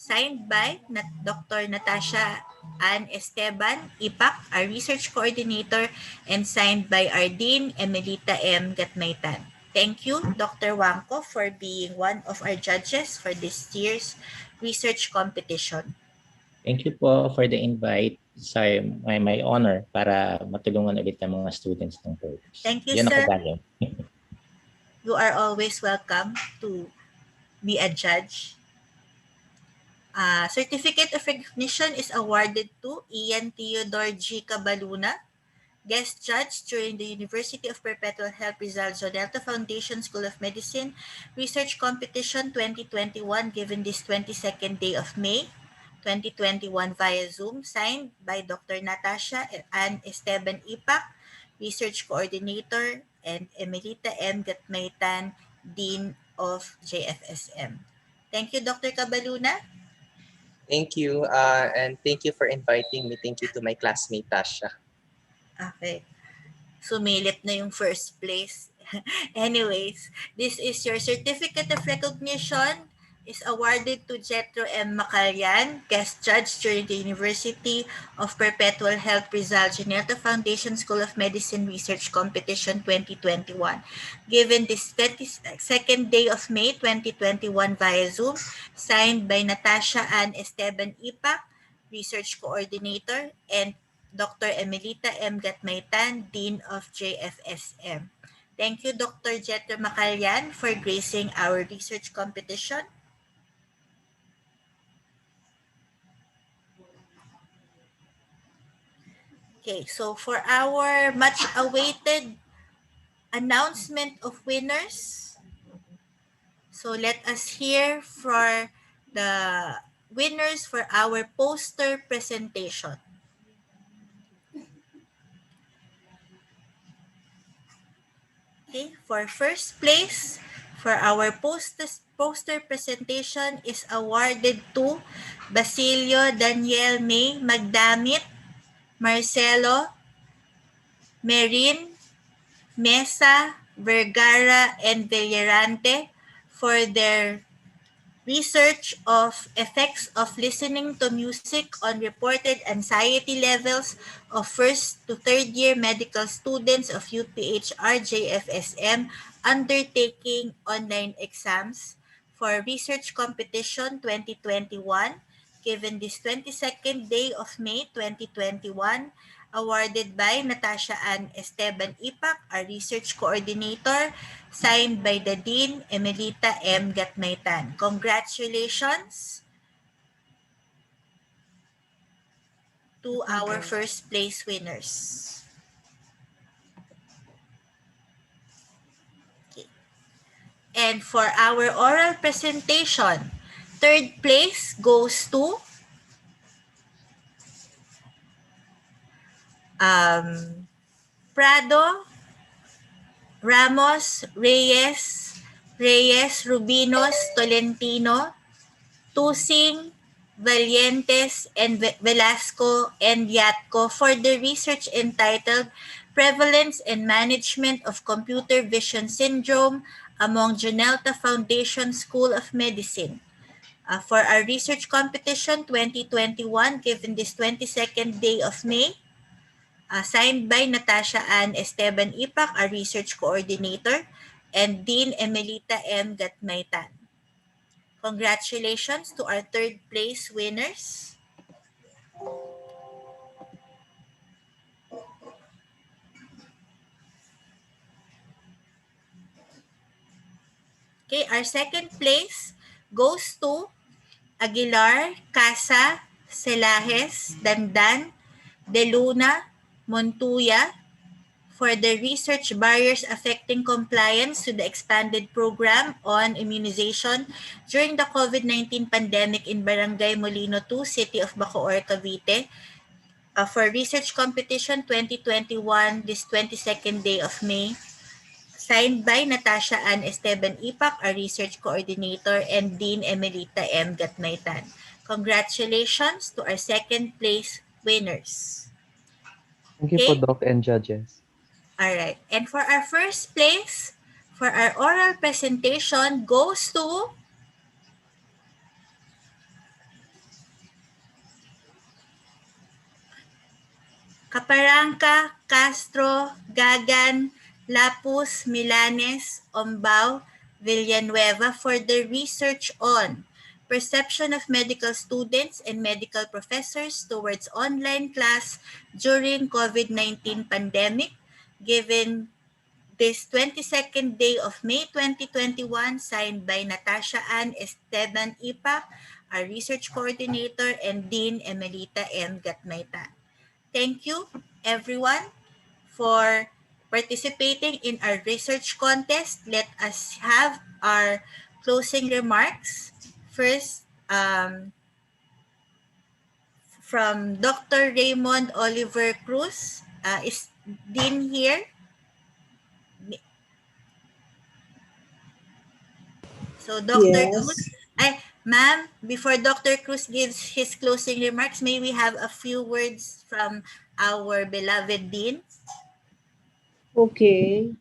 Signed by Dr. Natasha Ann Esteban, IPAC, our research coordinator, and signed by our Dean, Emelita M. Gatmaytan. Thank you, Dr. Wangco, for being one of our judges for this year's research competition. Thank you po for the invite. Sa my honor para matulungan ulit ang mga students ng course. Thank you, Yan ako sir. galing. You are always welcome to be a judge. Certificate of Recognition is awarded to Ian Kabaluna, guest judge during the University of Perpetual Health Rizal Zonelta Foundation School of Medicine Research Competition 2021, given this 22nd day of May 2021 via Zoom, signed by Dr. Natasha Ann Esteban Ipak, Research Coordinator, and Emelita M. Gatmaytan, Dean of JFSM. Thank you, Dr. Kabaluna. Thank you, and thank you for inviting me. Thank you to my classmate Tasha. Okay. Sumilip na yung first place. Anyways, this is your certificate of recognition is awarded to Jetro M. Macallan, guest judge during the University of Perpetual Health Rizal Ginelta Foundation School of Medicine Research Competition 2021. Given this 22nd day of May 2021 via Zoom, signed by Natasha Ann Esteban Ipak, Research Coordinator, and Dr. Emelita M. Gatmaytan, Dean of JFSM. Thank you, Dr. Jetro Macallan, for gracing our research competition. Okay, so for our much awaited announcement of winners, so let us hear for the winners for our poster presentation. Okay, for first place, for our poster presentation is awarded to Basilio Daniel May Magdamit, Marcelo Merin, Mesa, Vergara, and Villarante for their research of effects of listening to music on reported anxiety levels of first to third year medical students of UPHR JFSM undertaking online exams for research competition 2021, given this 22nd day of May 2021, awarded by Natasha Ann Esteban Ipak, our research coordinator, signed by the Dean, Emelita M. Gatmaytan. Congratulations to our first place winners. Okay. And for our oral presentation, third place goes to Prado, Ramos, Reyes, Rubinos, Tolentino, Tusing, Valientes, and Velasco and Yatco for the research entitled Prevalence and Management of Computer Vision Syndrome among Junelta Foundation School of Medicine. For our research competition 2021, given this 22nd day of May, signed by Natasha Ann Esteban Ipak, our research coordinator, and Dean Emelita M. Gatmaytan. Congratulations to our third place winners. Okay, our second place goes to Aguilar, Casa, Celajes, Dandan, De Luna, Montuya for the research barriers affecting compliance to the expanded program on immunization during the COVID-19 pandemic in Barangay Molino 2, City of Bacoor, Cavite. For research competition 2021, this 22nd day of May, signed by Natasha Ann Esteban Ipak, our research coordinator, and Dean Emelita M. Gatmaytan. Congratulations to our second place winners. Thank you po, Doc and judges. All right. And for our first place, for our oral presentation, goes to Caparanca, Castro, Gagan, Lapus, Milanes, Ombao, Villanueva for the research on perception of medical students and medical professors towards online class during COVID-19 pandemic, given this 22nd day of May 2021, signed by Natasha Ann Esteban Ipa, our research coordinator, and Dean Emerita M. Gatmayta. Thank you, everyone, for participating in our research contest. Let us have our closing remarks. First, from Dr. Raymond Oliver Cruz. Is Dean here? So, Dr. Cruz, Yes. ma'am, before Dr. Cruz gives his closing remarks, may we have a few words from our beloved Dean? Okay.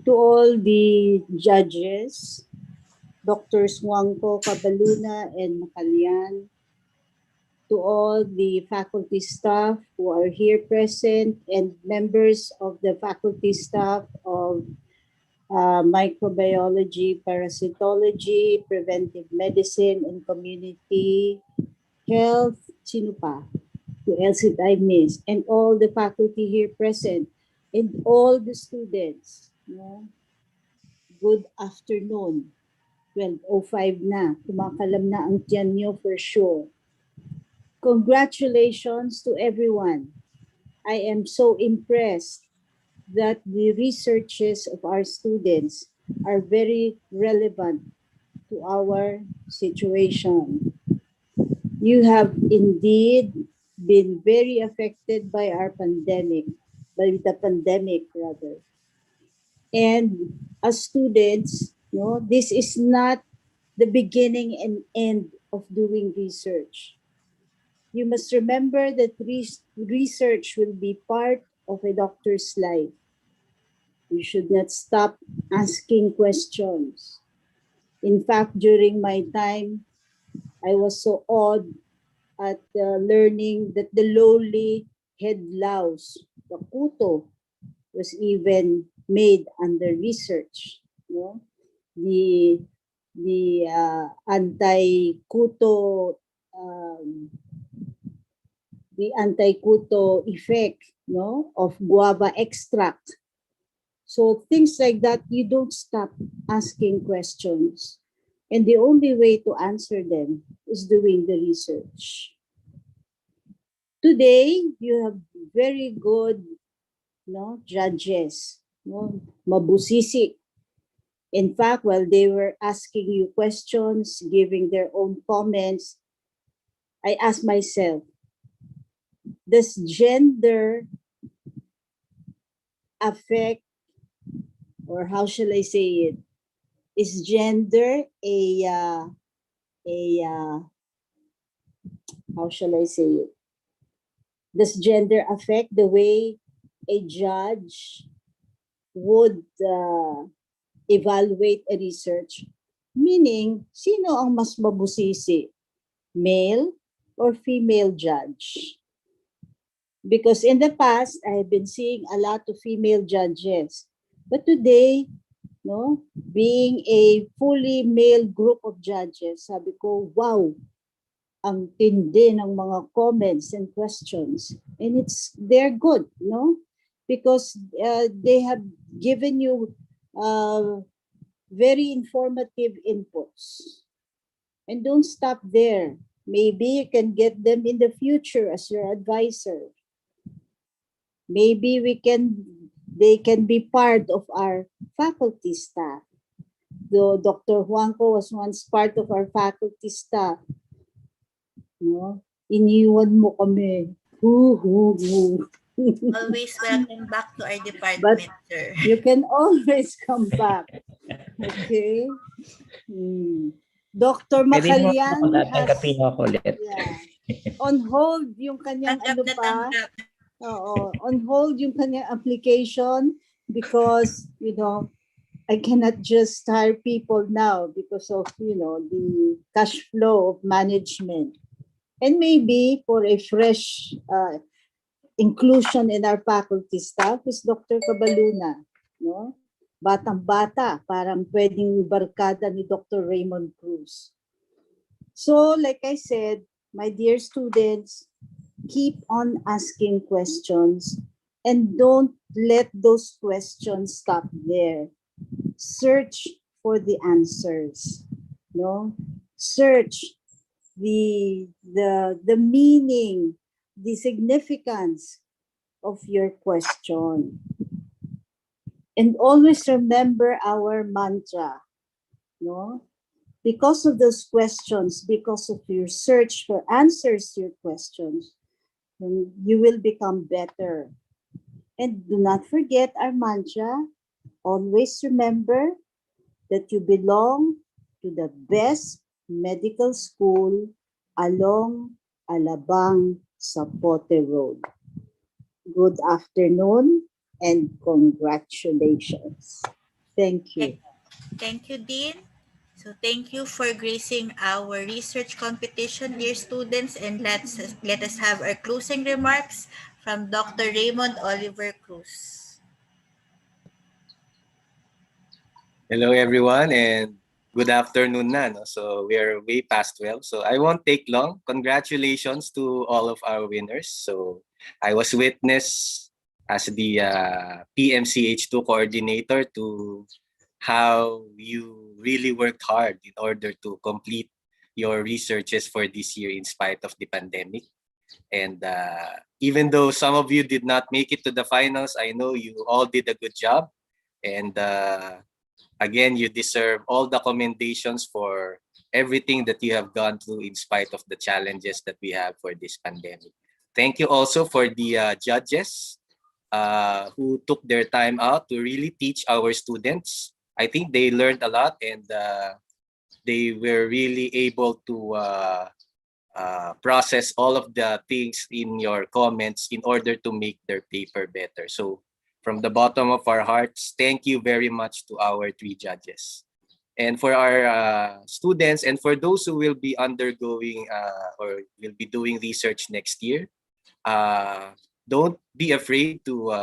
To all the judges, Drs. Juanco, Kabaluna, and Macalian, to all the faculty staff who are here present and members of the faculty staff of microbiology, parasitology, preventive medicine, and community health, sino pa? Who else did I miss? And all the faculty here present and all the students. No? Good afternoon. 12:05 na. Kumakalam na ang tiyan nyo for sure. Congratulations to everyone. I am so impressed that the researches of our students are very relevant to our situation. You have indeed been very affected by our pandemic, by the pandemic rather. And as students, this is not the beginning and end of doing research. You must remember that research will be part of a doctor's life. You should not stop asking questions. In fact, during my time, I was so awed at learning that the lowly head louse, the kuto, was even made under research. The anti-kuto the anti-kuto effect of guava extract. So things like that, you don't stop asking questions. And the only way to answer them is doing the research. Today, you have very good judges, mabusisi. In fact, while they were asking you questions, giving their own comments, I asked myself, does gender affect, or how shall I say it? Is gender how shall I say it? Does gender affect the way a judge would evaluate a research? Meaning, sino ang mas mabusisi? Male or female judge? Because in the past, I have been seeing a lot of female judges. But today, being a fully male group of judges, sabi ko, wow, ang tindi ng mga comments and questions. And they're good, because they have given you very informative inputs. And don't stop there. Maybe you can get them in the future as your advisor. Maybe they can be part of our faculty staff. Though Dr. Juanco was once part of our faculty staff. Iniwan mo kami. Always welcome back to our department, sir. You can always come back. Okay? Dr. Macalian has on hold yung kanyang on hold yung kanyang application because, I cannot just hire people now because of, the cash flow of management. And maybe for a fresh inclusion in our faculty staff is Dr. Kabaluna. Batang-bata, parang pwedeng barkada ni Dr. Raymond Cruz. So, like I said, my dear students, keep on asking questions and don't let those questions stop there. Search for the answers. No? Search the meaning, the significance of your question. And always remember our mantra, no? Because of those questions, because of your search for answers to your questions, you will become better. And do not forget our mantra. Always remember that you belong to the best medical school along Alabang Zapote Road. Good afternoon and congratulations. Thank you. Thank you, Dean. So thank you for gracing our research competition, dear students, and let us have our closing remarks from Dr. Raymond Oliver Cruz. Hello everyone and good afternoon na. No? So we are way past 12. So I won't take long. Congratulations to all of our winners. So I was witness as the PMCH2 coordinator to how you really worked hard in order to complete your researches for this year in spite of the pandemic. And even though some of you did not make it to the finals, I know you all did a good job. And again, you deserve all the commendations for everything that you have gone through in spite of the challenges that we have for this pandemic. Thank you also for the judges who took their time out to really teach our students. I think they learned a lot and they were really able to process all of the things in your comments in order to make their paper better. So from the bottom of our hearts, thank you very much to our three judges. And for our students and for those who will be undergoing or will be doing research next year, don't be afraid to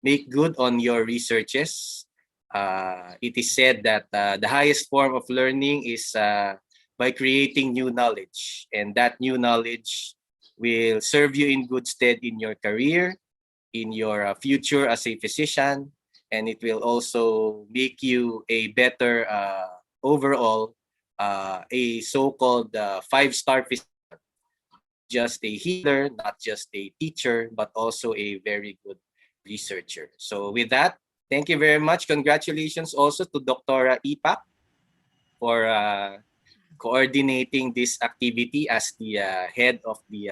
make good on your researches. It is said that the highest form of learning is by creating new knowledge, and that new knowledge will serve you in good stead in your career, in your future as a physician, and it will also make you a better overall, a so-called five-star physician, not just a healer, not just a teacher, but also a very good researcher. So with that, thank you very much. Congratulations also to Dr. Ipak for coordinating this activity as the head of the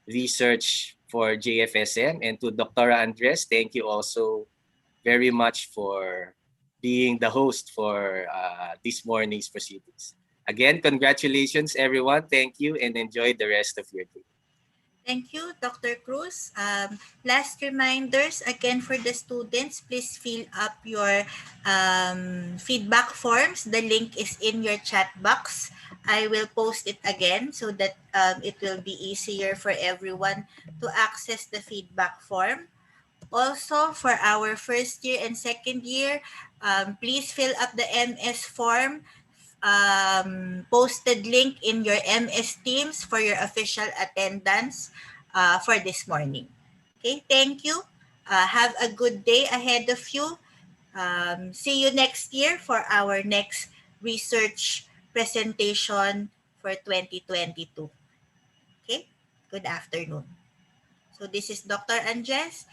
research for JFSM, and to Dr. Andres, thank you also very much for being the host for this morning's proceedings. Again, congratulations everyone. Thank you and enjoy the rest of your day. Thank you, Dr. Cruz. Last reminders again for the students, please fill up your feedback forms. The link is in your chat box. I will post it again so that it will be easier for everyone to access the feedback form. Also, for our first year and second year, please fill up the MS form, posted link in your MS Teams for your official attendance for this morning. Okay, thank you. Have a good day ahead of you. See you next year for our next research presentation for 2022. Okay, good afternoon. So this is Dr. Andres.